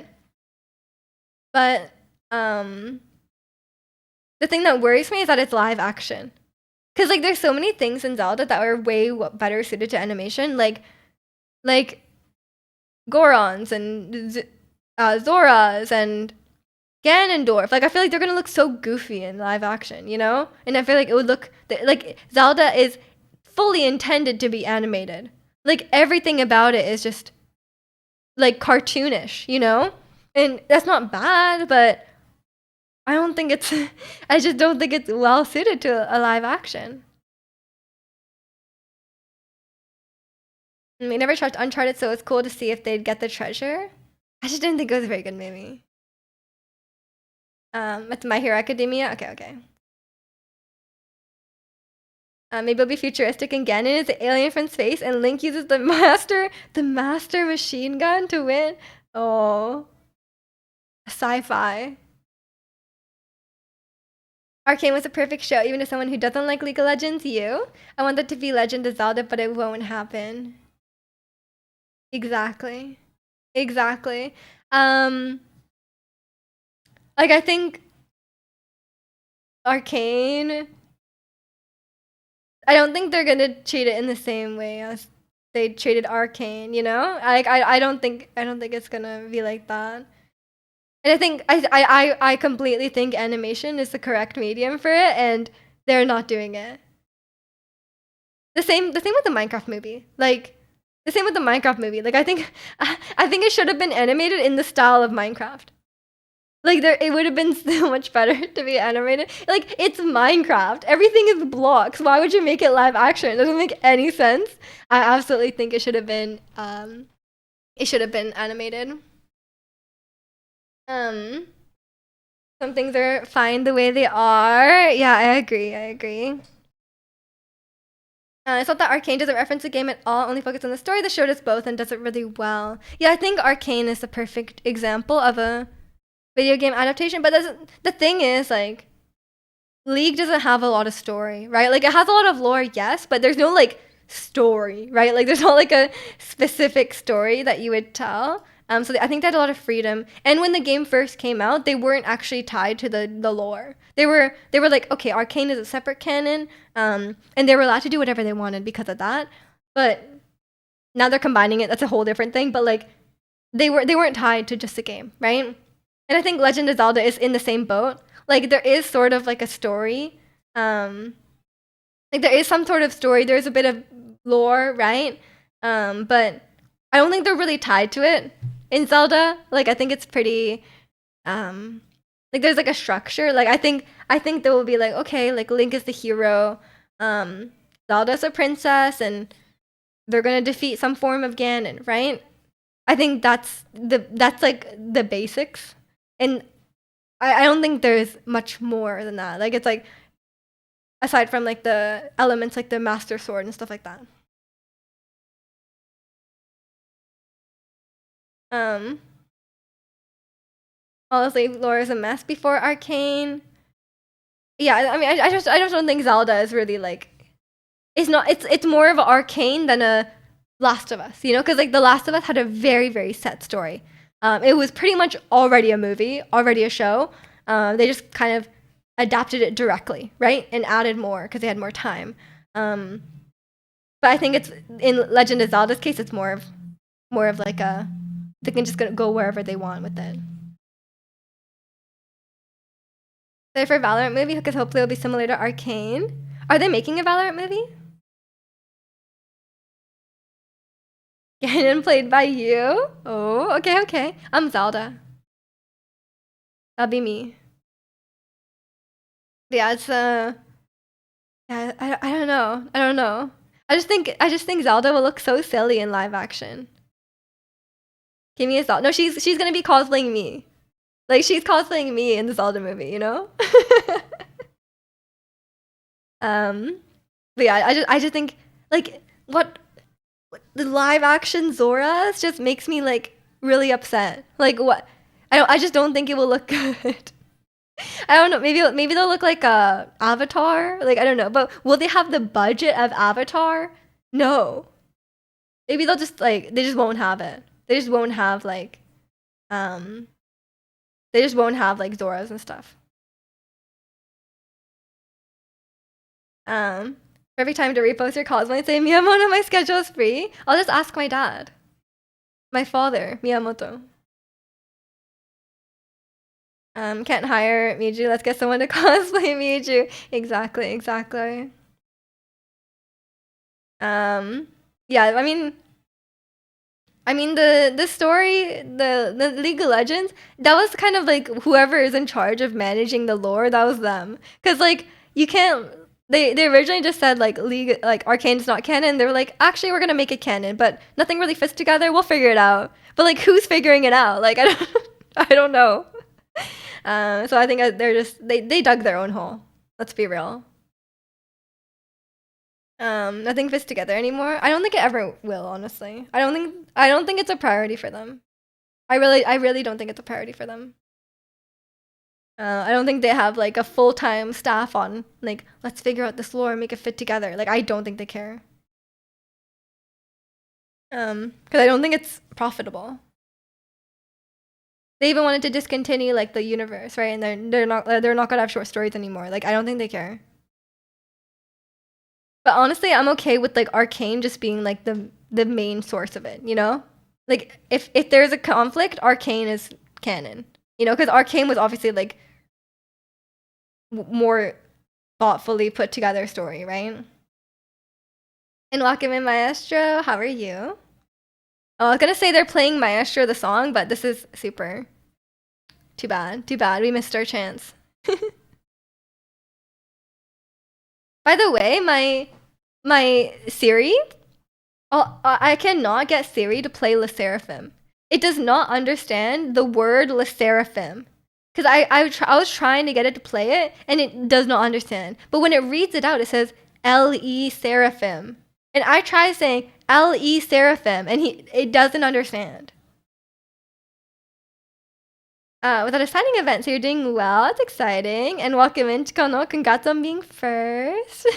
but um, the thing that worries me is that it's live action. Cause like there's so many things in Zelda that are way better suited to animation, like Gorons and Zoras and Ganondorf. Like I feel like they're gonna look so goofy in live action, you know? And I feel like it would look like Zelda is fully intended to be animated. Like everything about it is just like cartoonish, you know? And that's not bad, but I don't think it's I just don't think it's well suited to a live action. We never tried Uncharted, so it's cool to see if they'd get the treasure. I just didn't think it was a very good movie. It's My Hero Academia. Okay, okay. Maybe it'll be futuristic and Ganon is the alien from space, and Link uses the master machine gun to win. Oh, sci-fi. Arcane was a perfect show, even to someone who doesn't like League of Legends. You, I want that to be Legend of Zelda, but it won't happen. Exactly, exactly. Um, like I think Arcane. I don't think they're gonna treat it in the same way as they treated Arcane. You know, I don't think it's gonna be like that. And I think I completely think animation is the correct medium for it, and they're not doing it. The same with the Minecraft movie. Like the same with the Minecraft movie. Like I think it should have been animated in the style of Minecraft. Like it would have been so much better to be animated. Like it's Minecraft. Everything is blocks. Why would you make it live action? It doesn't make any sense. I absolutely think it should have been animated. Um some things are fine the way they are. Yeah, I agree. I agree. I thought that Arcane doesn't reference the game at all, only focus on the story. The show does both and does it really well. Yeah, I think Arcane is the perfect example of a video game adaptation. But the thing is, like, League doesn't have a lot of story, right? Like, it has a lot of lore, yes, but there's no, like, story, right? Like, there's not, like, a specific story that you would tell. So I think they had a lot of freedom. And when the game first came out, they weren't actually tied to the lore. They were like, okay, Arcane is a separate canon, and they were allowed to do whatever they wanted because of that. But now they're combining it. That's a whole different thing. But like, they weren't tied to just the game, right? And I think Legend of Zelda is in the same boat. Like there is sort of like a story. Like there is some sort of story. There's a bit of lore, right? But I don't think they're really tied to it in Zelda. Like I think it's pretty like there's like a structure. Like I think there will be like, okay, like Link is the hero, Zelda's a princess, and they're gonna defeat some form of Ganon, right? I think that's like the basics. And I don't think there's much more than that. Like, it's like, aside from like the elements like the Master Sword and stuff like that. Um, honestly, Laura's a mess before Arcane. Yeah, I mean, I just don't think Zelda is really like, it's not, it's more of an Arcane than a Last of Us, you know, because like the Last of Us had a very very set story. It was pretty much already a movie, already a show. They just kind of adapted it directly, right, and added more because they had more time. Um, but I think it's in Legend of Zelda's case, it's more of like a, they can just go wherever they want with it. So for Valorant movie, because hopefully it'll be similar to Arcane. Are they making a Valorant movie? Ganon played by you? Oh, okay, okay. I'm Zelda. That'll be me. Yeah, it's yeah, I don't know. I don't know. I just think Zelda will look so silly in live action. Give me a Zelda. No, she's gonna be cosplaying me. Like she's cosplaying me in the Zelda movie, you know? But yeah, I just think like what the live action Zoras just makes me like really upset. Like what? I just don't think it will look good. I don't know. Maybe they'll look like a Avatar. Like I don't know. But will they have the budget of Avatar? No. Maybe they'll just like they just won't have it. They just won't have like um they just won't have like Zoras and stuff. Every time to repost your cosplay and say Miyamoto, my schedule is free. I'll just ask my dad. My father, Miyamoto. Can't hire Miju. Let's get someone to cosplay Miju. Exactly, exactly. Yeah, I mean the story, the League of Legends, that was kind of like whoever is in charge of managing the lore, that was them. Cause like you can't they originally just said like League like Arcane's not canon. They were like, actually we're gonna make it canon, but nothing really fits together, we'll figure it out. But like who's figuring it out? Like I don't I don't know. So I think they're just they dug their own hole. Let's be real. Nothing fits together anymore. I don't think it ever will, honestly. I don't think it's a priority for them. I really don't think it's a priority for them. I don't think they have like a full-time staff on like let's figure out this lore and make it fit together. Like I don't think they care. Because I don't think it's profitable. They even wanted to discontinue like the universe, right? And they're not gonna have short stories anymore. Like I don't think they care. But honestly, I'm okay with like Arcane just being like the main source of it, you know? Like if there's a conflict, Arcane is canon. You know, because Arcane was obviously like more thoughtfully put together story, right? And welcome in Maestro. How are you? Oh, I was gonna say they're playing Maestro the song, but this is super. Too bad. Too bad. We missed our chance. By the way, my Siri, oh, I cannot get Siri to play Le Seraphim. It does not understand the word Le Seraphim. Because I was trying to get it to play it, and it does not understand. But when it reads it out, it says L-E Seraphim. And I try saying L-E Seraphim, and it doesn't understand. Without a signing event, so you're doing well. It's exciting. And welcome in, Chikano. Congrats on being first.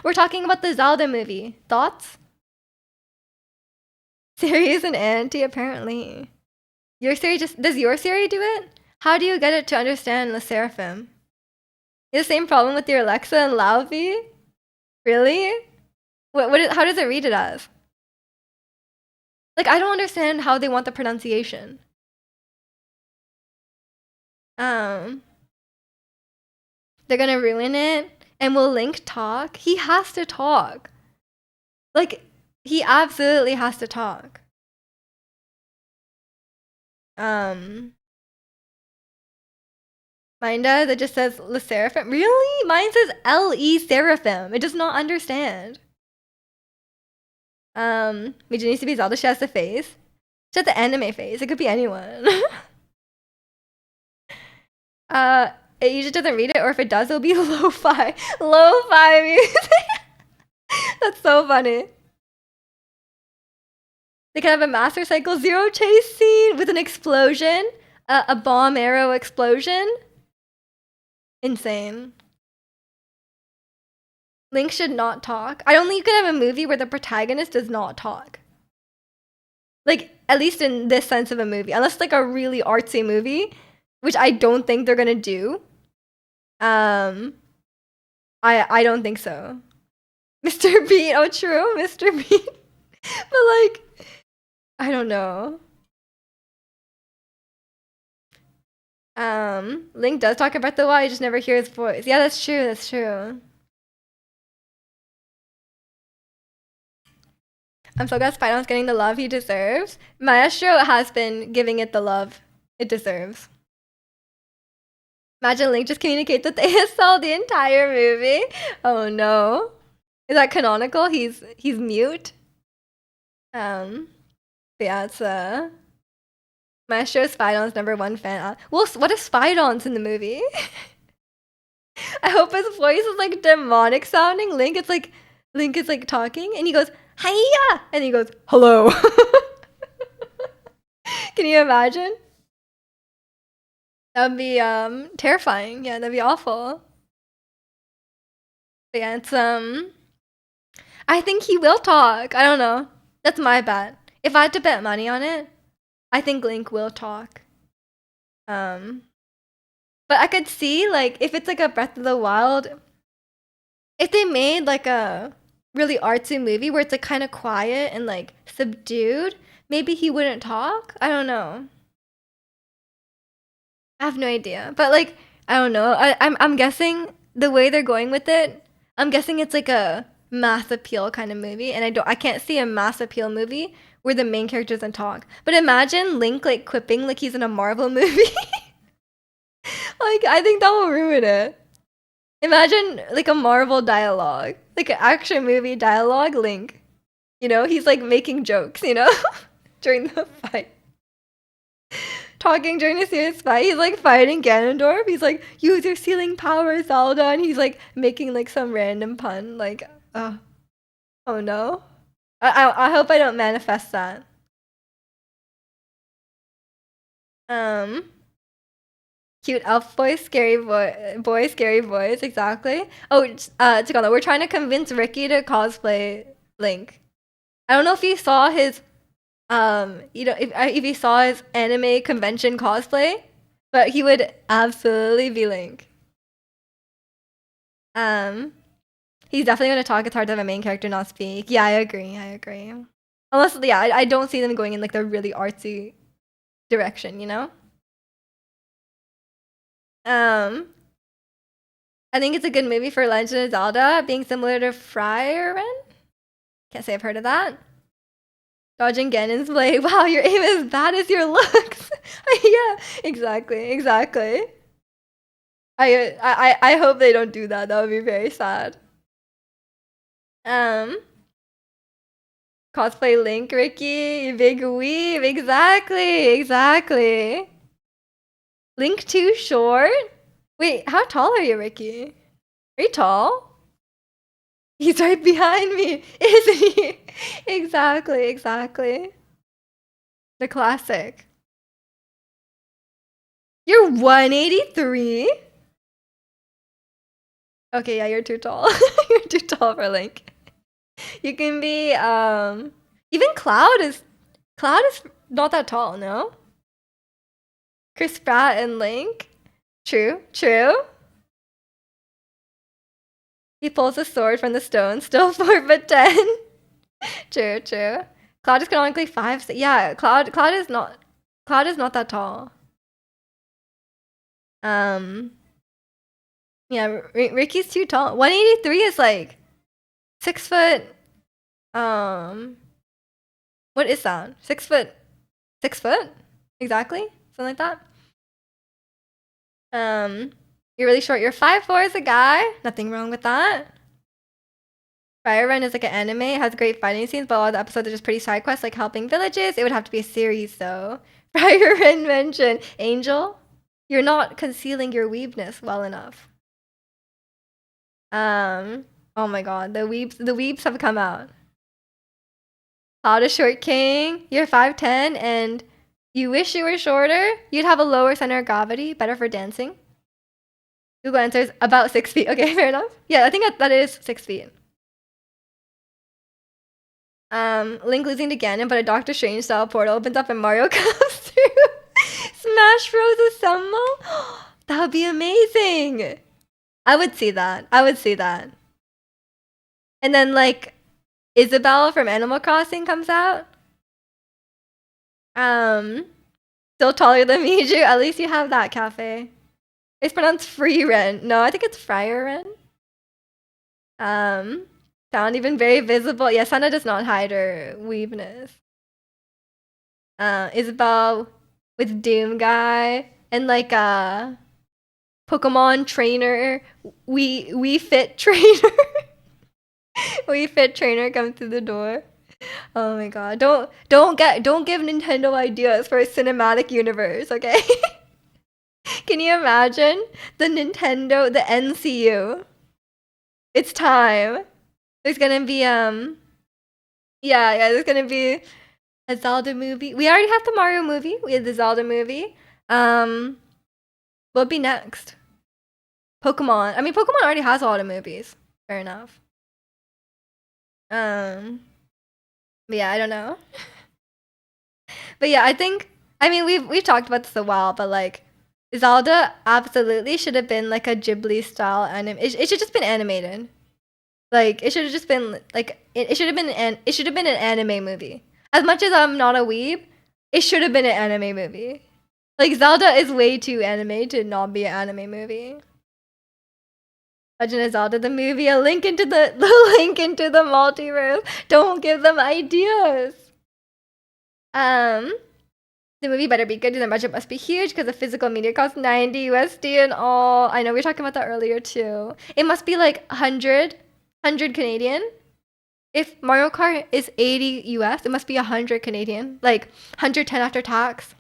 We're talking about the Zelda movie. Thoughts? Siri is an auntie, apparently. Your Siri does your Siri do it? How do you get it to understand Le Seraphim? The same problem with your Alexa and Laovi? Really? How does it read it as? Like, I don't understand how they want the pronunciation. They're gonna ruin it, and will Link talk? He has to talk. Like, he absolutely has to talk. Mine does. It just says Le Seraphim. Really? Mine says L-E Seraphim. It does not understand. Miju needs to be Zelda. She has the face. She has the anime face. It could be anyone. It usually doesn't read it, or if it does, it'll be lo-fi. Lo-fi music. That's so funny. They can have a Master Cycle Zero chase scene with an explosion, a bomb arrow explosion. Insane. Link should not talk. I don't think you can have a movie where the protagonist does not talk. Like, at least in this sense of a movie. Unless, like, a really artsy movie, which I don't think they're gonna do. I don't think so. Mr. Bean. Oh, true. Mr. Bean. But, like, I don't know. Link does talk about the why, you just never hear his voice. Yeah, that's true. That's true. I'm so glad Spider-Man's getting the love he deserves. Maestro has been giving it the love it deserves. Imagine Link just communicates with ASL the entire movie. Oh no. Is that canonical? He's mute. But yeah, it's Maestro Spidon's #1 fan. Well, what if Spidon's in the movie? I hope his voice is like demonic sounding. Link is like talking and he goes, hiya! And he goes, hello. Can you imagine? That would be terrifying. Yeah, that'd be awful. But yeah, it's I think he will talk. I don't know. That's my bet. If I had to bet money on it, I think Link will talk. But I could see, like, if it's like a Breath of the Wild, if they made like a really artsy movie where it's like kind of quiet and like subdued, maybe he wouldn't talk. I don't know. I have no idea. But like, I don't know. I'm guessing the way they're going with it, I'm guessing it's like a mass appeal kind of movie, and I can't see a mass appeal movie where the main character doesn't talk. But imagine Link like quipping like he's in a Marvel movie. Like, I think that will ruin it. Imagine like a Marvel dialogue, like an action movie dialogue Link. You know, he's like making jokes, you know, during the fight. Talking during a serious fight. He's like fighting Ganondorf. He's like, use your sealing power, Zelda. And he's like making like some random pun. Like, oh no. I hope I don't manifest that. Cute elf boy, scary boy, scary boys, exactly. Oh, Chikano, we're trying to convince Ricky to cosplay Link. I don't know if he saw his, if he saw his anime convention cosplay, but he would absolutely be Link. He's definitely gonna talk. It's hard to have a main character not speak. Yeah, I agree. Unless, yeah, I don't see them going in like the really artsy direction, you know? I think it's a good movie for Legend of Zelda, being similar to Frieren. Can't say I've heard of that. Dodging Ganon's blade. Wow, your aim is bad as your looks. Yeah, exactly. I hope they don't do that. That would be very sad. Cosplay Link, Ricky, big weeb. Exactly. Link too short? Wait, how tall are you, Ricky? Are you tall? He's right behind me, isn't he? Exactly. The classic. You're 183? Okay, yeah, you're too tall. You're too tall for Link. You can be, even Cloud is not that tall, no? Chris Pratt and Link? True. He pulls a sword from the stone, still 4'10". True. Cloud is canonically 5. Yeah, Cloud is not that tall. Yeah, Ricky's too tall. 183 is like 6 foot. What is that? 6 foot? 6 foot? Exactly, something like that. You're really short. You're 5'4" as a guy. Nothing wrong with that. Fire Run is like an anime. It has great fighting scenes, but a lot of the episodes are just pretty side quests, like helping villages. It would have to be a series, though. Fire Run mentioned Angel. You're not concealing your weebness well enough. Oh my god, the weebs have come out. How to short king, you're 5'10", and you wish you were shorter? You'd have a lower center of gravity, better for dancing. Google answers about 6 feet. Okay, fair enough. Yeah, I think that is 6 feet. Link losing to Ganon, but a Doctor Strange style portal opens up and Mario comes through. Smash Bros. Assemble? That would be amazing. I would see that. I would see that. And then, like, Isabelle from Animal Crossing comes out. Still taller than Miju. At least you have that, Cafe. It's pronounced Free Ren. No, I think it's Friar Ren. Sound even very visible. Yeah, Sana does not hide her weebness. Isabelle with Doom Guy and like Pokemon trainer. We fit trainer. We fit trainer come through the door. Oh my god. Don't give Nintendo ideas for a cinematic universe, okay? Can you imagine the NCU? It's time. There's gonna be yeah, there's gonna be a Zelda movie. We already have the Mario movie. We have the Zelda movie. What'll be next? Pokemon. I mean, Pokemon already has a lot of movies. Fair enough. But yeah, I don't know. But yeah, I mean we've talked about this a while, but like Zelda absolutely should have been like a Ghibli style anime. It should just been animated. Like it should have just been like it should have been an anime movie. As much as I'm not a weeb, it should have been an anime movie. Like Zelda is way too anime to not be an anime movie. Legend of Zelda the movie, a link into the link into the multiverse. Don't give them ideas. The movie better be good. The budget must be huge because the physical media costs 90 USD and all. I know we were talking about that earlier too. It must be like 100 Canadian. If Mario Kart is 80 US, it must be 100 Canadian. Like 110 after tax.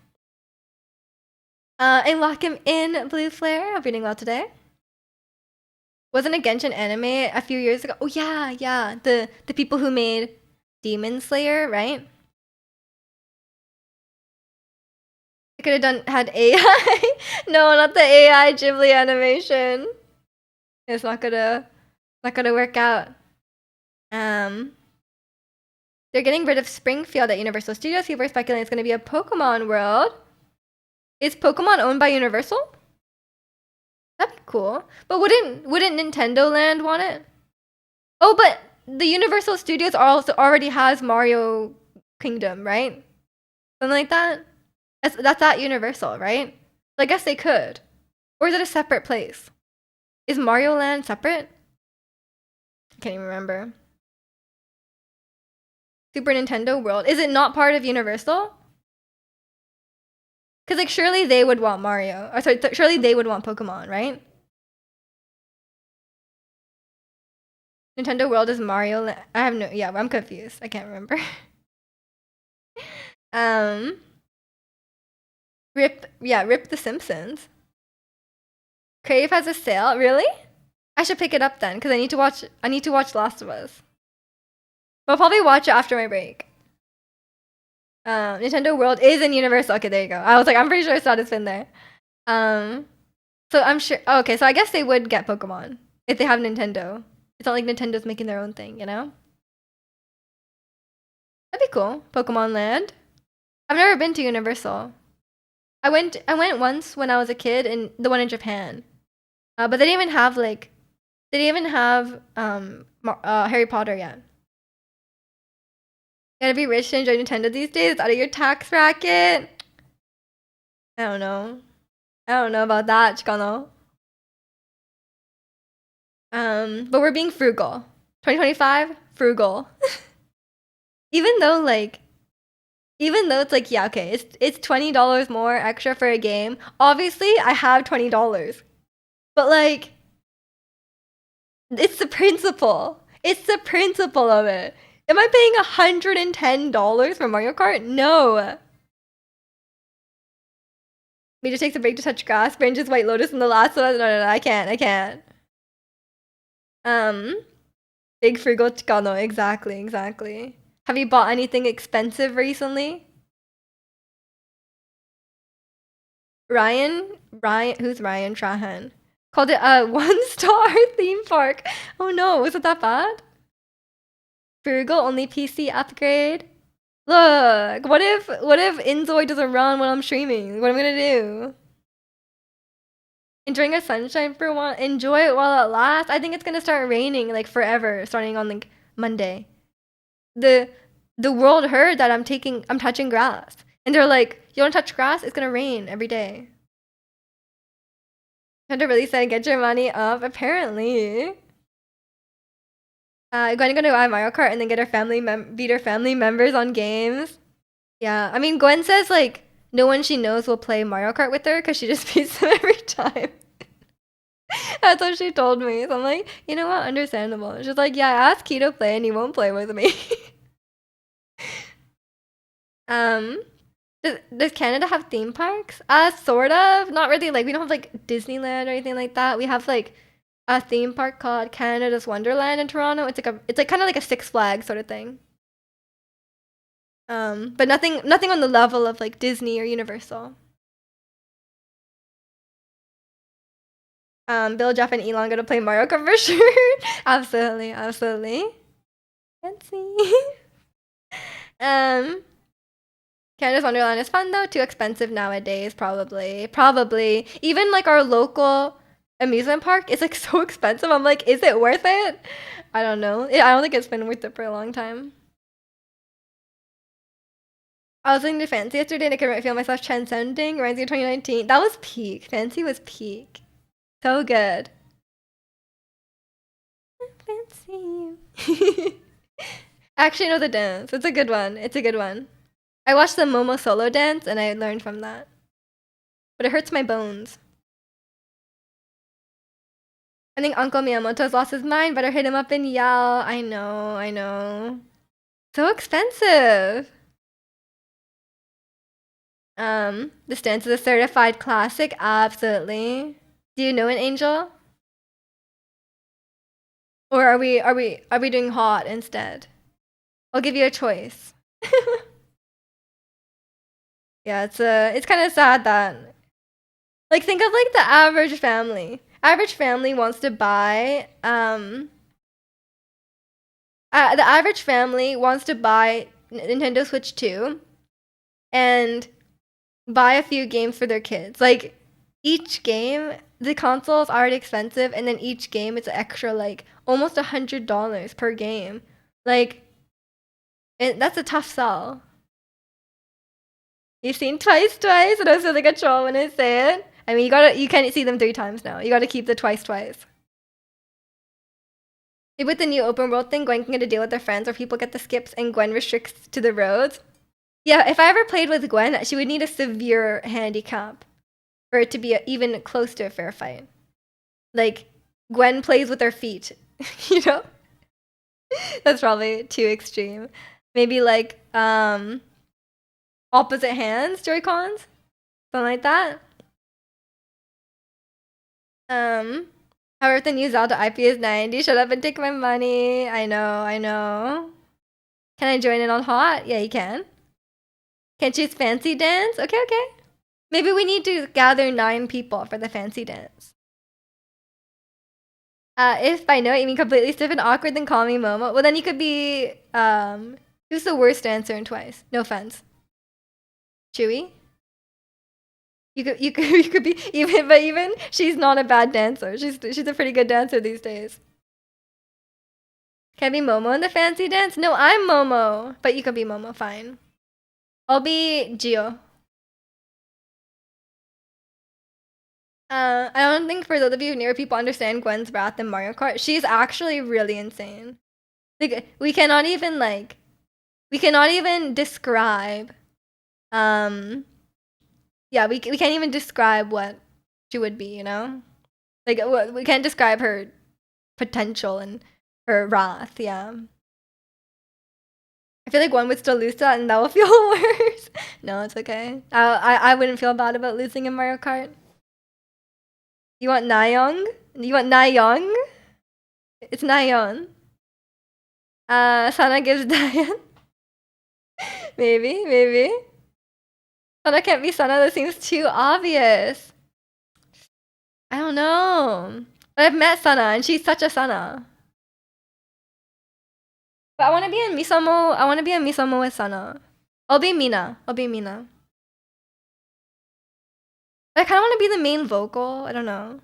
And lock him in, Blue Flare. I'm reading well today. Wasn't a Genshin anime a few years ago? Oh yeah. The people who made Demon Slayer, right? I could have had AI. No, not the AI Ghibli animation. It's not gonna work out. They're getting rid of Springfield at Universal Studios. People are speculating it's gonna be a Pokemon world. Is Pokemon owned by Universal? That'd be cool. But wouldn't Nintendo Land want it? Oh, but the Universal Studios also already has Mario Kingdom, right? Something like that. That's at Universal, right? So I guess they could. Or is it a separate place? Is Mario Land separate? I can't even remember. Super Nintendo World. Is it not part of Universal? Because like surely they would want Mario. Or sorry, surely they would want Pokemon, right? Nintendo World is Mario Land. I have no. Yeah, I'm confused. I can't remember. Rip the Simpsons. Crave has a sale. Really? I should pick it up then because I need to watch Last of Us. But I'll probably watch it after my break. Nintendo World is in Universal. Okay, there you go. I was like, I'm pretty sure I saw this in there. So I'm sure. Oh, okay, so I guess they would get Pokemon if they have Nintendo. It's not like Nintendo's making their own thing, you know? That'd be cool. Pokemon Land. I've never been to Universal. I went once when I was a kid, and the one in Japan. But they didn't even have Harry Potter yet. You gotta be rich to enjoy Nintendo these days. It's out of your tax bracket. I don't know about that, Chikano. But we're being frugal. 2025, frugal. Even though it's like, yeah, okay, it's $20 more extra for a game. Obviously, I have $20. But like, it's the principle. It's the principle of it. Am I paying $110 for Mario Kart? No. Me just takes a break to touch grass. Brain just White Lotus in the last one. No, I can't. Big frugal Chicano, exactly. Have you bought anything expensive recently? Ryan, who's Ryan Trahan? Called it a 1-star theme park. Oh no, was it that bad? Frugal, only PC upgrade. Look, what if Inzoid doesn't run when I'm streaming? What am I gonna do? Enjoying a sunshine for a while. Enjoy it while it lasts. I think it's gonna start raining like forever, starting on like Monday. The world heard that I'm touching grass, and they're like, "You don't touch grass? It's gonna rain every day." Hunter really said, "Get your money up." Apparently, Gwen gonna buy Mario Kart and then get her beat her family members on games. Yeah, I mean, Gwen says like no one she knows will play Mario Kart with her because she just beats them every time. That's what she told me. So I'm like, you know what? Understandable. She's like, yeah, I asked Key to play and he won't play with me. Does Canada have theme parks? Sort of. Not really. Like, we don't have like Disneyland or anything like that. We have like a theme park called Canada's Wonderland in Toronto. It's like kind of like a Six Flags sort of thing. But nothing on the level of like Disney or Universal. Bill, Jeff, and Elon gonna play Mario Kart for sure. Absolutely. Fancy. Canada's Wonderland is fun though. Too expensive nowadays, probably. Even like our local amusement park is like so expensive. I'm like, is it worth it? I don't know. I don't think it's been worth it for a long time. I was listening to Fancy yesterday and I could feel myself transcending. Reminds me of 2019. That was peak. Fancy was peak. So good. Fancy. I actually know the dance. It's a good one. I watched the Momo solo dance and I learned from that. But it hurts my bones. I think Uncle Miyamoto's lost his mind. Better hit him up and yell. I know. So expensive. This dance is a certified classic. Absolutely. Do you know an Angel? Or are we doing hot instead? I'll give you a choice. Yeah, it's kind of sad that like think of like the average family. Average family wants to buy the average family wants to buy Nintendo Switch 2 and buy a few games for their kids. Like each game, the console is already expensive, and then each game it's extra like almost $100 per game. Like that's a tough sell. You've seen twice, and I was really like a troll when I say it. I mean, you can't see them 3 times now. You gotta keep the twice. With the new open world thing, Gwen can get a deal with her friends where people get the skips and Gwen restricts to the roads. Yeah, if I ever played with Gwen, she would need a severe handicap for it to be even close to a fair fight. Like, Gwen plays with her feet, you know? That's probably too extreme. Maybe like, opposite hands Joy-Cons? Something like that. However, the new Zelda IP is 90. Shut up and take my money. I know. Can I join in on hot? Yeah, you can. Can't choose fancy dance? Okay. Maybe we need to gather 9 people for the fancy dance. If by no you mean completely stiff and awkward, then call me Momo. Well, then you could be, who's the worst dancer in Twice? No offense. Chewy? You could be even she's not a bad dancer. She's a pretty good dancer these days. Can I be Momo in the fancy dance? No, I'm Momo. But you could be Momo, fine. I'll be Gio. I don't think for those of you near people understand Gwen's wrath in Mario Kart. She's actually really insane. Like we cannot even describe. Yeah, we can't even describe what she would be. You know, like we can't describe her potential and her wrath. Yeah. I feel like one would still lose to that, and that will feel worse. No, it's okay. I wouldn't feel bad about losing in Mario Kart. You want Nayoung? You want Nayoung? It's Nayeon. Sana gives Diane. Maybe. Sana can't be Sana. That seems too obvious. I don't know. But I've met Sana, and she's such a Sana. But I want to be in Misomo. I want to be in Misomo with Sana. I'll be Mina. I kind of want to be the main vocal. I don't know.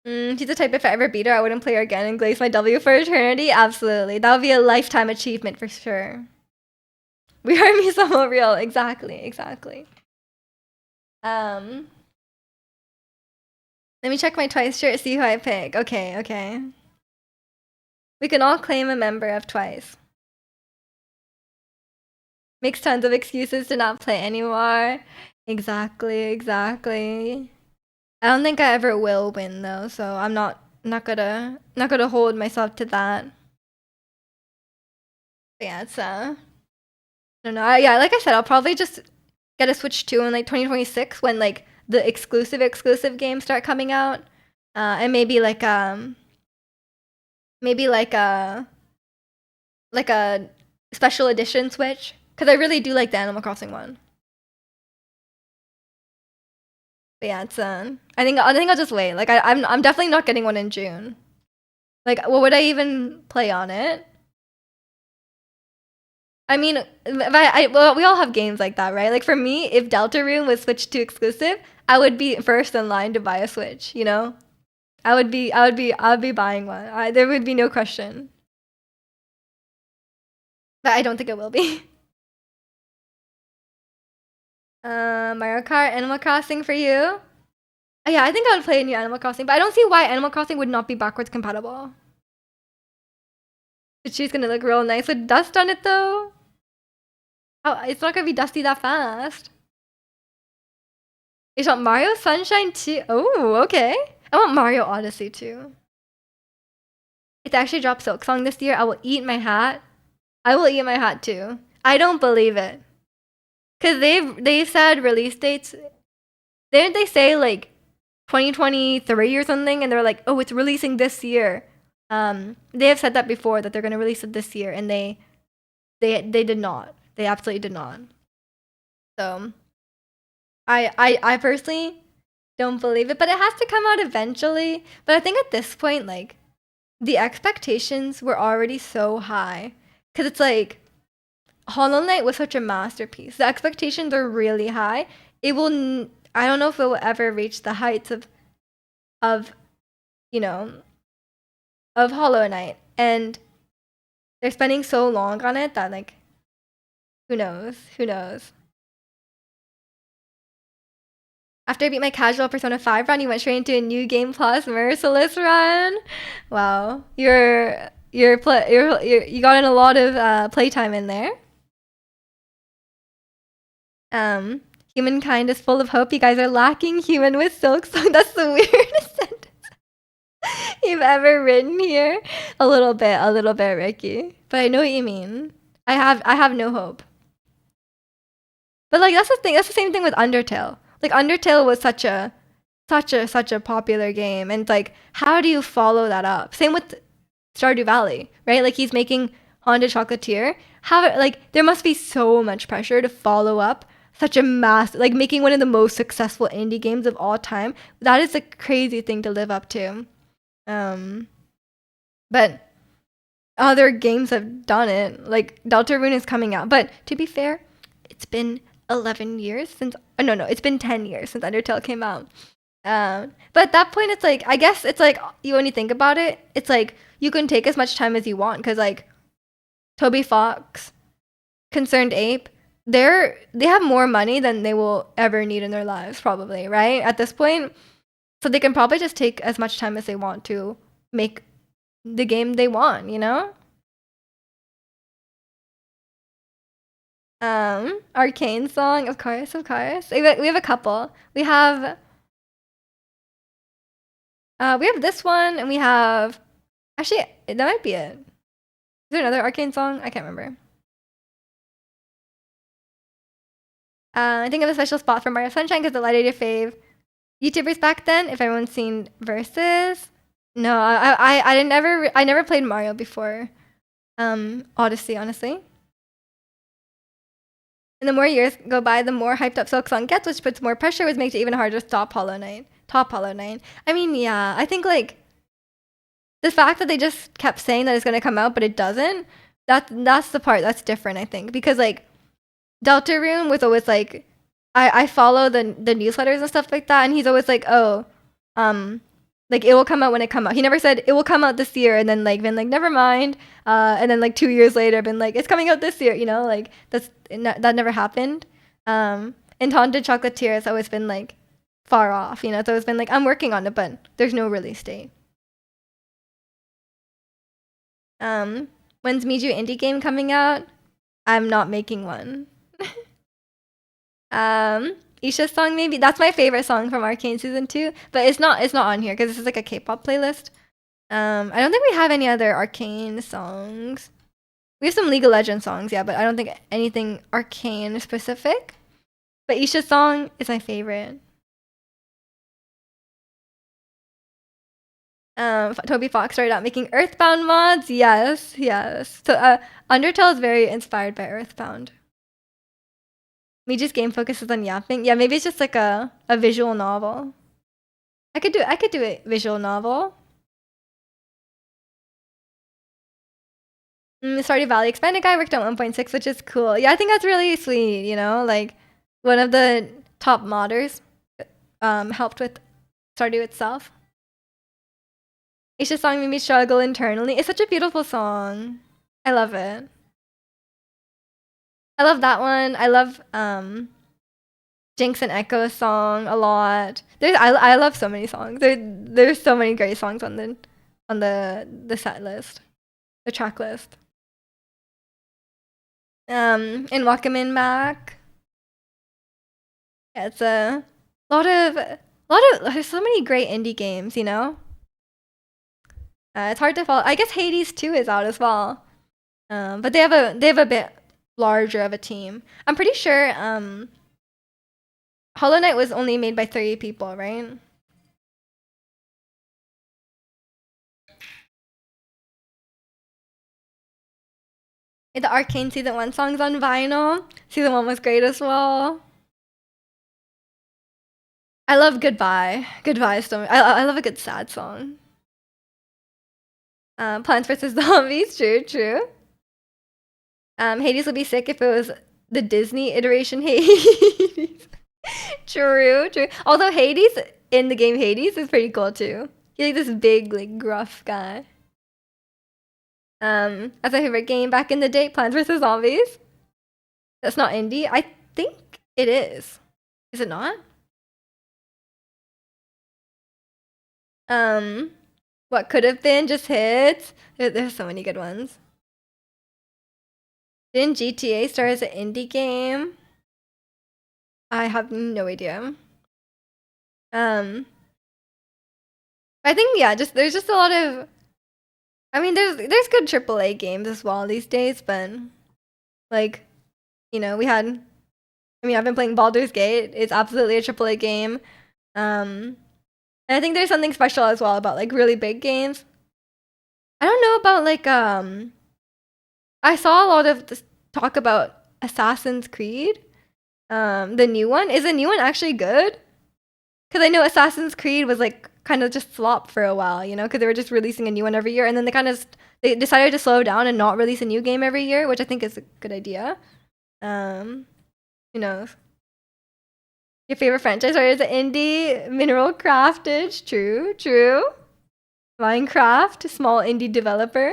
She's the type if I ever beat her, I wouldn't play her again and glaze my W for eternity. Absolutely. That would be a lifetime achievement for sure. We are Misomo real. Exactly. Let me check my Twice shirt, see who I pick. Okay. We can all claim a member of Twice. Makes tons of excuses to not play anymore. Exactly. I don't think I ever will win though, so I'm not gonna hold myself to that. But yeah, it's I don't know. Yeah, like I said, I'll probably just get a Switch 2 in like 2026 when like the exclusive games start coming out. And maybe like a special edition Switch, because I really do like the Animal Crossing one. But yeah, it's I think I'll just wait. Like I'm definitely not getting one in June. Like, what would I even play on it? I mean, well, we all have games like that, right? Like for me, if Deltarune was Switch 2 exclusive, I would be first in line to buy a Switch. You know, I would be buying one. There would be no question. But I don't think it will be. Mario Kart, Animal Crossing for you. Yeah, I think I would play a new Animal Crossing, but I don't see why Animal Crossing would not be backwards compatible. She's gonna look real nice with dust on it though. Oh, it's not gonna be dusty that fast. You want Mario Sunshine too? Oh, okay. I want Mario Odyssey too. If they actually drop Silk Song this year, I will eat my hat. I will eat my hat too. I don't believe it. Cause they said release dates. Didn't they say like 2023 or something? And they're like, oh, it's releasing this year. They have said that before that they're gonna release it this year, and they did not. They absolutely did not. So I personally don't believe it, but it has to come out eventually. But I think at this point, like, the expectations were already so high, because it's like Hollow Knight was such a masterpiece. The expectations are really high. It will. I don't know if it will ever reach the heights of you know of Hollow Knight, and they're spending so long on it that like, who knows? After I beat my casual Persona 5 run, you went straight into a new game plus merciless run. Wow, you got in a lot of playtime in there. Humankind is full of hope. You guys are lacking human with silk song. That's the weirdest sentence you've ever written here. A little bit, Ricky. But I know what you mean. I have no hope. But like that's the thing. That's the same thing with Undertale. Like Undertale was such a popular game, and like how do you follow that up? Same with Stardew Valley, right? Like he's making Haunted Chocolatier. How like there must be so much pressure to follow up such a like making one of the most successful indie games of all time. That is a crazy thing to live up to. But other games have done it. Like Deltarune is coming out, but to be fair, it's been 11 years since no, it's been 10 years since Undertale came out. But at that point, it's like I guess it's like when you think about it, it's like you can take as much time as you want because like Toby Fox, Concerned Ape, they have more money than they will ever need in their lives, probably, right? At this point, so they can probably just take as much time as they want to make the game they want, you know? Arcane song, of course. We have a couple. We have this one, and we have actually that might be it. Is there another Arcane song? I can't remember. I think I have a special spot for Mario Sunshine because it lighted your fave YouTubers back then. If everyone's seen Versus, no, I never played Mario before. Odyssey, honestly. And the more years go by, the more hyped up Silk Song gets, which puts more pressure, which makes it even harder to stop Hollow Knight. Top Hollow Knight. I mean, yeah, I think like the fact that they just kept saying that it's gonna come out, but it doesn't. That's the part that's different, I think, because like Deltarune was always like, I follow the newsletters and stuff like that, and he's always like, oh, like it will come out when it come out. He never said it will come out this year, and then like been like never mind, and then like 2 years later been like it's coming out this year. You know, like that never happened. And Haunted Chocolatier has always been like far off. You know, it's always been like I'm working on it, but there's no release date. When's Miju indie game coming out? I'm not making one. Isha's song maybe. That's my favorite song from Arcane Season 2, but it's not on here because this is like a K-pop playlist. I don't think we have any other Arcane songs. We have some League of Legends songs, yeah, but I don't think anything Arcane specific. But Isha's song is my favorite. Toby Fox started out making Earthbound mods. Yes. So Undertale is very inspired by Earthbound. Miju's game focuses on yapping. Yeah, maybe it's just like a visual novel. I could do a visual novel. Stardew Valley Expanded Guy worked on 1.6, which is cool. Yeah, I think that's really sweet, you know? Like, one of the top modders helped with Stardew itself. Isha's song made me struggle internally. It's such a beautiful song. I love it. I love that one. I love Jinx and Echo's song a lot. I love so many songs. There's so many great songs on the set list, the track list. And Wakamin Mac. Yeah, it's a lot of there's so many great indie games, you know. It's hard to follow. I guess Hades 2 is out as well. But they have a bit larger of a team. I'm pretty sure Hollow Knight was only made by 3 people, right? The Arcane Season 1 songs on vinyl. Season 1 was great as well. I love Goodbye. Goodbye is so I love a good sad song. Plants vs. Zombies, true. Hades would be sick if it was the Disney iteration Hades. True. Although Hades in the game Hades is pretty cool too. He's like this big, like gruff guy. As my favorite game back in the day, Plants vs. Zombies. That's not indie. I think it is. Is it not? What could have been just hits. There's so many good ones. Didn't GTA start as an indie game? I have no idea. I think yeah, there's just a lot of. I mean, there's good AAA games as well these days, but like, you know, we had. I mean, I've been playing Baldur's Gate. It's absolutely a AAA game. And I think there's something special as well about like really big games. I don't know about like I saw a lot of this talk about Assassin's Creed. The new one. Is the new one actually good? Because I know Assassin's Creed was like kind of just flopped for a while, you know, because they were just releasing a new one every year, and then they decided to slow down and not release a new game every year, which I think is a good idea. Who knows? Your favorite franchise started as an indie? Mineral Craftage, true. Minecraft, small indie developer.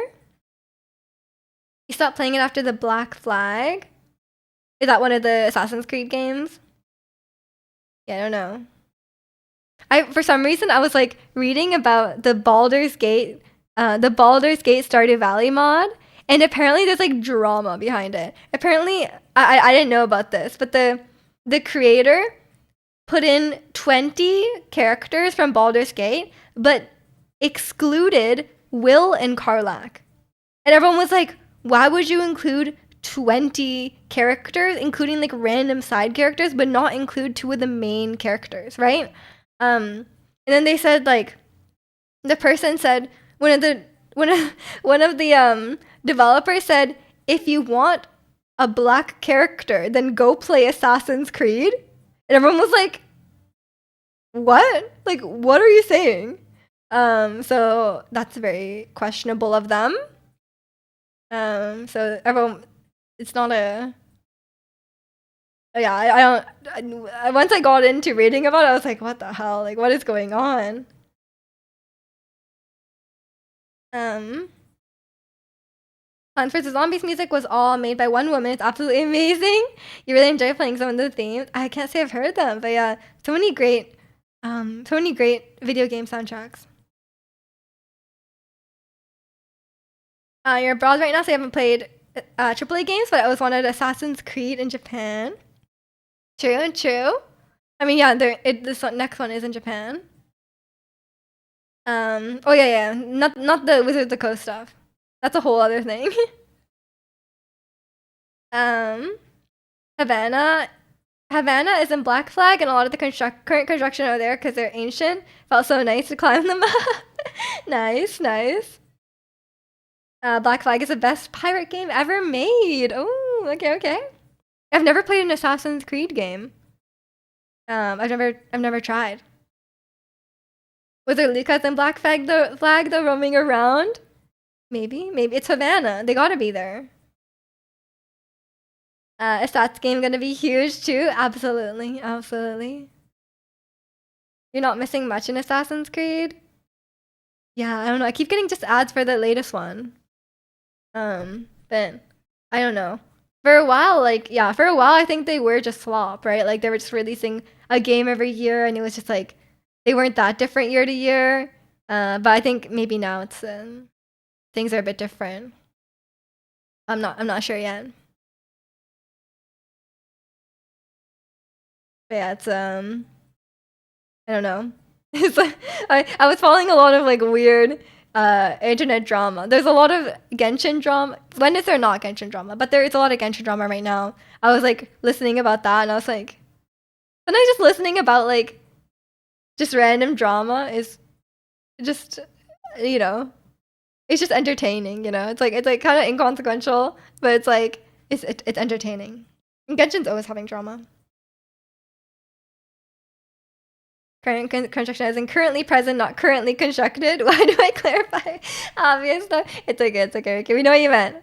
You stopped playing it after the Black Flag? Is that one of the Assassin's Creed games? Yeah, I don't know. For some reason I was like reading about the Baldur's Gate Stardew Valley mod, and apparently there's like drama behind it. Apparently I didn't know about this, but the creator put in 20 characters from Baldur's Gate, but excluded Will and Karlach. And everyone was like, why would you include 20 characters, including like random side characters, but not include two of the main characters, right? And then they said like the person said one of the one of the developers said, if you want a black character, then go play Assassin's Creed. And everyone was like, what? Like, what are you saying? So that's very questionable of them. So everyone, it's not a. Yeah, I don't. Once I got into reading about it, I was like, what the hell? Like, what is going on? Plants vs. Zombies music was all made by one woman. It's absolutely amazing. You really enjoy playing some of the themes. I can't say I've heard them, but yeah, so many great video game soundtracks. You're abroad right now, so you haven't played AAA games, but I always wanted Assassin's Creed in Japan. True, true. I mean, yeah, this next one is in Japan. Oh yeah, not the Wizards of the Coast stuff. That's a whole other thing. Havana is in Black Flag, and a lot of the current construction over there, because they're ancient, felt so nice to climb them. Nice. Black Flag is the best pirate game ever made. Oh, okay. I've never played an Assassin's Creed game. I've never tried. Was there Lucas and Black Flag though roaming around? Maybe it's Havana. They gotta be there. Is that game gonna be huge too? Absolutely. You're not missing much in Assassin's Creed. Yeah, I don't know. I keep getting just ads for the latest one. But I don't know. For a while, I think they were just flop, right? Like they were just releasing a game every year, and it was just like they weren't that different year to year. But I think maybe now it's things are a bit different. I'm not sure yet. But yeah, it's I don't know. It's like I was following a lot of like weird internet drama. There's a lot of Genshin drama. When is there not Genshin drama? But there is a lot of Genshin drama right now. I was like listening about that, and I was like, when I just listening about like just random drama is just it's just entertaining. It's like kind of inconsequential, but it's like it's entertaining. And Genshin's always having drama. Current construction as in currently present, not currently constructed. Why do I clarify? Obvious stuff. It's okay. We know what you meant.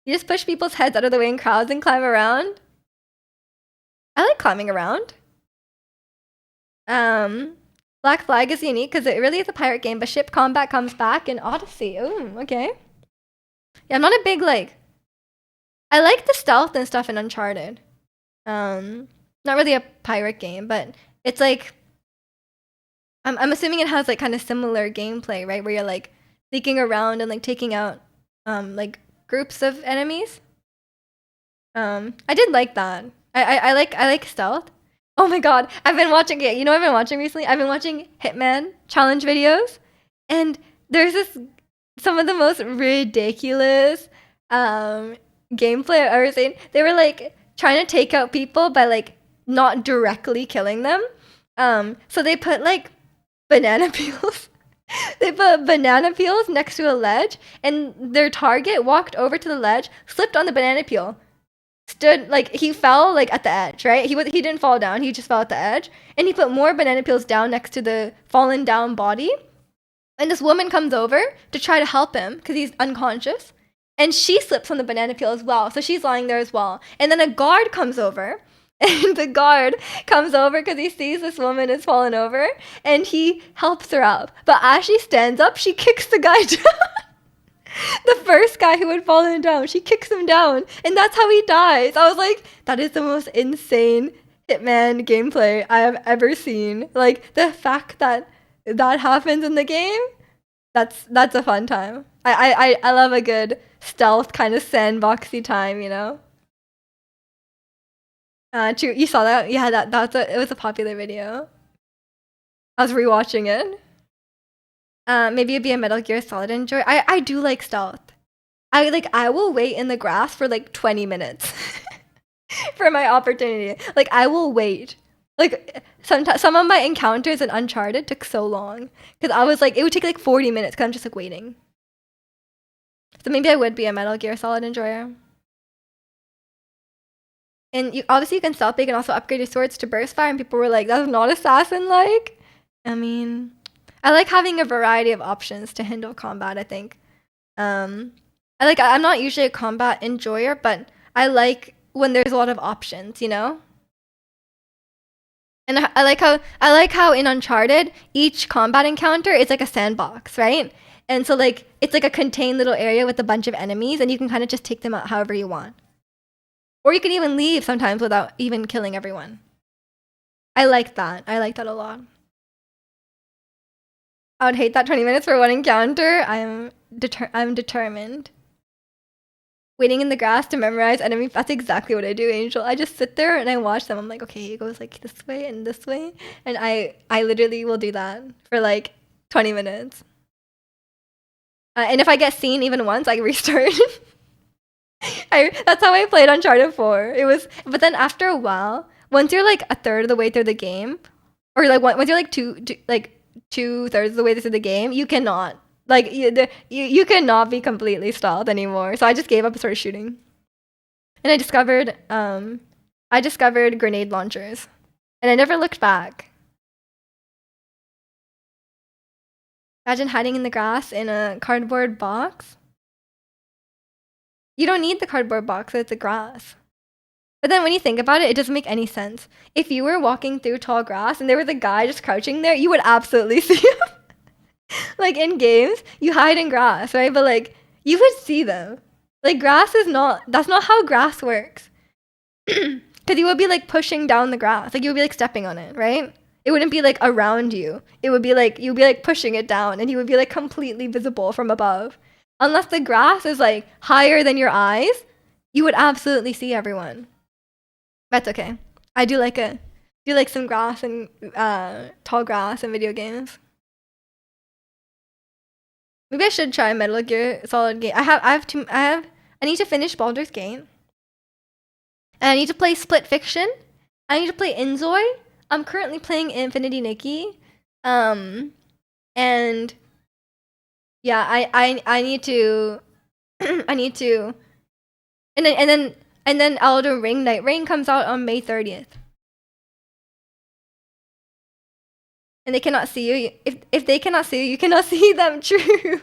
You just push people's heads out of the way in crowds and climb around. I like climbing around. Black Flag is unique because it really is a pirate game, but ship combat comes back in Odyssey. Oh, okay. Yeah, I'm not a big I like the stealth and stuff in Uncharted. Not really a pirate game, but it's like I'm assuming it has like kind of similar gameplay, right? Where you're like sneaking around and like taking out like groups of enemies. I did like that. I like stealth. Oh my god, I've been watching it. You know what I've been watching recently? I've been watching Hitman challenge videos, and there's some of the most ridiculous gameplay I've ever seen. They were like trying to take out people by like not directly killing them. So they put like banana peels. They put banana peels next to a ledge, and their target walked over to the ledge, slipped on the banana peel, stood like he fell like at the edge, right? He didn't fall down, he just fell at the edge, and he put more banana peels down next to the fallen down body. And this woman comes over to try to help him because he's unconscious, and she slips on the banana peel as well, so she's lying there as well. And then a guard comes over. And the guard comes over because he sees this woman is fallen over, and he helps her up. But as she stands up, she kicks the guy down. The first guy who had fallen down, she kicks him down, and that's how he dies. I was like, that is the most insane Hitman gameplay I have ever seen. Like the fact that happens in the game, that's a fun time. I love a good stealth kind of sandboxy time, True. You saw that? Yeah, it was a popular video. I was rewatching it. Maybe it'd be a Metal Gear Solid enjoy. I do like stealth. I will wait in the grass for like 20 minutes for my opportunity. Like I will wait. Like sometimes some of my encounters in Uncharted took so long because I was like it would take like 40 minutes because I'm just like waiting. So maybe I would be a Metal Gear Solid enjoyer. And you obviously you can stealth, but you can also upgrade your swords to burst fire, and people were like, that's not assassin like. I mean, I like having a variety of options to handle combat, I think. I'm not usually a combat enjoyer, but I like when there's a lot of options, you know? And I like how in Uncharted, each combat encounter is like a sandbox, right? And so like it's like a contained little area with a bunch of enemies, and you can kind of just take them out however you want. Or you can even leave sometimes without even killing everyone. I like that. I like that a lot. I would hate that 20 minutes for one encounter. I'm determined. Waiting in the grass to memorize enemy. That's exactly what I do, Angel. I just sit there and I watch them. I'm like, okay, it goes like this way and this way. And I literally will do that for like 20 minutes. And if I get seen even once, I restart. That's how I played Uncharted 4. But then after a while, once you're like a third of the way through the game, or like once you're like two-thirds of the way through the game, you cannot you cannot be completely stalled anymore. So I just gave up and started shooting. And I discovered grenade launchers, and I never looked back. Imagine hiding in the grass in a cardboard box. You don't need the cardboard box, it's the grass. But then when you think about it, it doesn't make any sense. If you were walking through tall grass and there was a guy just crouching there, you would absolutely see him. Like in games, you hide in grass, right? But like you would see them. Like that's not how grass works. Because you would be like pushing down the grass. Like you would be like stepping on it, right? It wouldn't be like around you. It would be like you'd be like pushing it down and you would be like completely visible from above. Unless the grass is like higher than your eyes, you would absolutely see everyone. That's okay. I do like some grass and tall grass in video games. Maybe I should try Metal Gear Solid game. I need to finish Baldur's Gate. And I need to play Split Fiction. I need to play Inzoi. I'm currently playing Infinity Nikki. And yeah, I need to I need to and then Elden Ring Night Rain comes out on May 30th. And they cannot see you. If they cannot see you, you cannot see them. True.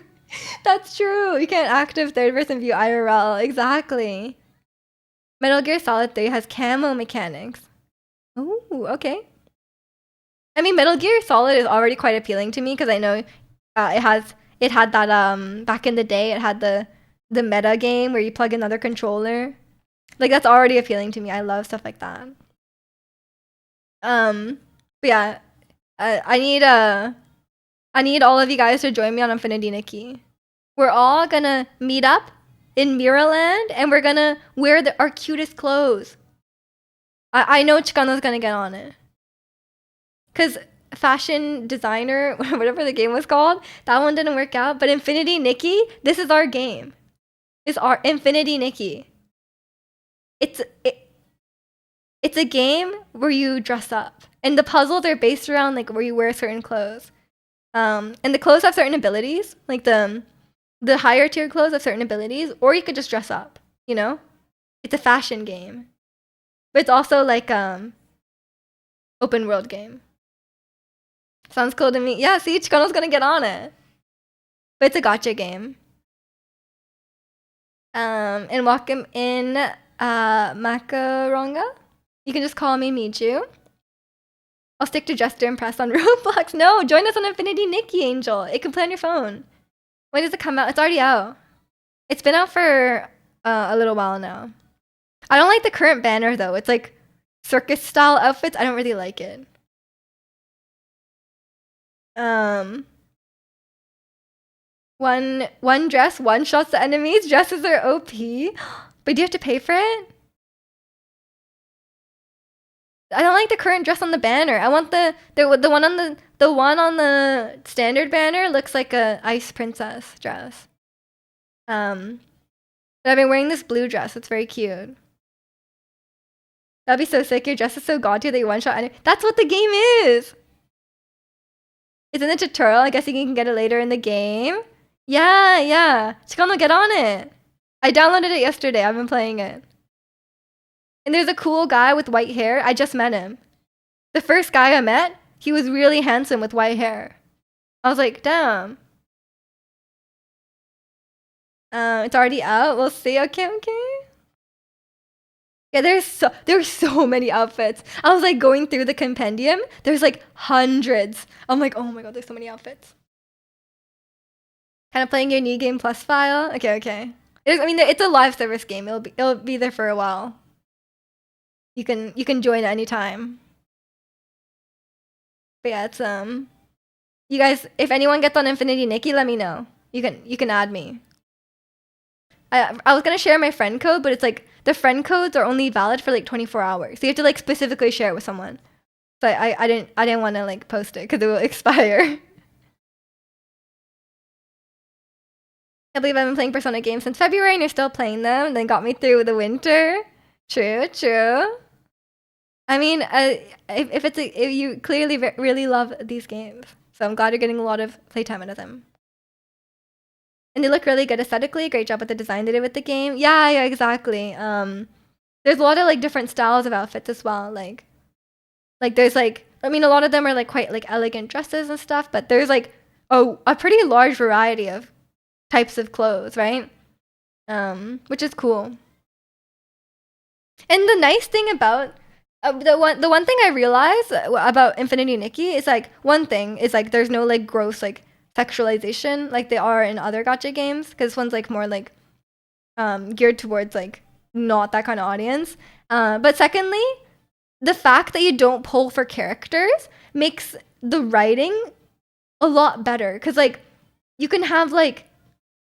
That's true. You can't active third-person view IRL. Exactly. Metal Gear Solid 3 has camo mechanics. Ooh, okay. I mean, Metal Gear Solid is already quite appealing to me because I know it had that back in the day it had the meta game where you plug another controller. Like that's already appealing to me. I love stuff like that. But yeah, I need all of you guys to join me on Infinity Nikki. We're all gonna meet up in Miraland and we're gonna wear our cutest clothes. I know Chicano's gonna get on it. Cause fashion designer, whatever the game was called, that one didn't work out. But Infinity Nikki, this is our game. It's our Infinity Nikki. It's a game where you dress up. And the puzzles are based around like where you wear certain clothes. And the clothes have certain abilities. Like the higher tier clothes have certain abilities, or you could just dress up, you know? It's a fashion game. But it's also like open world game. Sounds cool to me. Yeah, see, Chicano's gonna get on it. But it's a gacha game. And welcome in Makaronga. You can just call me Michu. I'll stick to Jester and press on Roblox. No, join us on Infinity Nikki, Angel. It can play on your phone. When does it come out? It's already out. It's been out for a little while now. I don't like the current banner though. It's like circus style outfits. I don't really like it. One dress, one shots the enemies. Dresses are OP. But do you have to pay for it? I don't like the current dress on the banner. I want the one on the standard banner looks like a ice princess dress. But I've been wearing this blue dress. It's very cute. That'd be so sick. Your dress is so gaudy that you one-shot. That's what the game is. It's in the tutorial. I guess you can get it later in the game. Yeah, yeah. Chikano, get on it. I downloaded it yesterday. I've been playing it. And there's a cool guy with white hair. I just met him. The first guy I met, he was really handsome with white hair. I was like, damn. It's already out. We'll see. Okay, okay. Yeah, there's so many outfits. I was like going through the compendium. There's like hundreds. I'm like, oh my god, there's so many outfits. Kind of playing your new game plus file. Okay, okay. I mean, it's a live service game. It'll be there for a while. You can join at any time. But yeah, it's you guys, if anyone gets on Infinity Nikki, let me know. You can add me. I was gonna share my friend code, but it's like the friend codes are only valid for like 24 hours. So you have to like specifically share it with someone. So I didn't want to like post it because it will expire. I believe I've been playing Persona games since February and you're still playing them. And then got me through the winter. True, true. I mean, if you clearly really love these games, so I'm glad you're getting a lot of playtime out of them. And they look really good aesthetically. Great job with the design they did with the game. Yeah, yeah, exactly. There's a lot of like different styles of outfits as well. Like there's like, I mean, a lot of them are like quite like elegant dresses and stuff, but there's like a pretty large variety of types of clothes, right? Which is cool. And the nice thing about the one thing I realized about Infinity Nikki is like one thing is like there's no like gross like sexualization like they are in other gacha games, because this one's like more like geared towards like not that kind of audience. But secondly, the fact that you don't pull for characters makes the writing a lot better, because like you can have like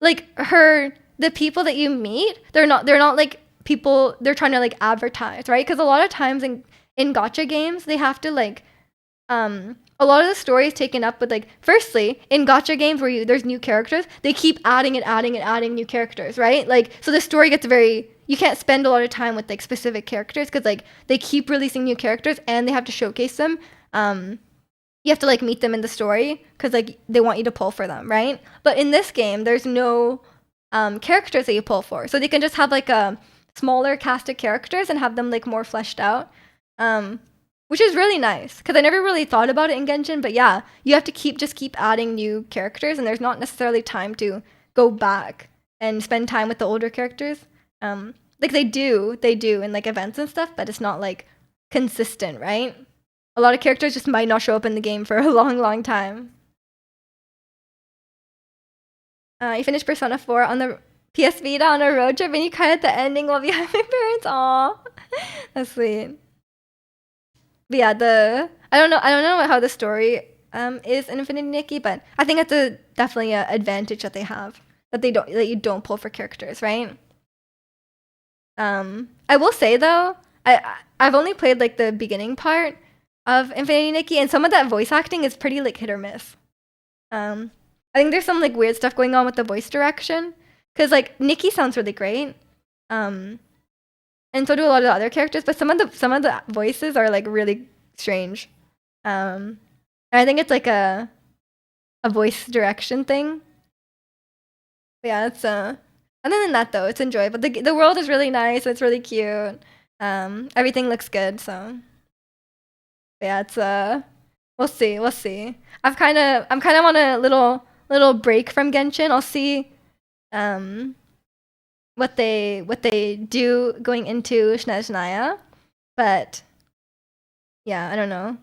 the people that you meet, they're not like people they're trying to like advertise, right? Because a lot of times in gacha games they have to like a lot of the story is taken up with like, firstly, in gacha games where there's new characters, they keep adding new characters, right? Like, so the story gets you can't spend a lot of time with like specific characters because like they keep releasing new characters and they have to showcase them. You have to like meet them in the story because like they want you to pull for them, right? But in this game, there's no characters that you pull for, so they can just have like a smaller cast of characters and have them like more fleshed out. Which is really nice, because I never really thought about it in Genshin, but yeah, you have to just keep adding new characters, and there's not necessarily time to go back and spend time with the older characters. Like they do in like events and stuff, but it's not like consistent, right? A lot of characters just might not show up in the game for a long time. You finished Persona 4 on the PS Vita on a road trip, and you cried at the ending while behind my parents. Aw, that's sweet. But yeah, I don't know how the story is in Infinity Nikki, but I think it's definitely an advantage that they have, that you don't pull for characters, right? I will say though, I've only played like the beginning part of Infinity Nikki, and some of that voice acting is pretty like hit or miss. I think there's some like weird stuff going on with the voice direction, because like Nikki sounds really great. And so do a lot of the other characters, but some of the voices are like really strange. And I think it's like a voice direction thing. But yeah, it's other than that though, it's enjoyable. The world is really nice, it's really cute. Everything looks good, so but yeah, it's we'll see. I'm kind of on a little break from Genshin. I'll see what they do going into Snezhnaya, but yeah, I don't know.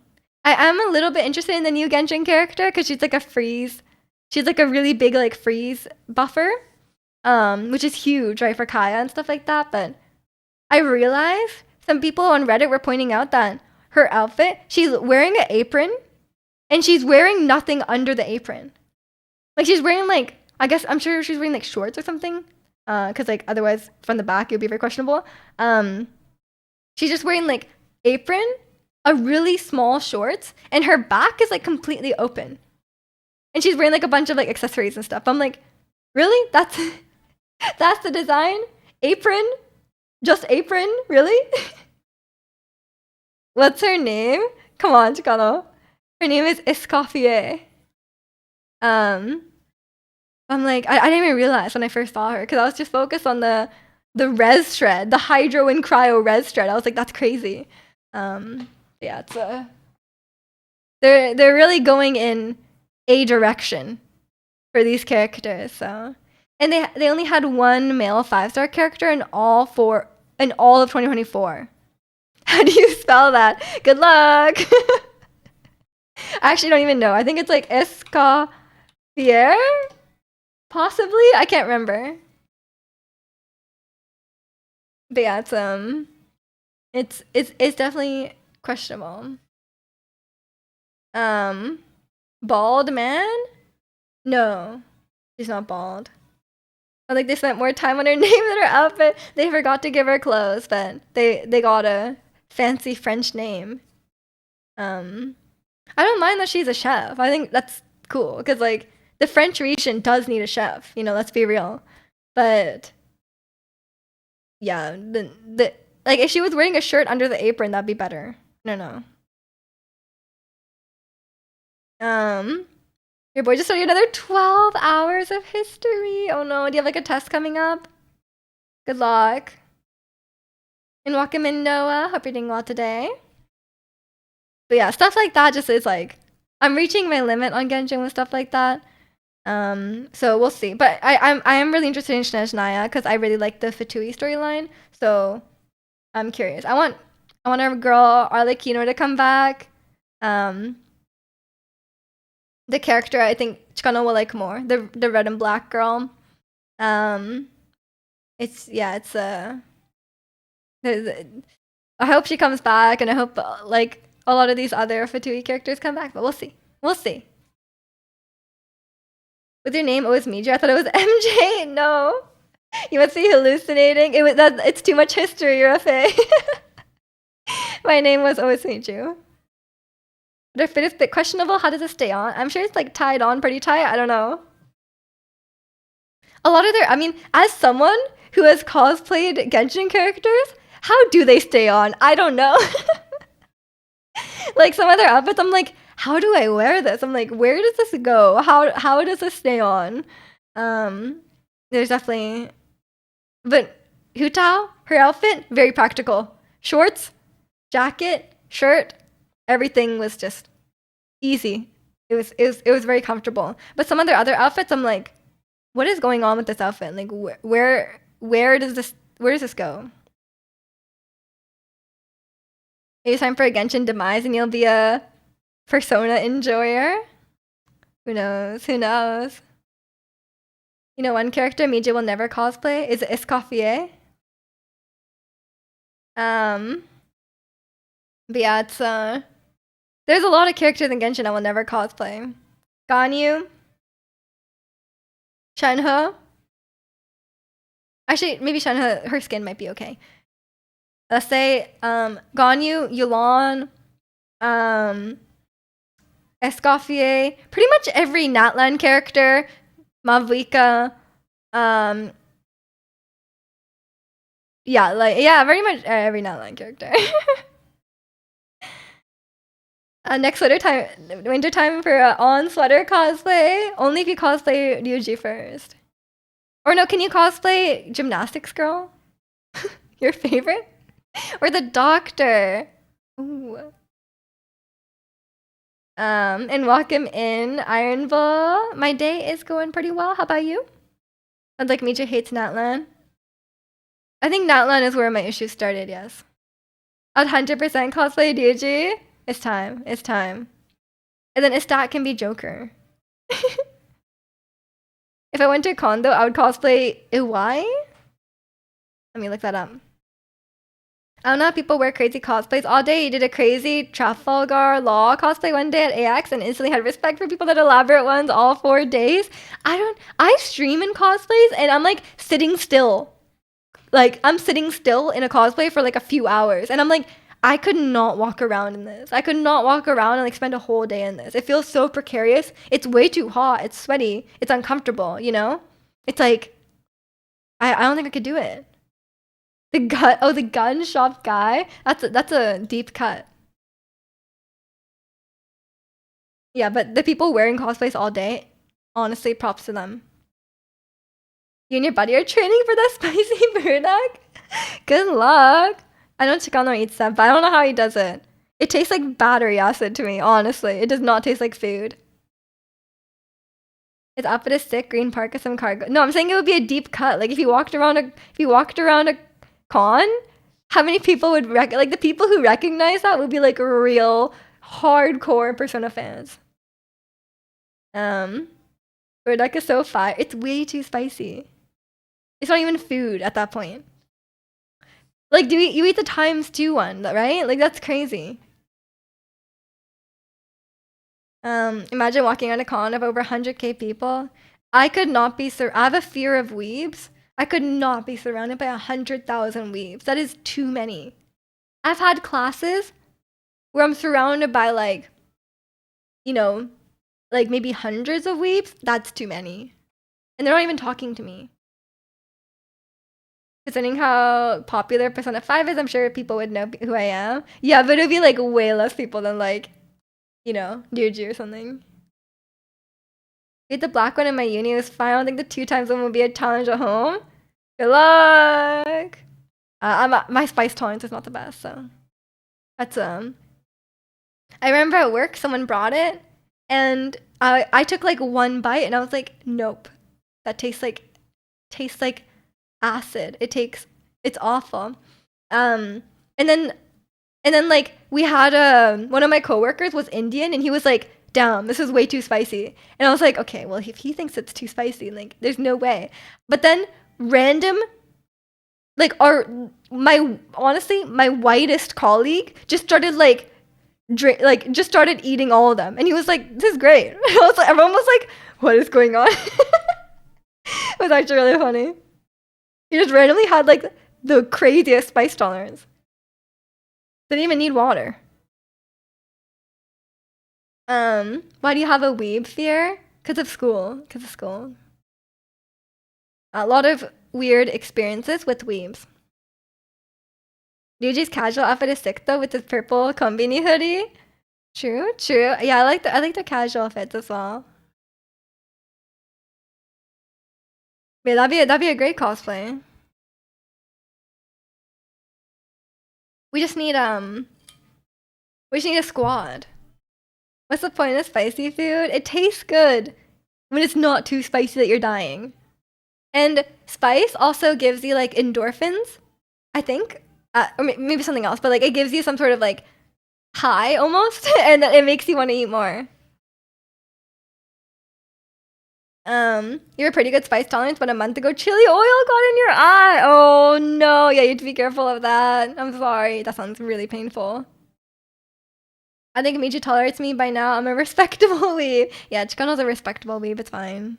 I am a little bit interested in the new Genshin character because she's like a freeze. She's like a really big like freeze buffer, which is huge, right, for Kaya and stuff like that. But I realized some people on Reddit were pointing out that her outfit, she's wearing an apron, and she's wearing nothing under the apron. Like she's wearing like, I guess I'm sure she's wearing like shorts or something. Because like otherwise from the back it would be very questionable. She's just wearing like apron, a really small shorts, and her back is like completely open. And she's wearing like a bunch of like accessories and stuff. I'm like, really? That's That's the design? Apron? Just apron? Really? What's her name? Come on, Chikano. Her name is Escoffier. Um, I'm like, I didn't even realize when I first saw her because I was just focused on the res shred, the hydro and cryo res shred. I was like, that's crazy. Yeah, it's they're really going in a direction for these characters. So, and they only had one male 5-star character in all of 2024. How do you spell that? Good luck. I actually don't even know. I think it's like Escoffier, possibly. I can't remember. But yeah, it's definitely questionable. Bald man? No, she's not bald. I think they spent more time on her name than her outfit. They forgot to give her clothes, but they got a fancy French name. I don't mind that she's a chef. I think that's cool because like the French region does need a chef. Let's be real. But yeah, the like if she was wearing a shirt under the apron, that'd be better. No. Your boy just studied another 12 hours of history. Oh no, do you have like a test coming up? Good luck. And welcome in, Noah. Hope you're doing well today. But yeah, stuff like that just is like I'm reaching my limit on Genshin with stuff like that. So we'll see. But I am really interested in Snezhnaya because I really like the Fatui storyline. So I'm curious. I want our girl Arlecchino to come back. The character I think Chikano will like more. The red and black girl. It's I hope she comes back, and I hope like a lot of these other Fatui characters come back. But we'll see. We'll see. With your name always Miju, I thought it was MJ. No, you must be hallucinating. It's too much history, Rafe. My name was always Miju. But if it is a bit questionable, how does it stay on? I'm sure it's like tied on pretty tight. I don't know. A lot of as someone who has cosplayed Genshin characters, how do they stay on? I don't know. Like some other outfits, I'm like, how do I wear this? I'm like, where does this go? How does this stay on? There's definitely, but Hutao, her outfit, very practical. Shorts, jacket, shirt, everything was just easy. It was very comfortable. But some of their other outfits, I'm like, what is going on with this outfit? Like, where does this go? It's time for a Genshin demise, and you'll be a Persona enjoyer. Who knows? Who knows? One character Mija will never cosplay is Escoffier. But yeah, it's there's a lot of characters in Genshin I will never cosplay. Ganyu, Shenhe. Actually, maybe Shenhe, her skin might be okay. Let's say Ganyu, Yulan, Escoffier, pretty much every Natlan character, Mavuika, very much every Natlan character. Next winter time for on sweater cosplay. Only if you cosplay Ryuji first. Or no, can you cosplay Gymnastics Girl? Your favorite? Or the Doctor? Ooh. And welcome in, Iron Bull. My day is going pretty well. How about you? I'd like Mija hates Natlan. I think Natlan is where my issues started, yes. I'd 100% cosplay Ryuji. It's time. It's time. And then Istat can be Joker. If I went to a condo, I would cosplay Iwai. Let me look that up. I don't know how people wear crazy cosplays all day. You did a crazy Trafalgar Law cosplay one day at AX and instantly had respect for people that elaborate ones all 4 days. I stream in cosplays and I'm like sitting still. Like I'm sitting still in a cosplay for like a few hours. And I'm like, I could not walk around in this. I could not walk around and like spend a whole day in this. It feels so precarious. It's way too hot. It's sweaty. It's uncomfortable, It's like I don't think I could do it. The gun shop guy. That's a deep cut. Yeah, but the people wearing cosplays all day, honestly, props to them. You and your buddy are training for that spicy burdak? Good luck. I know Chicano eats that, but I don't know how he does it. It tastes like battery acid to me, honestly. It does not taste like food. His outfit is sick, green parka, some cargo. No, I'm saying it would be a deep cut. Like if you walked around a con, how many people would like the people who recognize that would be like real hardcore Persona fans. Burdak is so fire. It's way too spicy. It's not even food at that point. Like, you eat the times 2 one, right? Like that's crazy. Imagine walking on a con of over 100K people. I could not be I have a fear of weebs. I could not be surrounded by 100,000 weebs. That is too many. I've had classes where I'm surrounded by like, you know, like maybe hundreds of weebs. That's too many. And they're not even talking to me. Considering how popular Persona 5 is, I'm sure people would know who I am. Yeah, but it'd be like way less people than like, you know, Ryuji or something. Get the black one in my uni. It was fine. I don't think the 2 times one will be a challenge at home. Good luck. My spice tolerance is not the best, so that's I remember at work someone brought it, and I took like 1 bite, and I was like, nope, that tastes like acid. It's awful. And then like we had one of my coworkers was Indian, and he was like, damn, this is way too spicy. And I was like, okay, well, if he thinks it's too spicy, like there's no way. But then random, like my whitest colleague just started like just started eating all of them, and he was like, this is great. Everyone was like, what is going on? It was actually really funny. He just randomly had like the craziest spice tolerance. Didn't even need water. Why do you have a weeb fear? Because of school. A lot of weird experiences with weebs. Ryuji's casual outfit is sick though, with his purple kombini hoodie. True. Yeah, I like the casual fits as well. Yeah, that'd be a great cosplay. We just need a squad. What's the point of spicy food? It tastes good when it's not too spicy that you're dying. And spice also gives you like endorphins, I think, or maybe something else, but like it gives you some sort of like high almost, and it makes you want to eat more. You have a pretty good spice tolerance, but a month ago, chili oil got in your eye. Oh no, yeah, you have to be careful of that. I'm sorry, that sounds really painful. I think Michi tolerates me by now. I'm a respectable weeb. Yeah, Chikano's a respectable weeb, it's fine.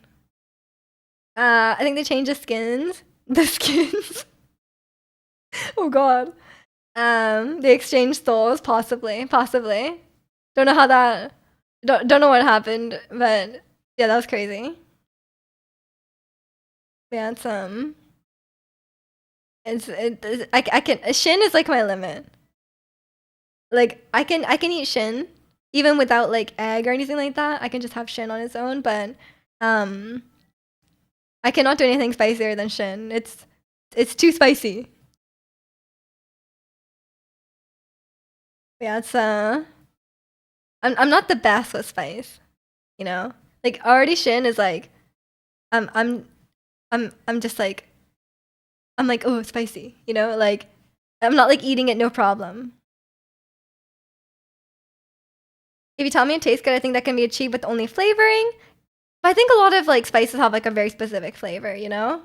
I think they changed the skins. The skins. Oh god. They exchanged souls, possibly. Don't know how that. Don't know what happened, but yeah, that was crazy. Yeah, I can Shin is like my limit. Like I can eat Shin even without like egg or anything like that. I can just have Shin on its own, but I cannot do anything spicier than Shin. It's too spicy. Yeah, I'm not the best with spice, you know. Like already Shin is like, I'm just like, I'm like, oh, it's spicy, you know. Like I'm not like eating it, no problem. If you tell me it tastes good, I think that can be achieved with only flavoring. But I think a lot of like spices have like a very specific flavor, you know.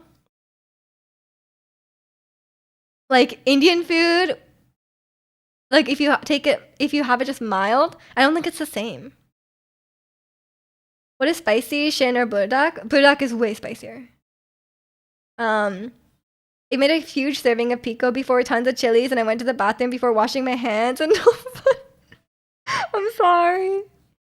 Like Indian food, like if you have it just mild, I don't think it's the same. What is spicy, Shin or Burdak? Burdak is way spicier. It made a huge serving of pico before tons of chilies, and I went to the bathroom before washing my hands. And I'm sorry.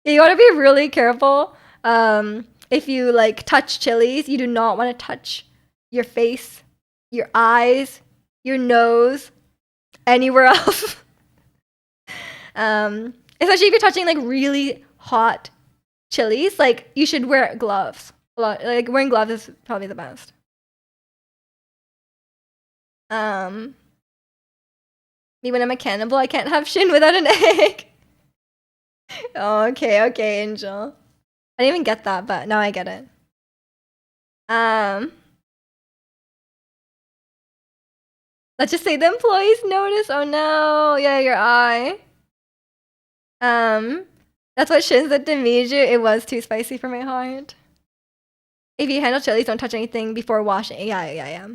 Yeah, you gotta be really careful. If you like touch chilies, you do not want to touch your face your eyes, your nose, anywhere else. Especially if you're touching like really hot chilies, like you should wear gloves. A lot, like wearing gloves is probably the best. Me when I'm a cannibal, I can't have shin without an egg. Oh, okay, Angel. I didn't even get that, but now I get it. Let's just say the employees notice. Oh no, yeah, your eye. That's what Shin said to Miju. It was too spicy for my heart. If you handle chilies, don't touch anything before washing. Yeah.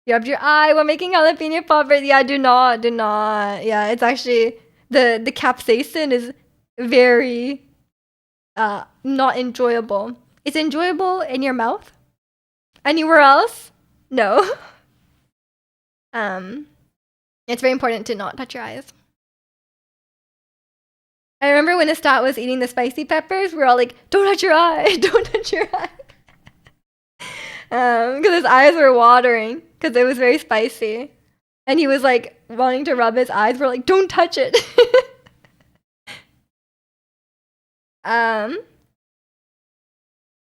You rubbed your eye while making jalapeno poppers. Yeah, do not. Yeah, it's actually the capsaicin is very not enjoyable. It's enjoyable in your mouth. Anywhere else, no. It's very important to not touch your eyes. I remember when Estat was eating the spicy peppers, we are all like, "Don't touch your eye! Don't touch your eye!" Because his eyes were watering because it was very spicy, and he was like wanting to rub his eyes. We're like, "Don't touch it!"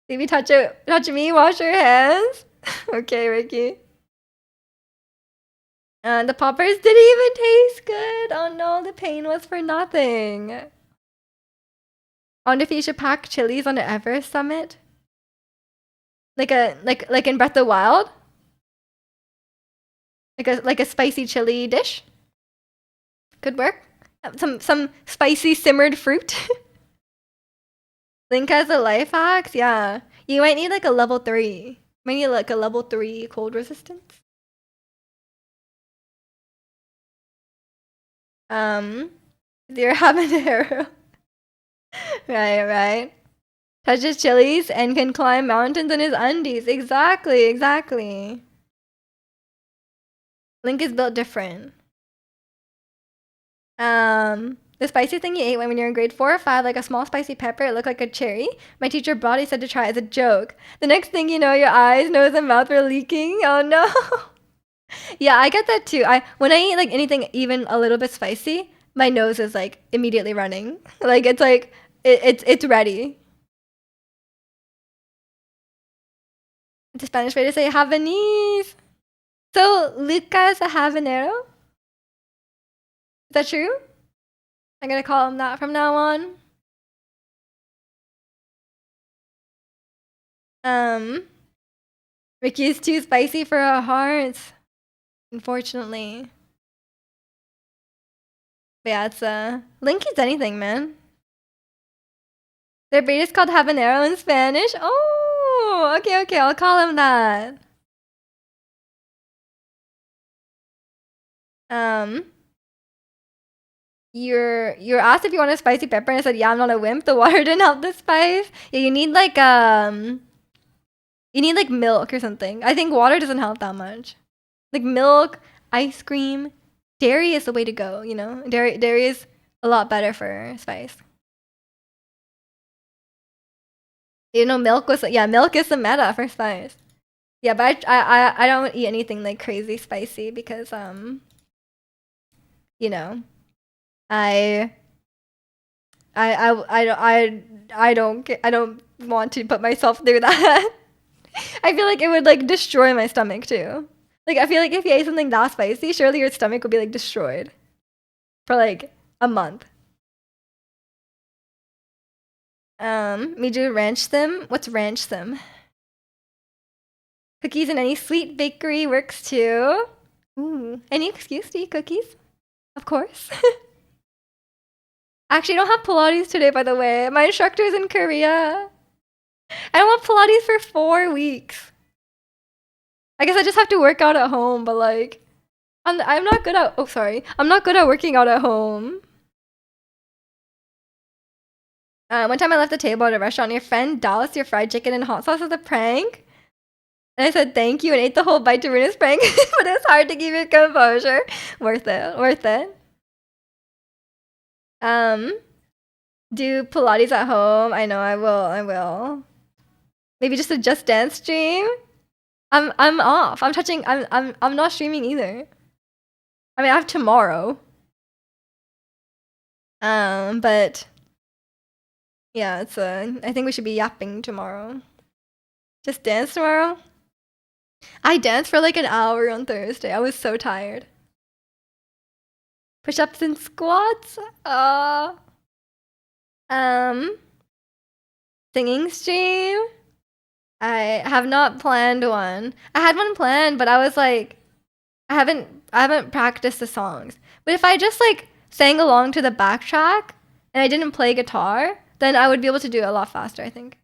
Maybe touch me. Wash your hands. Okay, Ricky. The poppers didn't even taste good. Oh no, the pain was for nothing. I wonder if you should pack chilies on the Everest summit. Like in Breath of the Wild? Like a spicy chili dish? Could work. Some spicy simmered fruit. Link has a life hacks? Yeah. You might need like a level 3. Might need like a level 3 cold resistance. Your habanero. Right. Touches chilies and can climb mountains in his undies. Exactly. Link is built different. The spicy thing you ate when you were in grade 4 or 5, like a small spicy pepper, it looked like a cherry. My teacher Brody said to try it as a joke. The next thing you know, your eyes, nose, and mouth were leaking. Oh no. Yeah, I get that too. When I eat like anything even a little bit spicy, my nose is like immediately running. Like it's ready. It's a Spanish way to say Havanese. So Luca is a habanero? Is that true? I'm gonna call him that from now on. Ricky's too spicy for our hearts, unfortunately. But yeah, it's Link eats anything, man. Their bait is called habanero in Spanish. Oh, okay, I'll call him that. You're asked if you want a spicy pepper, and I said, yeah, I'm not a wimp. The water didn't help the spice. Yeah, you need like milk or something. I think water doesn't help that much. Like milk, ice cream, dairy is the way to go. You know, dairy is a lot better for spice. You know, milk is the meta for spice. Yeah, but I don't eat anything like crazy spicy because you know, I don't want to put myself through that. I feel like it would like destroy my stomach too. Like I feel like if you ate something that spicy, surely your stomach would be like destroyed for like a month. Me do ranch them. What's ranch them? Cookies in any sweet bakery works too. Ooh, any excuse to eat cookies? Of course. Actually, I don't have Pilates today, by the way. My instructor is in Korea. I don't have Pilates for 4 weeks. I guess I just have to work out at home, but like, I'm not good at. Oh, sorry. I'm not good at working out at home. One time I left the table at a restaurant. Your friend doused your fried chicken in hot sauce as a prank. And I said thank you and ate the whole bite to ruin his prank. But it's hard to keep your composure. Worth it. Do Pilates at home. I know I will. Maybe just a Just Dance stream. I'm off. I'm not streaming either. I mean, I have tomorrow. But yeah, I think we should be yapping tomorrow. Just dance tomorrow. I danced for like an hour on Thursday. I was so tired. Push-ups and squats. Um, Singing stream. I have not planned one. I had one planned, but I was like, I haven't practiced the songs. But if I just like sang along to the backtrack and I didn't play guitar, then I would be able to do it a lot faster, I think.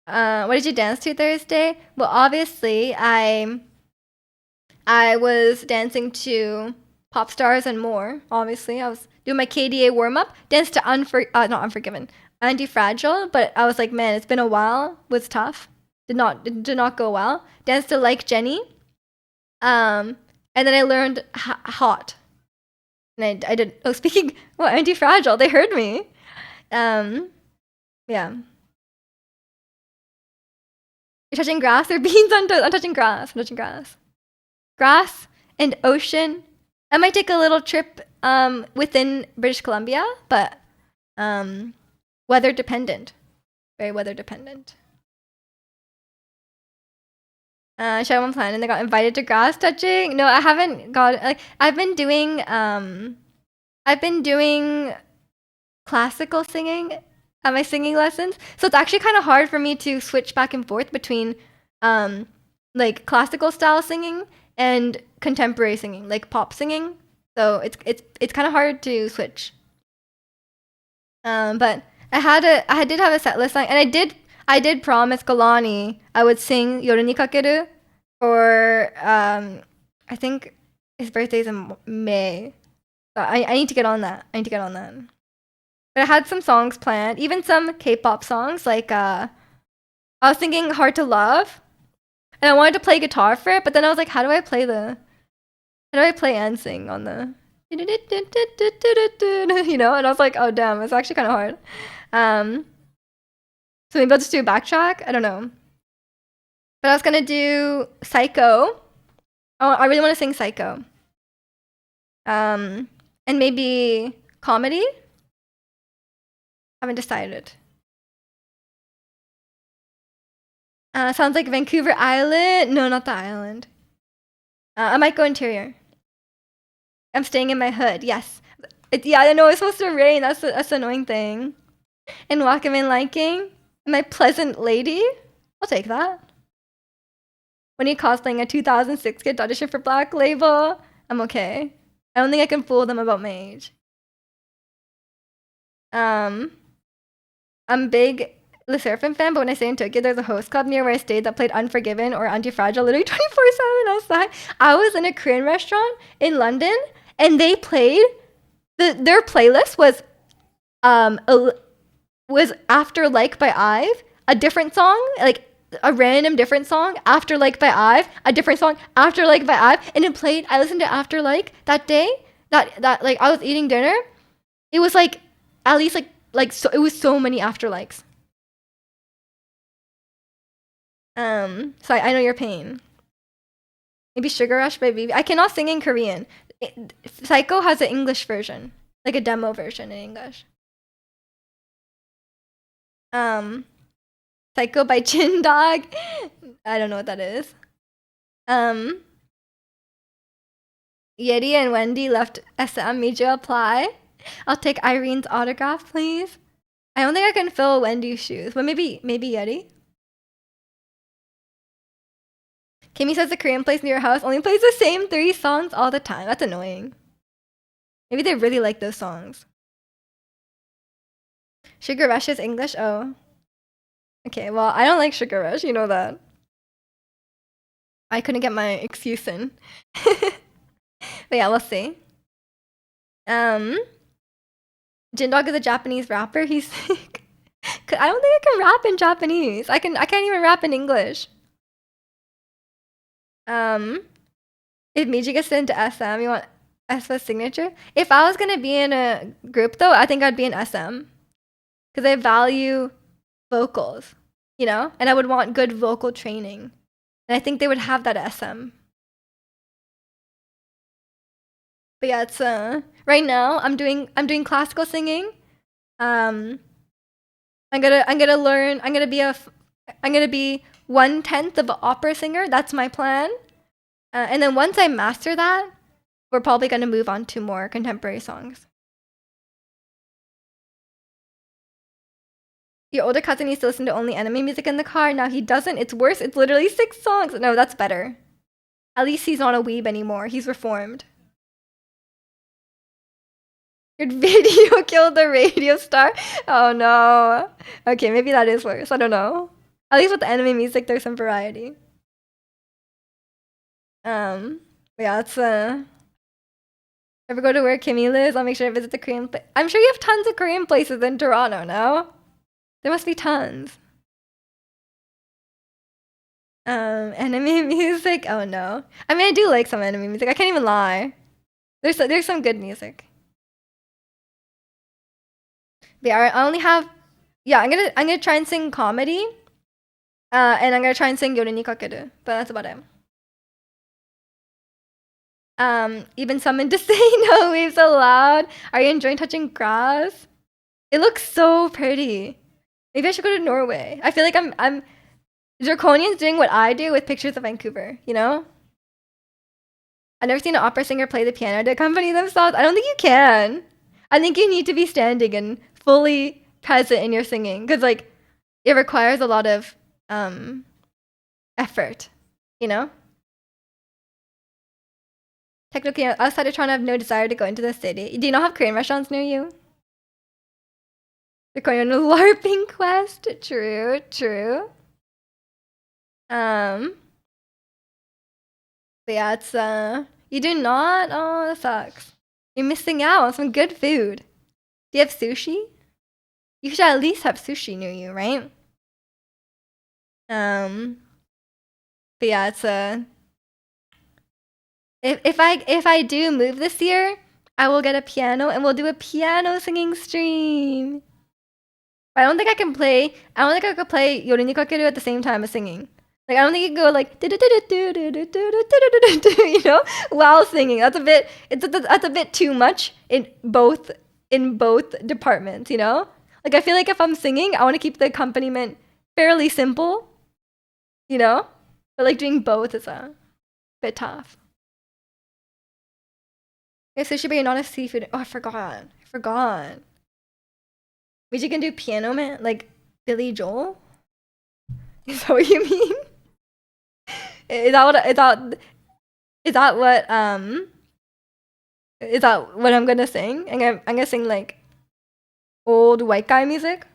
What did you dance to Thursday? Well, obviously, I was dancing to Pop Stars and More. Obviously, I was doing my KDA warm up. Danced to not Unforgiven, Anti-Fragile. But I was like, man, it's been a while. Was tough. Did not go well. Danced to Like Jenny. And then I learned Hot. And I did. Oh, speaking. Well, Anti-Fragile. They heard me. Yeah. You're touching grass or beans? I'm touching grass. I'm touching grass. Grass and ocean. I might take a little trip within British Columbia, but weather dependent. Very weather dependent. Should I have one plan and I got invited to grass touching? No, I haven't got like I've been doing classical singing at my singing lessons. So it's actually kind of hard for me to switch back and forth between like classical style singing and contemporary singing, like pop singing. So it's kind of hard to switch. But I did have a set list, and I did promise Kalani I would sing Yoru ni Kakeru for I think his birthday's in May. So I need to get on that. But I had some songs planned, even some K-pop songs. Like I was thinking "Hard to Love," and I wanted to play guitar for it. But then I was like, how do I play and sing on the, you know? And I was like, oh damn, it's actually kind of hard. So maybe I'll just do a backtrack. I don't know. But I was gonna do Psycho. Oh, I really want to sing Psycho. And maybe comedy. Haven't decided. Sounds like Vancouver Island. No, not the island. I might go interior. I'm staying in my hood. Yes. Yeah, I know it's supposed to rain. That's the annoying thing. And welcome in liking. Am I pleasant lady? I'll take that. When you cosplaying a 2006 kid audition for Black Label, I'm okay. I don't think I can fool them about my age. I'm big Le Seraphim fan, but when I stayed in Tokyo, there's a host club near where I stayed that played Unforgiven or Anti-Fragile literally 24/7 outside. I was in a Korean restaurant in London, and they played their playlist was After Like by IVE, a different song, like a random different song, After Like by IVE, a different song, After Like by IVE, and it played. I listened to After Like that day. That like I was eating dinner. It was like at least so it was so many After Likes. So I know your pain. Maybe Sugar Rush by BB. I cannot sing in Korean. Psycho has an English version, like a demo version in English. Psycho by Chin Dog. I don't know what that is. Yeti and Wendy left SM. Made you apply. I'll take Irene's autograph, please. I don't think I can fill Wendy's shoes, but maybe Yeti. Kimmy says the Korean place near your house only plays the same 3 songs all the time. That's annoying. Maybe they really like those songs. Sugar Rush is English? Oh. Okay, well, I don't like Sugar Rush. You know that. I couldn't get my excuse in. But yeah, we'll see. Jindog is a Japanese rapper. He's sick. I don't think I can rap in Japanese. I can't even rap in English. If Miji gets into SM, you want SF's signature? If I was gonna be in a group though, I think I'd be in SM. Because I value vocals. you know? And I would want good vocal training. And I think they would have that at SM. But yeah, it's right now I'm doing classical singing. I'm gonna learn. I'm gonna be 1/10 of an opera singer. That's my plan. And then once I master that, we're probably gonna move on to more contemporary songs. Your older cousin used to listen to only anime music in the car. Now he doesn't. It's worse. It's literally 6 songs. No, that's better. At least he's not a weeb anymore. He's reformed. Your video killed the radio star. Oh no. Okay, maybe that is worse. I don't know. At least with the anime music, there's some variety. Yeah, it's ever go to where Kimmy lives? I'll make sure to visit the Korean place. I'm sure you have tons of Korean places in Toronto, no? There must be tons. Anime music? Oh no. I mean, I do like some anime music. I can't even lie. There's some good music. But yeah, I only have. Yeah, I'm gonna try and sing comedy. And I'm gonna try and sing Yoru ni Kakeru. But that's about it. Even summoned to say no waves allowed. Are you enjoying touching grass? It looks so pretty. Maybe I should go to Norway. I feel like I'm Draconian's doing what I do with pictures of Vancouver, you know? I've never seen an opera singer play the piano to accompany themselves. I don't think you can. I think you need to be standing and fully present in your singing because like it requires a lot of effort, you know? Technically, outside of Toronto, I have no desire to go into the city. Do you not have Korean restaurants near you? The Korean LARPing quest. True, true. But yeah, it's you do not. Oh, that sucks. You're missing out on some good food. Do you have sushi? You should at least have sushi near you, right? But yeah, it's if I do move this year, I will get a piano and we'll do a piano singing stream. But I don't think I can play. I don't think I could play Yoru ni Kakeru at the same time as singing. Like I don't think you can go like you know while singing. That's a bit too much in both departments. You know, like I feel like if I'm singing, I want to keep the accompaniment fairly simple. You know, but like doing both is a bit tough. Yeah, sushi, but you're not a seafood. Oh, I forgot. But you can do Piano Man, like Billy Joel. Is that what you mean? Is that what? Is that what? Is that what I'm gonna sing? I'm gonna sing like old white guy music.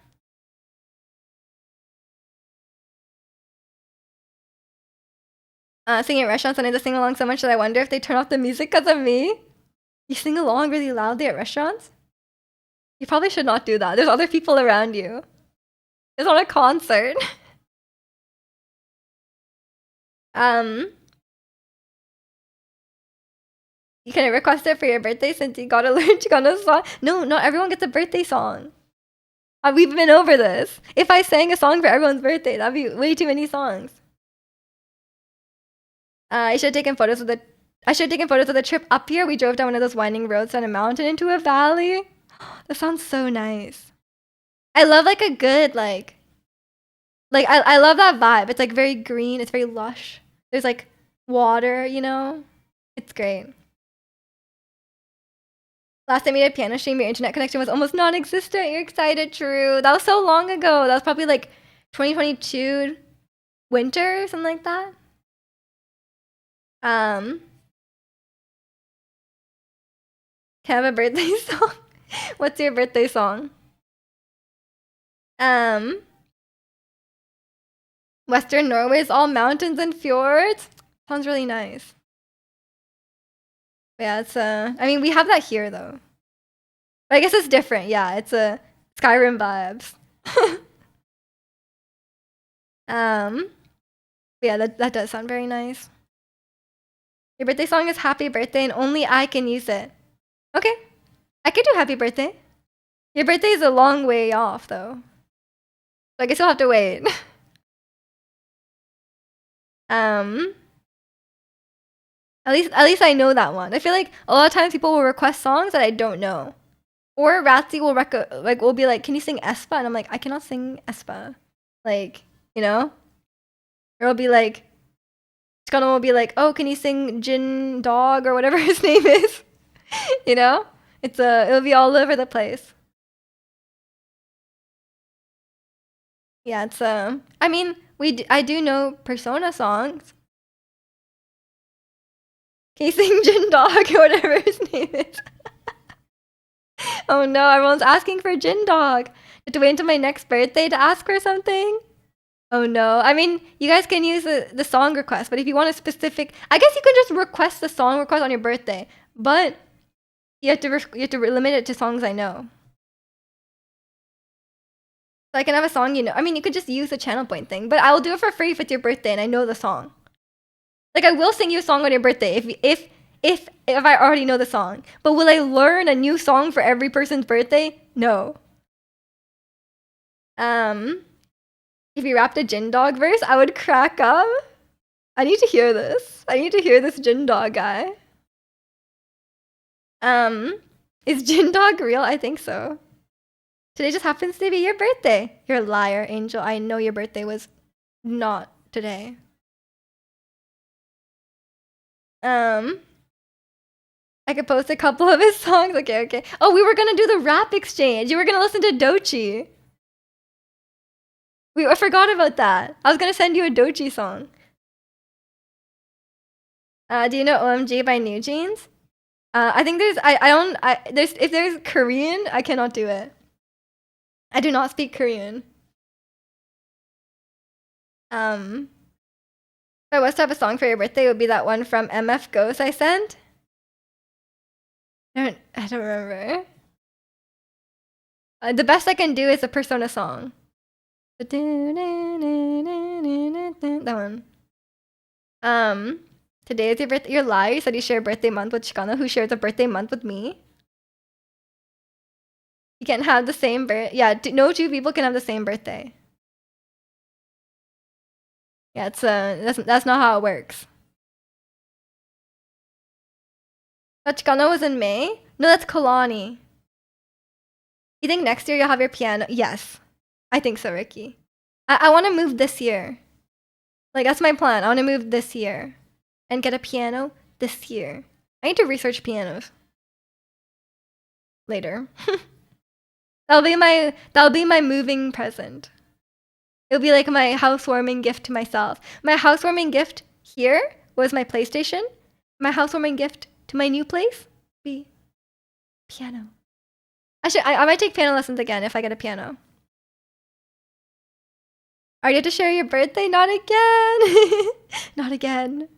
Singing at restaurants, and I just sing along so much that I wonder if they turn off the music because of me. You sing along really loudly at restaurants? You probably should not do that. There's other people around you. It's not a concert. You can request it for your birthday since you got allergic on a song. No, not everyone gets a birthday song. We've been over this. If I sang a song for everyone's birthday, that'd be way too many songs. I should have taken photos of the trip up here. We drove down one of those winding roads down a mountain into a valley. That sounds so nice. I love like a good like I love that vibe. It's like very green. It's very lush. There's like water, you know. It's great. Last time you did a piano stream, your internet connection was almost non-existent. You're excited, true. That was so long ago. That was probably like 2022 winter, something like that. Can I have a birthday song? What's your birthday song? Western Norway is all mountains and fjords. Sounds really nice. Yeah, it's I mean, we have that here though. But I guess it's different. Yeah, it's a Skyrim vibes. Yeah, that does sound very nice. Your birthday song is Happy Birthday and only I can use it. Okay. I could do Happy Birthday. Your birthday is a long way off though. So I guess you'll have to wait. Um, at least I know that one. I feel like a lot of times people will request songs that I don't know. Or Ratsy will be like, "Can you sing Espa?" And I'm like, "I cannot sing Espa." Like, you know? Or it'll be like, Chikano will be like, "Oh, can you sing Jin Dog or whatever his name is?" You know? It'll be all over the place. Yeah, I mean, I do know Persona songs. Can you sing Jin Dog or whatever his name is? Oh no, everyone's asking for Jin Dog. You have to wait until my next birthday to ask for something? Oh no. I mean, you guys can use the song request, but if you want a specific, I guess you can just request the song request on your birthday. But you have to limit it to songs I know. So I can have a song you know. I mean, you could just use the channel point thing, but I will do it for free if it's your birthday and I know the song. Like I will sing you a song on your birthday if I already know the song. But will I learn a new song for every person's birthday? No. If you rapped a Jin Dog verse, I would crack up. I need to hear this. I need to hear this Jin Dog guy. Is Jin Dog real? I think so. Today just happens to be your birthday. You're a liar, Angel. I know your birthday was not today. I could post a couple of his songs. Okay. Oh, we were gonna do the rap exchange. You were gonna listen to Dochi. I forgot about that. I was gonna send you a Dochi song. Do you know OMG by New Jeans? I think if there's Korean, I cannot do it. I do not speak Korean. If I was to have a song for your birthday, it would be that one from MF Ghost I sent. I don't remember. The best I can do is a Persona song. That one. Today is your birthday. You're lying. You said you share a birthday month with Chikana, who shares a birthday month with me. You can't have the same Yeah, no two people can have the same birthday. Yeah, that's not how it works. But Chikana was in May? No, that's Kalani. You think next year you'll have your piano? Yes. I think so, Ricky. I want to move this year. Like, that's my plan. I want to move this year. And get a piano this year. I need to research pianos. Later. That'll be my moving present. It'll be like my housewarming gift to myself. My housewarming gift here was my PlayStation. My housewarming gift to my new place be piano. I might take piano lessons again if I get a piano. Are you to share your birthday? Not again. Not again.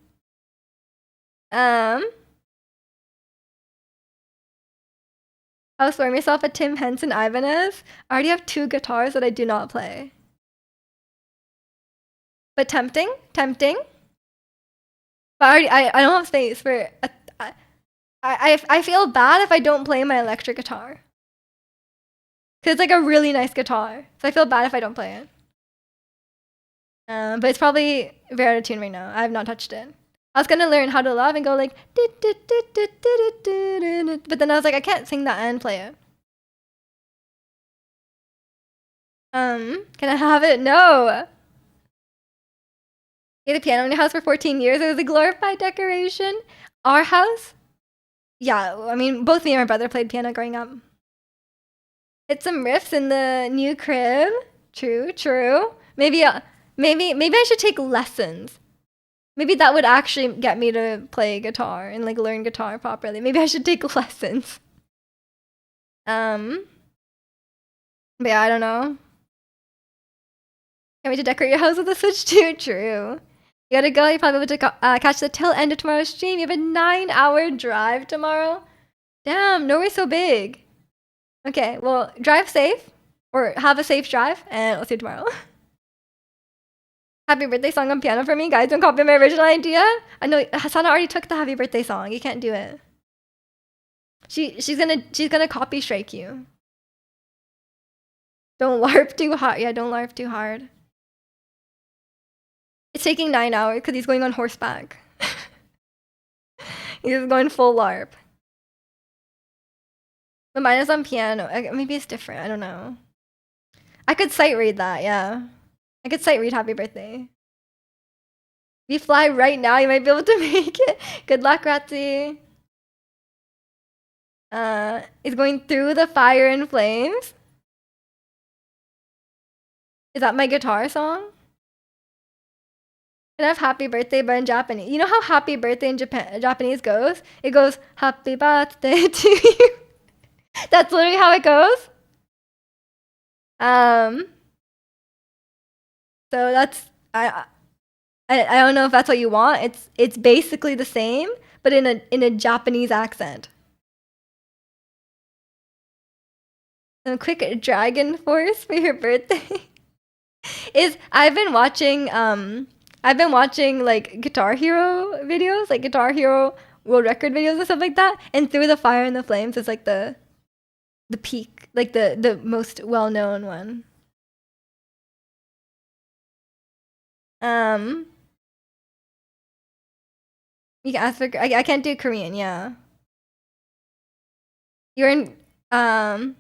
Housewarm yourself a Tim Henson Ibanez. I already have 2 guitars that I do not play. But tempting. But I don't have space for. I feel bad if I don't play my electric guitar. Cause it's like a really nice guitar, so I feel bad if I don't play it. But it's probably very out of tune right now. I have not touched it. I was gonna learn how to love and go like, but then I was like, I can't sing that and play it. Can I have it? No. You had a piano in your house for 14 years. It was a glorified decoration. Our house? Yeah, I mean, both me and my brother played piano growing up. Hit some riffs in the new crib. True. Maybe I should take lessons. Maybe that would actually get me to play guitar and like learn guitar properly. Maybe I should take lessons. But yeah, I don't know. Can't wait to decorate your house with a Switch too. True. You gotta go. You're probably able to catch the tail end of tomorrow's stream. You have a 9-hour drive tomorrow. Damn, Norway's so big. Okay, well, drive safe. Or have a safe drive. And I'll see you tomorrow. Happy birthday song on piano for me. Guys, don't copy my original idea. I know Hasana already took the happy birthday song. You can't do it. She's gonna copy strike you. Don't LARP too hard. Yeah, don't LARP too hard. It's taking 9 hours because he's going on horseback. He's going full LARP. But mine is on piano. Maybe it's different. I don't know. I could sight read that, yeah. I could sight read happy birthday. If you fly right now, you might be able to make it. Good luck, Ratzi. It's going through the fire and flames. Is that my guitar song? Can I have happy birthday but in Japanese? You know how happy birthday in Japanese goes? It goes happy birthday to you. That's literally how it goes. So that's I don't know if that's what you want. It's basically the same, but in a Japanese accent. A quick Dragon Force for your birthday. I've been watching like Guitar Hero videos, like Guitar Hero World Record videos and stuff like that. And Through the Fire and the Flames is like the peak, like the most well-known one. You can ask for I can't do Korean, yeah. You're in well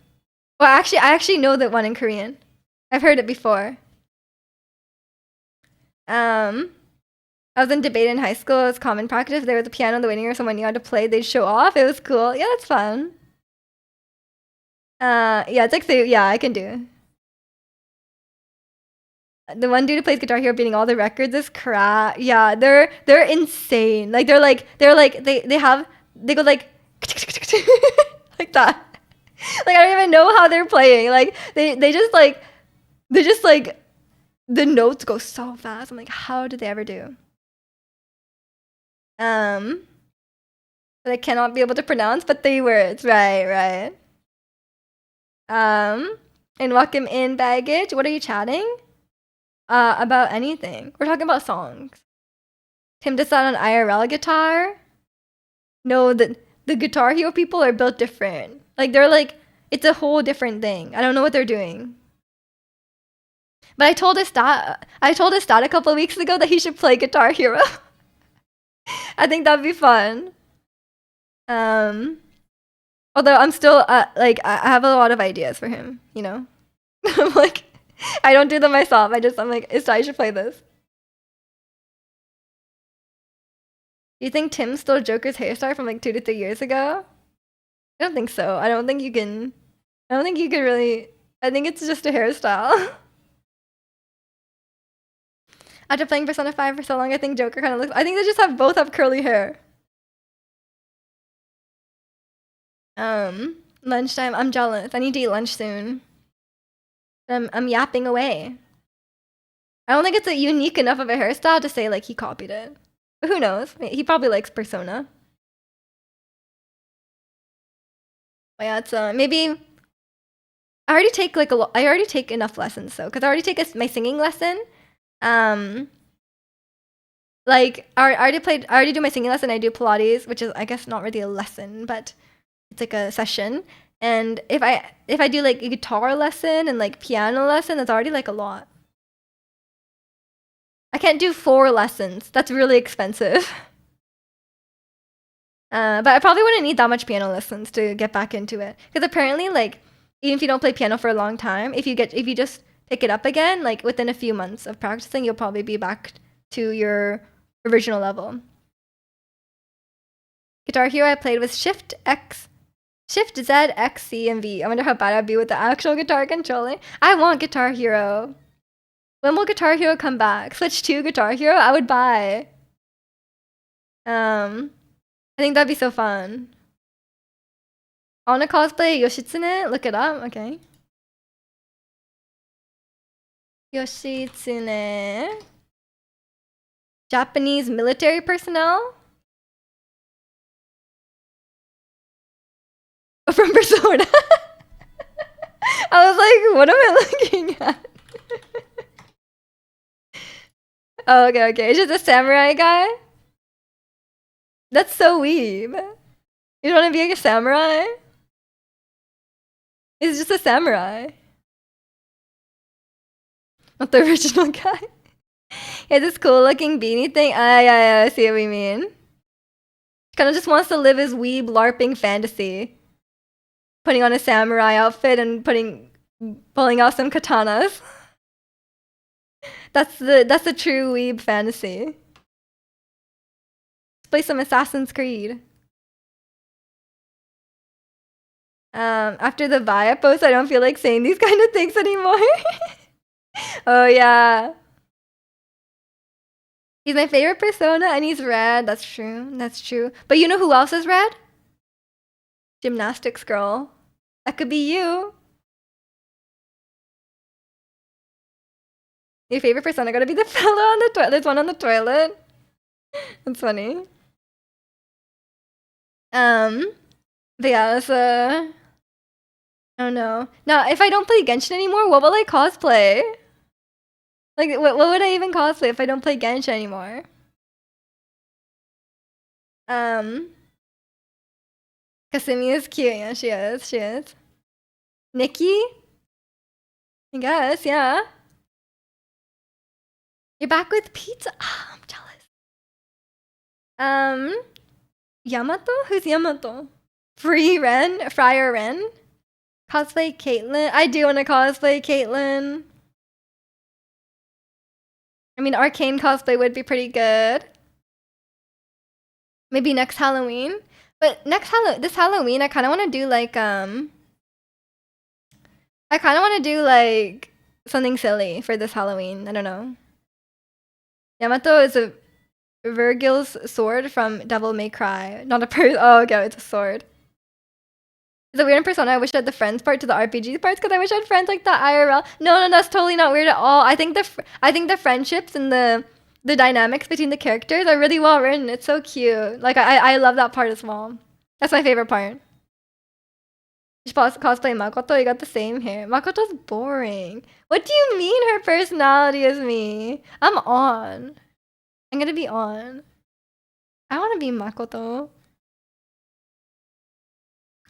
actually I actually know that one in Korean. I've heard it before. I was in debate in high school. It was common practice. There was a piano in the waiting room. Someone knew how to play. They'd show off. It was cool. Yeah, that's fun. Yeah, it's like yeah, I can do. The one dude who plays Guitar Hero beating all the records is crap. Yeah, they're insane. Like they go like like that. Like I don't even know how they're playing. Like they just like the notes go so fast. I'm like, how did they ever do? That I cannot be able to pronounce, but 3 words. Right. And welcome in baggage. What are you chatting? About anything. We're talking about songs. Tim does that on IRL guitar. No, the Guitar Hero people are built different. Like they're like, it's a whole different thing. I don't know what they're doing. But I told his dad a couple of weeks ago that he should play Guitar Hero. I think that'd be fun. Although I'm still like I have a lot of ideas for him, you know. I'm like, I don't do them myself. I'm like, I should play this. Do you think Tim stole Joker's hairstyle from like 2 to 3 years ago? I don't think so. I don't think you can really. I think it's just a hairstyle. After playing Persona 5 for so long, I think Joker kind of looks. I think they just both have curly hair. Lunchtime. I'm jealous. I need to eat lunch soon. I'm yapping away. I don't think it's a unique enough of a hairstyle to say like he copied it. But who knows? He probably likes Persona. But yeah, it's maybe. I already take like I already take enough lessons though, because I already take my singing lesson. Like I already do my singing lesson. I do Pilates, which is I guess not really a lesson, but it's like a session. And if I do like a guitar lesson and like piano lesson, that's already like a lot. I can't do 4 lessons. That's really expensive. But I probably wouldn't need that much piano lessons to get back into it. Because apparently, like, even if you don't play piano for a long time, if you just pick it up again, like within a few months of practicing, you'll probably be back to your original level. Guitar Hero I played with Shift Z, X, C, and V. I wonder how bad I'd be with the actual guitar controlling. I want Guitar Hero. When will Guitar Hero come back? Switch to Guitar Hero? I would buy. I think that'd be so fun. I wanna cosplay Yoshitsune? Look it up, okay. Yoshitsune. Japanese military personnel? From Persona. I was like, what am I looking at? Oh, okay. It's just a samurai guy? That's so weeb. You don't want to be like a samurai? It's just a samurai. Not the original guy. Yeah, this cool looking beanie thing. Yeah, I see what we mean. Kind of just wants to live his weeb LARPing fantasy. Putting on a samurai outfit and pulling out some katanas. That's the true weeb fantasy. Let's play some Assassin's Creed. After the Via post, I don't feel like saying these kind of things anymore. Oh yeah. He's my favorite persona and he's red. That's true. That's true. But you know who else is red? Gymnastics girl. That could be you. Your favorite persona gotta be the fellow on the toilet. There's one on the toilet. That's funny. But yeah, that's I don't know. Now, if I don't play Genshin anymore, what will I cosplay? Like, what would I even cosplay if I don't play Genshin anymore? Kasumi is cute. Yeah, she is. She is. Nikki? I guess, yeah. You're back with pizza? Ah, I'm jealous. Yamato? Who's Yamato? Friar Ren? Cosplay Caitlyn? I do want to cosplay Caitlyn. I mean, Arcane cosplay would be pretty good. Maybe next Halloween. But this Halloween, I kind of want to do like something silly for this Halloween. I don't know. Yamato is a Virgil's sword from Devil May Cry. Not a person. Oh, okay, it's a sword. It's a weird persona. I wish I had the friends part to the RPG parts because I wish I had friends like that IRL. No, that's totally not weird at all. I think the friendships and the dynamics between the characters are really well written. It's so cute. Like I love that part as well. That's my favorite part. You should cosplay Makoto. You got the same hair. Makoto's boring. What do you mean her personality is me? I'm on. I'm gonna be on. I want to be Makoto.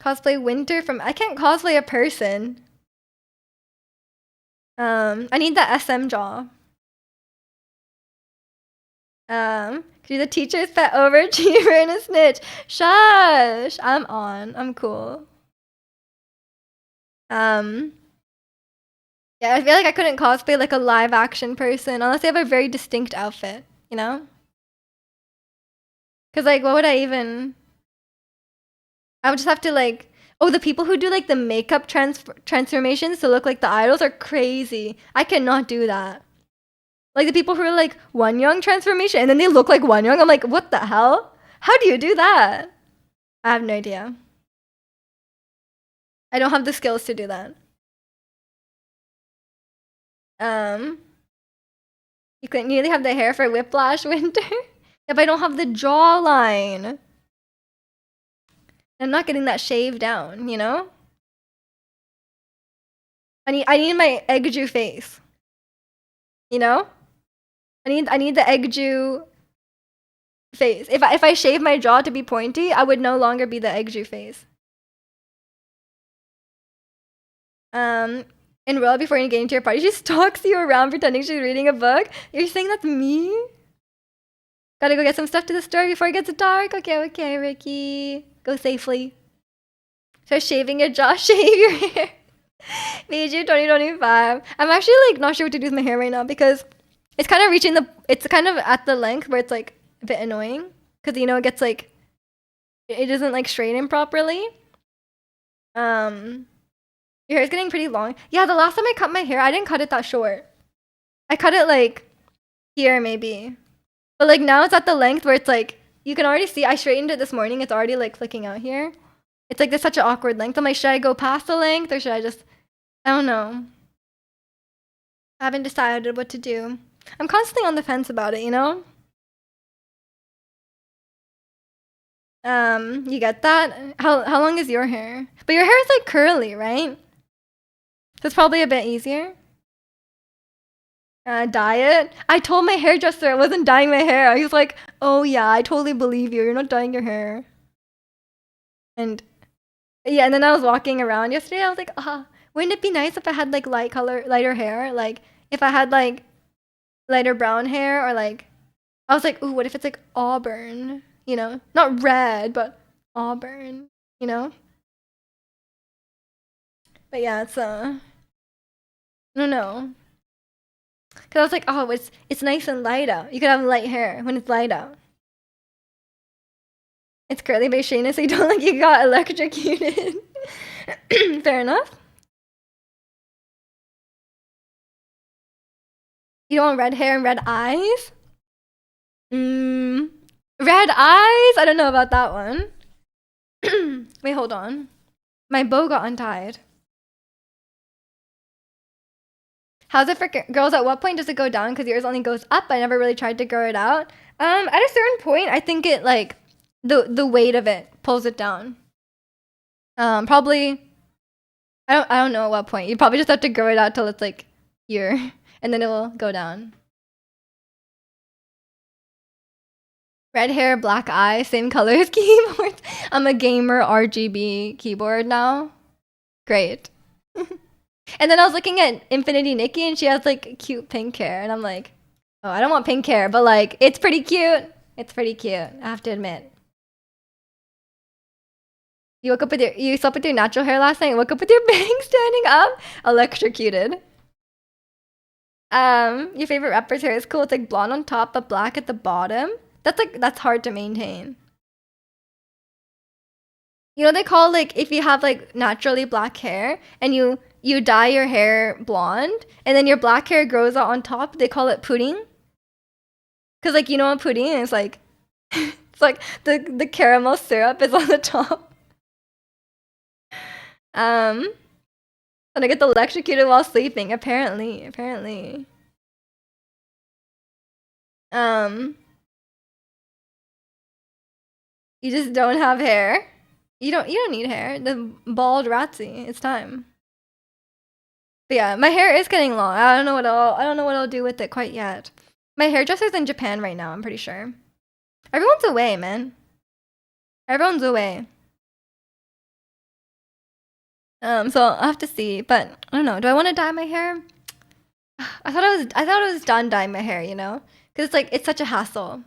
Cosplay Winter from... I can't cosplay a person. I need the SM jaw. Could be the teacher's pet overachiever and a snitch. Shush! I'm on. I'm cool. Yeah, I feel like I couldn't cosplay like a live action person unless they have a very distinct outfit, you know? Cause like, what would I even... I would just have to like... Oh, the people who do like the makeup transformations to look like the idols are crazy. I cannot do that. Like the people who are like Wonyoung transformation and then they look like Wonyoung. I'm like, what the hell? How do you do that? I have no idea. I don't have the skills to do that. You could nearly have the hair for Whiplash Winter. If I don't have the jawline. I'm not getting that shaved down, you know? I need my Eggju face. You know? I need the Eggju face. If I shave my jaw to be pointy, I would no longer be the Eggju face. In real, before you get into your party, she stalks you around pretending she's reading a book. You're saying that's me? Gotta go get some stuff to the store before it gets dark. Okay, Ricky. Go safely. Start shaving your jaw, shave your hair. Beiju 2025. I'm actually like not sure what to do with my hair right now because it's kind of it's kind of at the length where it's like a bit annoying because you know it gets like it doesn't like straighten properly. Your hair's getting pretty long. Yeah, the last time I cut my hair, I didn't cut it that short. I cut it like here maybe. But like now it's at the length where it's like you can already see I straightened it this morning. It's already like flicking out here. It's like there's such an awkward length. I'm like, should I go past the length or should I just I don't know. I haven't decided what to do. I'm constantly on the fence about it, you know? You get that? How long is your hair? But your hair is like curly, right? That's probably a bit easier. Dye it? I told my hairdresser I wasn't dyeing my hair. He was like, oh yeah, I totally believe you. You're not dyeing your hair. And yeah, and then I was walking around yesterday. I was like, wouldn't it be nice if I had like lighter hair? Like if I had like lighter brown hair, or like I was like, ooh, what if it's like auburn? You know, not red, but auburn. You know. But yeah, it's I don't know. Cause I was like, oh, it's nice and light out. You could have light hair when it's light out. It's curly by Shayna, so you don't like you got electrocuted. Fair enough. You don't want red hair and red eyes? Red eyes? I don't know about that one. Wait, hold on. My bow got untied. How's it for girls? At what point does it go down? Because yours only goes up. I never really tried to grow it out. At a certain point, I think it like the weight of it pulls it down. Probably. I don't know at what point. You probably just have to grow it out till it's like here, and then it will go down. Red hair, black eye, same colors keyboard. I'm a gamer RGB keyboard now. Great. And then I was looking at Infinity Nikki, and she has like cute pink hair, and I'm like, oh, I don't want pink hair, but like it's pretty cute. It's pretty cute, I have to admit. You slept with your natural hair last night and woke up with your bangs standing up? Electrocuted. Your favorite rapper's hair is cool. It's like blonde on top but black at the bottom. That's hard to maintain. You know, they call like if you have like naturally black hair and you dye your hair blonde and then your black hair grows out on top, they call it pudding. Cause like you know what pudding is like it's like the caramel syrup is on the top. And I get electrocuted while sleeping, apparently. You just don't have hair. You don't need hair. The bald ratsy. It's time. But yeah, my hair is getting long. I don't know what I'll do with it quite yet. My hairdresser's in Japan right now, I'm pretty sure. Everyone's away, man. Everyone's away. So I'll have to see, but I don't know. Do I want to dye my hair? I thought I was done dyeing my hair, you know? Cuz it's like it's such a hassle.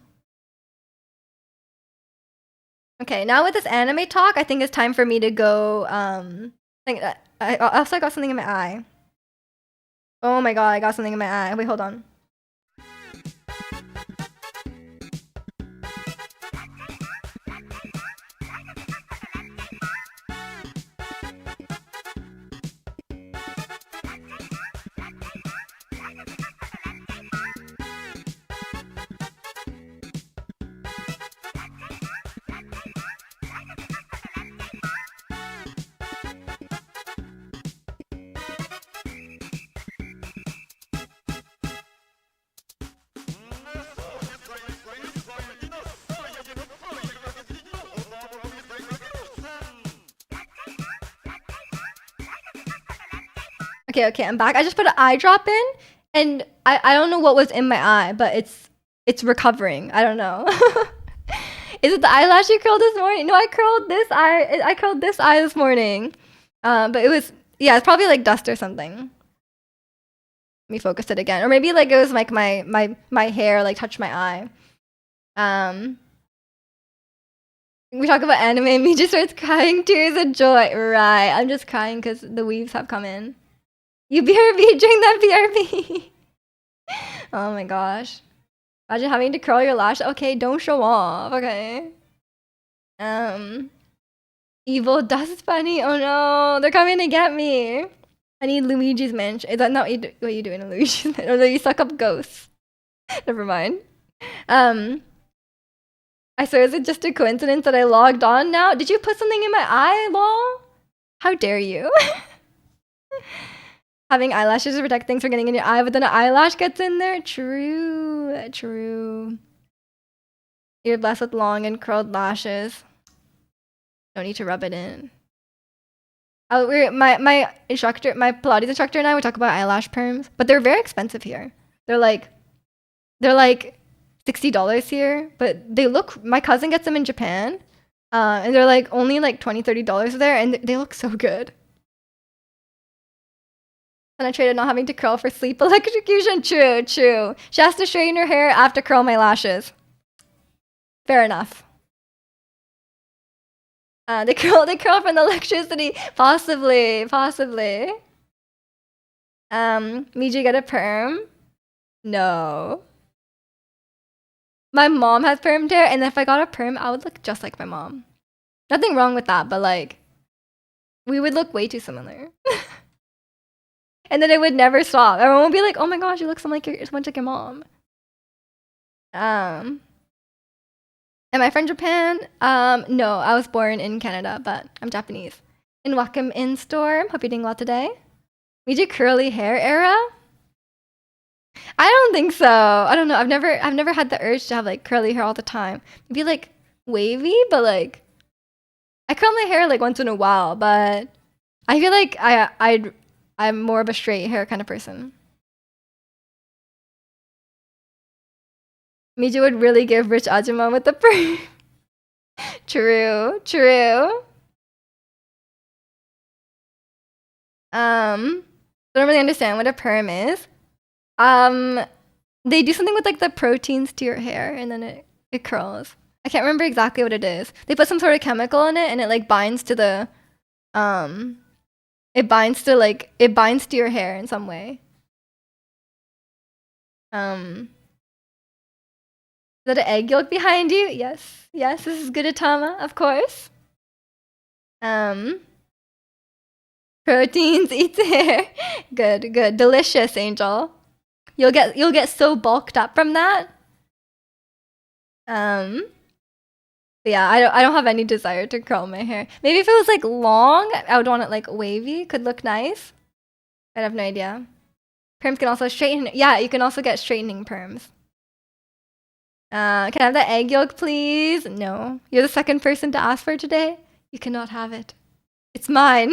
Okay, now with this anime talk, I think it's time for me to go I also got something in my eye. Oh my god, I got something in my eye. Wait, hold on. Okay, I'm back. I just put an eye drop in, and I don't know what was in my eye, but it's recovering. I don't know. Is it the eyelash you curled this morning? No, I curled this eye. I curled this eye this morning. But it's probably like dust or something. Let me focus it again, or maybe like it was like my hair like touched my eye. We talk about anime, and me just starts crying tears of joy. Right, I'm just crying because the weaves have come in. You BRB during that BRB. Oh my gosh. Imagine having to curl your lash. Okay, don't show off. Okay. Evil dust bunny. Oh no, they're coming to get me. I need Luigi's mansion. Is that not what you do in Luigi's mansion? Or you suck up ghosts? Never mind. I swear, is it just a coincidence that I logged on now? Did you put something in my eye, lol? How dare you? Having eyelashes to protect things from getting in your eye, but then an eyelash gets in there? True. You're blessed with long and curled lashes. No need to rub it in. My instructor, my Pilates instructor and I would talk about eyelash perms, but they're very expensive here. They're like $60 here, but they look. My cousin gets them in Japan, and they're like only like $20-$30 there, and they look so good. Penetrated not having to curl for sleep electrocution. True, true. She has to straighten her hair. I have to curl my lashes. Fair enough. They curl from the electricity. Possibly. Miji get a perm? No. My mom has permed hair, and if I got a perm, I would look just like my mom. Nothing wrong with that, but like, we would look way too similar. And then it would never stop. Everyone would be like, "Oh my gosh, you look so much like your mom." Am I from Japan? No, I was born in Canada, but I'm Japanese. And welcome in Storm. Hope you're doing well today. We do curly hair era? I don't think so. I don't know. I've never had the urge to have like curly hair all the time. Maybe like wavy, but like I curl my hair like once in a while, but I feel like I'm more of a straight hair kind of person. Miju would really give rich Ajima with the perm. True. Don't really understand what a perm is. They do something with like the proteins to your hair and then it curls. I can't remember exactly what it is. They put some sort of chemical in it and it like binds to the it binds to your hair in some way. Is that an egg yolk behind you? Yes, this is Gudetama, of course. Proteins eats hair. Good. Delicious, Angel. You'll get so bulked up from that. Yeah, I don't have any desire to curl my hair. Maybe if it was like long, I would want it like wavy. Could look nice. I have no idea. Perms can also straighten. Yeah, you can also get straightening perms. Can I have the egg yolk, please? No. You're the second person to ask for it today. You cannot have it. It's mine.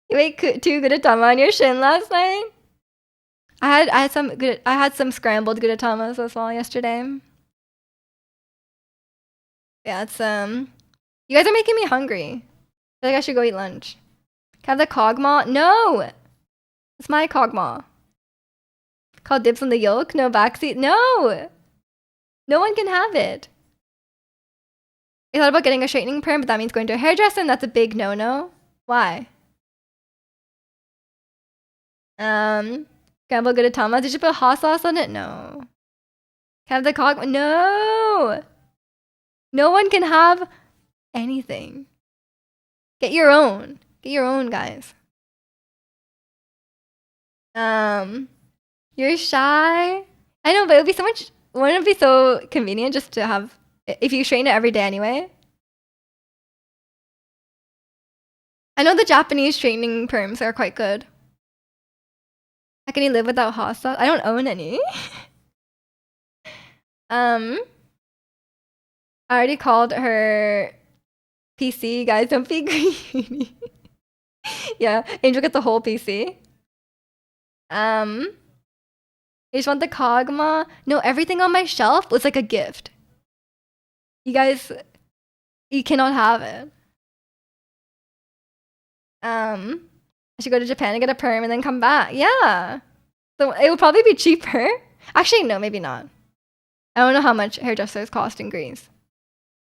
You ate too good Gudetama on your shin last night? I had some scrambled Gudetamas as well yesterday. Yeah, it's you guys are making me hungry. I feel like I should go eat lunch. Can I have the Kog'Maw? No! It's my Kog'Maw. Call dibs on the yolk? No backseat? No! No one can have it. I thought about getting a straightening perm, but that means going to a hairdresser, and that's a big no-no. Why? Scrambled Gudetama. Did you put hot sauce on it? No. Can I have the Kog'Maw? No! No one can have anything. Get your own. Get your own, guys. You're shy. I know, but it would be so much. Wouldn't it be so convenient just to have if you train it every day anyway? I know the Japanese training perms are quite good. How can you live without hot sauce? I don't own any. I already called her PC, guys. Don't be greedy. Yeah, Angel gets the whole PC. You just want the Kog'Maw? No, everything on my shelf was like a gift. You guys, you cannot have it. I should go to Japan and get a perm and then come back. Yeah. So it would probably be cheaper. Actually, no, maybe not. I don't know how much hairdressers cost in Greece.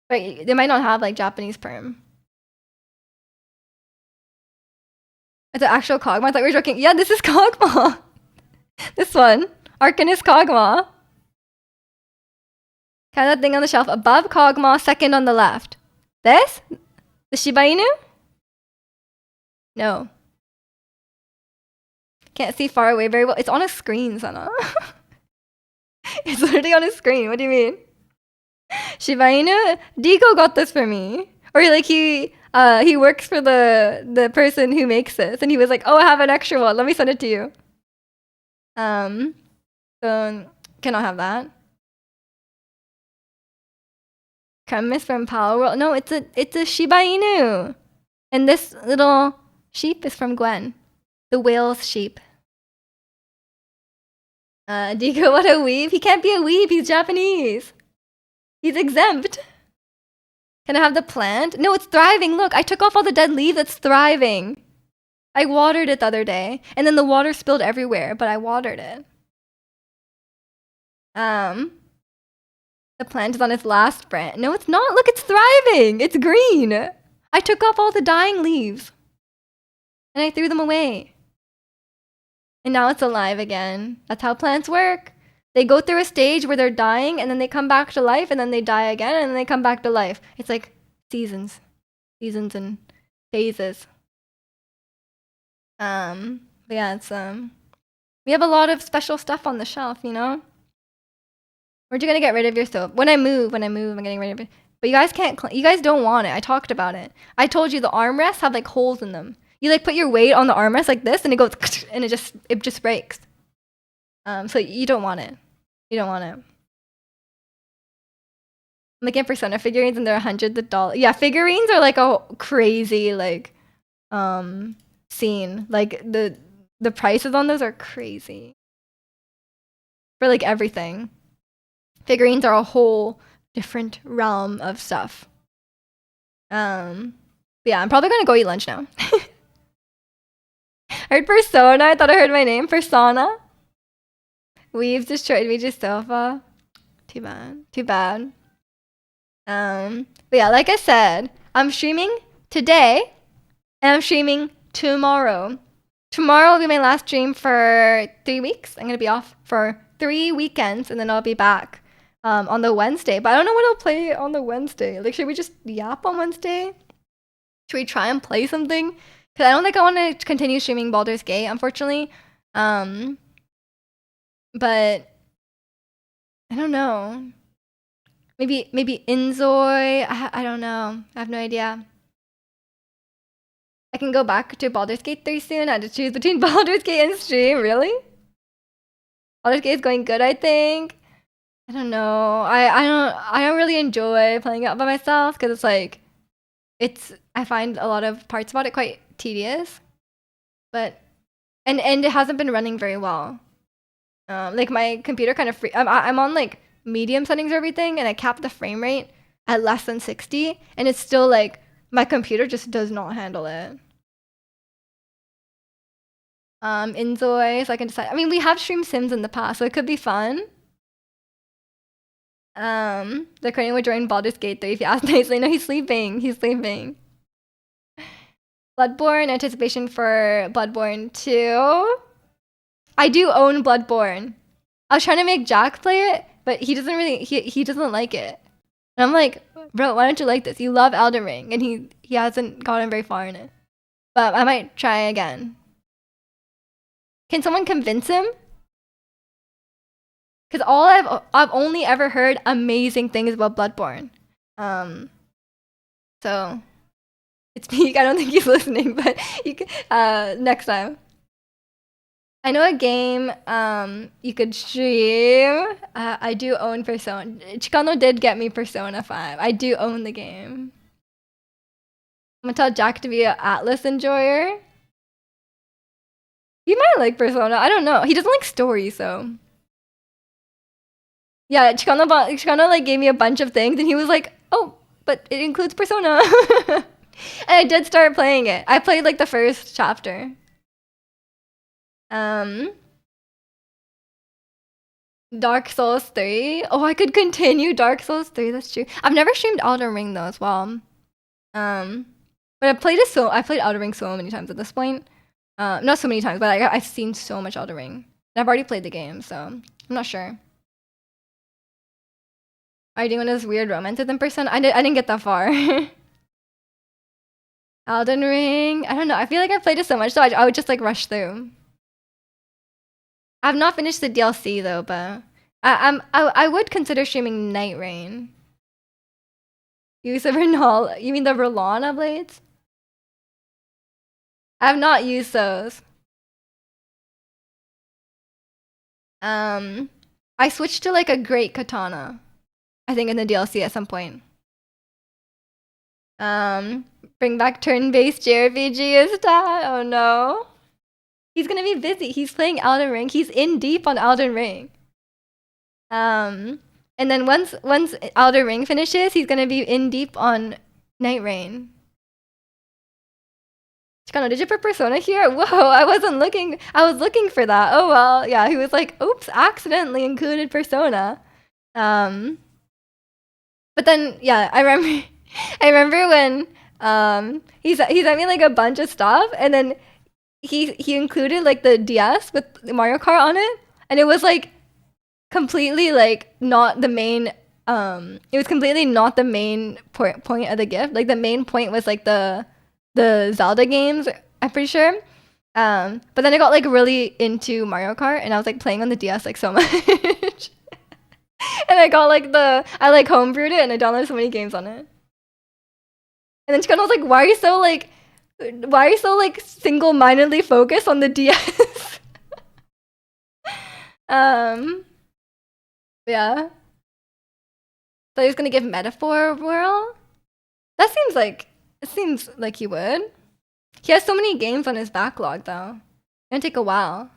But they might not have like Japanese perm. It's an actual Kog'Maw. I thought we were joking. Yeah, this is Kog'Maw. This one. Arcanist Kog'Maw. Kind of that thing on the shelf above Kog'Maw, second on the left. This? The Shiba Inu? No. Can't see far away very well. It's on a screen, Sana. It's literally on a screen. What do you mean? Shiba Inu? Diko got this for me. Or like he works for the person who makes this, and he was like, "Oh, I have an extra one. Let me send it to you." So cannot have that. Chemist from Power World. No, it's a Shiba Inu, and this little sheep is from Gwen, the whale's sheep. Diko, what a weeb. He can't be a weeb. He's Japanese. He's exempt. Can I have the plant? No, it's thriving. Look, I took off all the dead leaves. It's thriving. I watered it the other day, and then the water spilled everywhere, but I watered it. The plant is on its last branch. No, it's not. Look, it's thriving. It's green. I took off all the dying leaves, and I threw them away. And now it's alive again. That's how plants work. They go through a stage where they're dying, and then they come back to life, and then they die again, and then they come back to life. It's like seasons and phases. But yeah, it's we have a lot of special stuff on the shelf, you know. We're just gonna get rid of your soap. When I move, I'm getting rid of it. But you guys can't. You guys don't want it. I talked about it. I told you the armrests have like holes in them. You like put your weight on the armrest like this, and it goes, and it just breaks. So you don't want it. You don't want it. I'm looking at Persona figurines, and they're hundreds of dollars. Yeah, figurines are like a crazy like scene. Like the prices on those are crazy. For like everything. Figurines are a whole different realm of stuff. Yeah, I'm probably gonna go eat lunch now. I heard Persona. I thought I heard my name. Persona. We've destroyed Ouija's sofa. Too bad. Too bad. But yeah, like I said, I'm streaming today, and I'm streaming tomorrow. Tomorrow will be my last stream for 3 weeks. I'm gonna be off for 3 weekends, and then I'll be back on the Wednesday. But I don't know what I'll play on the Wednesday. Like, should we just yap on Wednesday? Should we try and play something? Because I don't think I want to continue streaming Baldur's Gate, unfortunately. But I don't know. Maybe Inzoi. I don't know. I have no idea. I can go back to Baldur's Gate 3 soon. I had to choose between Baldur's Gate and stream. Really? Baldur's Gate is going good, I think. I don't know. I don't really enjoy playing it by myself because it's like I find a lot of parts about it quite tedious. But and it hasn't been running very well. Like my computer kind of I'm on like medium settings or everything, and I capped the frame rate at less than 60, and it's still like my computer just does not handle it. Inzoi, so I can decide. I mean, we have streamed Sims in the past, so it could be fun. The Korean would join Baldur's Gate 3 if you ask nicely. No, he's sleeping. He's sleeping. Bloodborne, anticipation for Bloodborne 2. I do own Bloodborne. I was trying to make Jack play it, but he doesn't really, he doesn't like it. And I'm like, bro, why don't you like this? You love Elden Ring, and he hasn't gotten very far in it. But I might try again. Can someone convince him? Because I've only ever heard amazing things about Bloodborne. So it's me. I don't think he's listening, but you can, next time. I know a game you could stream. I do own Persona. Chicano did get me Persona 5. I do own the game. I'm gonna tell Jack to be an Atlas enjoyer. He might like Persona. I don't know. He doesn't like stories, so. Yeah, Chicano like gave me a bunch of things, and he was like, "Oh, but it includes Persona." And I did start playing it. I played like the first chapter. Dark Souls 3. Oh, I could continue Dark Souls 3. That's true. I've never streamed Elden Ring though as well. But I played Elden Ring so many times at this point. Not so many times, but I've seen so much Elden Ring. And I've already played the game, so I'm not sure. Are you doing this weird romances in person? I didn't get that far. Elden Ring. I don't know. I feel like I played it so much, so I would just like rush through. I've not finished the DLC though, but I would consider streaming Night Rain. Use of Renal. You mean the Rolana blades? I have not used those. I switched to like a great katana. I think in the DLC at some point. Bring back turn-based JRPG is that? Oh no. He's gonna be busy. He's playing Elden Ring. He's in deep on Elden Ring. And then once Elden Ring finishes, he's gonna be in deep on Night Rain. Chicano, did you put Persona here? Whoa, I wasn't looking. I was looking for that. Oh well, yeah. He was like, "Oops, accidentally included Persona." But then, yeah, I remember. I remember when he sent me like a bunch of stuff, and then he included like the DS with Mario Kart on it, and it was like completely like not the main. It was completely not the main point of the gift. Like the main point was like the Zelda games, I'm pretty sure. But then I got like really into Mario Kart, and I was like playing on the DS like so much. And I got like I like homebrewed it, and I downloaded so many games on it. And then Chikana was like, why are you so like single-mindedly focused on the DS? Yeah. So he's gonna give Metaphor a whirl? It seems like he would. He has so many games on his backlog though. It's gonna take a while.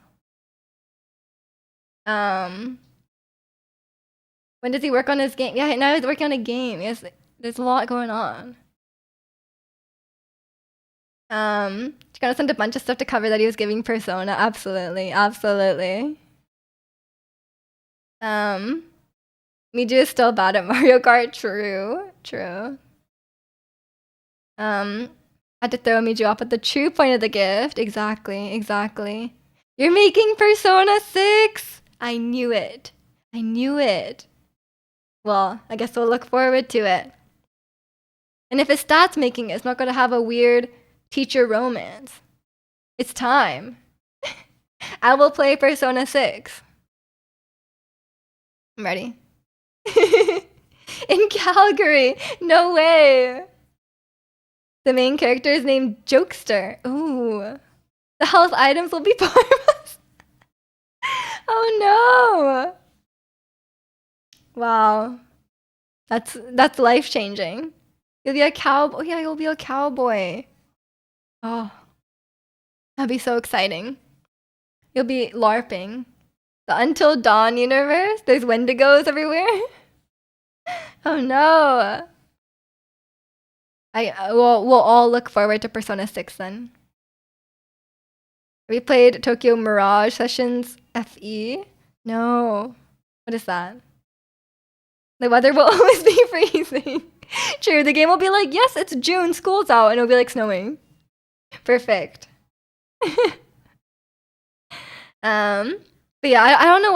When does he work on his game? Yeah, now he's working on a game. Yes, there's a lot going on. Just gonna send a bunch of stuff to cover that he was giving Persona. Absolutely, absolutely. Miju is still bad at Mario Kart. True. Had to throw Miju off at the true point of the gift. Exactly. You're making Persona 6! I knew it. Well, I guess we'll look forward to it. And if his stats making it, it's not gonna have a weird teacher romance. It's time. I will play Persona 6. I'm ready. In Calgary! No way! The main character is named Jokester. Ooh. The health items will be part of us. Oh no! Wow. That's life-changing. You'll be a cowboy. Oh yeah, you'll be a cowboy. Oh. That'd be so exciting. You'll be LARPing. The Until Dawn universe? There's Wendigos everywhere? Oh no! We'll all look forward to Persona 6 then. We played Tokyo Mirage Sessions FE? No. What is that? The weather will always be freezing. True, the game will be like, yes, it's June, school's out, and it'll be like snowing. Perfect. But yeah, I don't know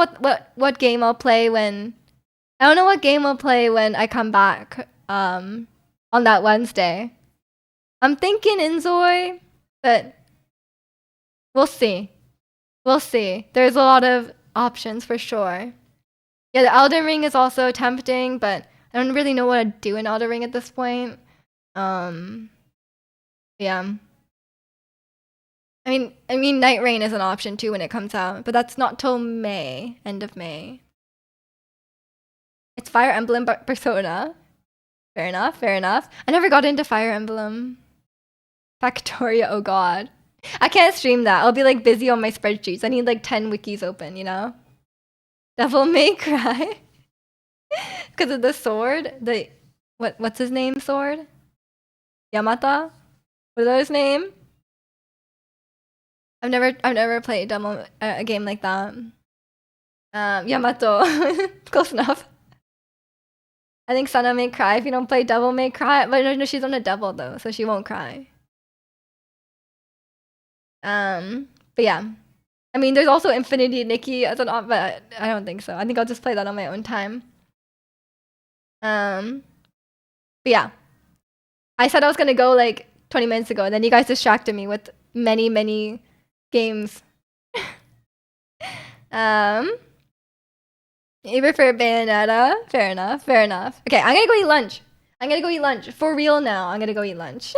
what game I'll play when I come back on that Wednesday. I'm thinking Inzoi, but we'll see. There's a lot of options for sure. Yeah, the Elden Ring is also tempting, but I don't really know what to do in Elden Ring at this point. Yeah. I mean, Night Rain is an option too when it comes out, but that's not till May, end of May. It's Fire Emblem Persona. Fair enough. I never got into Fire Emblem. Factoria, oh god. I can't stream that. I'll be like busy on my spreadsheets. I need like 10 wikis open, you know? Devil May Cry. Because of the sword. What's his name sword? Yamata? What is his name? I've never played a game like that. Yamato. Close enough. I think Sana may cry if you don't play Devil May Cry. But no, she's on a devil though, so she won't cry. But yeah. I mean, there's also Infinity Nikki as an op, but I don't think so. I think I'll just play that on my own time. But yeah. I said I was gonna go like 20 minutes ago, and then you guys distracted me with many games. You prefer Bayonetta? Fair enough. Okay, I'm gonna go eat lunch. For real now, I'm gonna go eat lunch.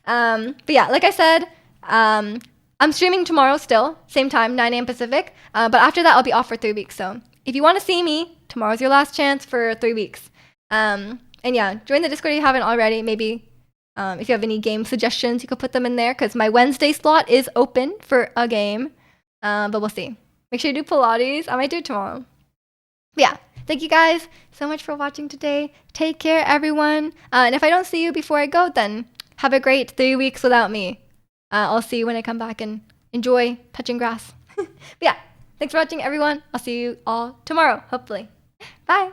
But yeah, like I said, I'm streaming tomorrow still, same time, 9 a.m. Pacific. But after that, I'll be off for 3 weeks. So if you want to see me, tomorrow's your last chance for 3 weeks. And yeah, join the Discord if you haven't already. Maybe if you have any game suggestions, you could put them in there because my Wednesday slot is open for a game. But we'll see. Make sure you do Pilates. I might do it tomorrow. But yeah, thank you guys so much for watching today. Take care, everyone. And if I don't see you before I go, then have a great 3 weeks without me. I'll see you when I come back and enjoy touching grass. But yeah, thanks for watching, everyone. I'll see you all tomorrow, hopefully. Bye.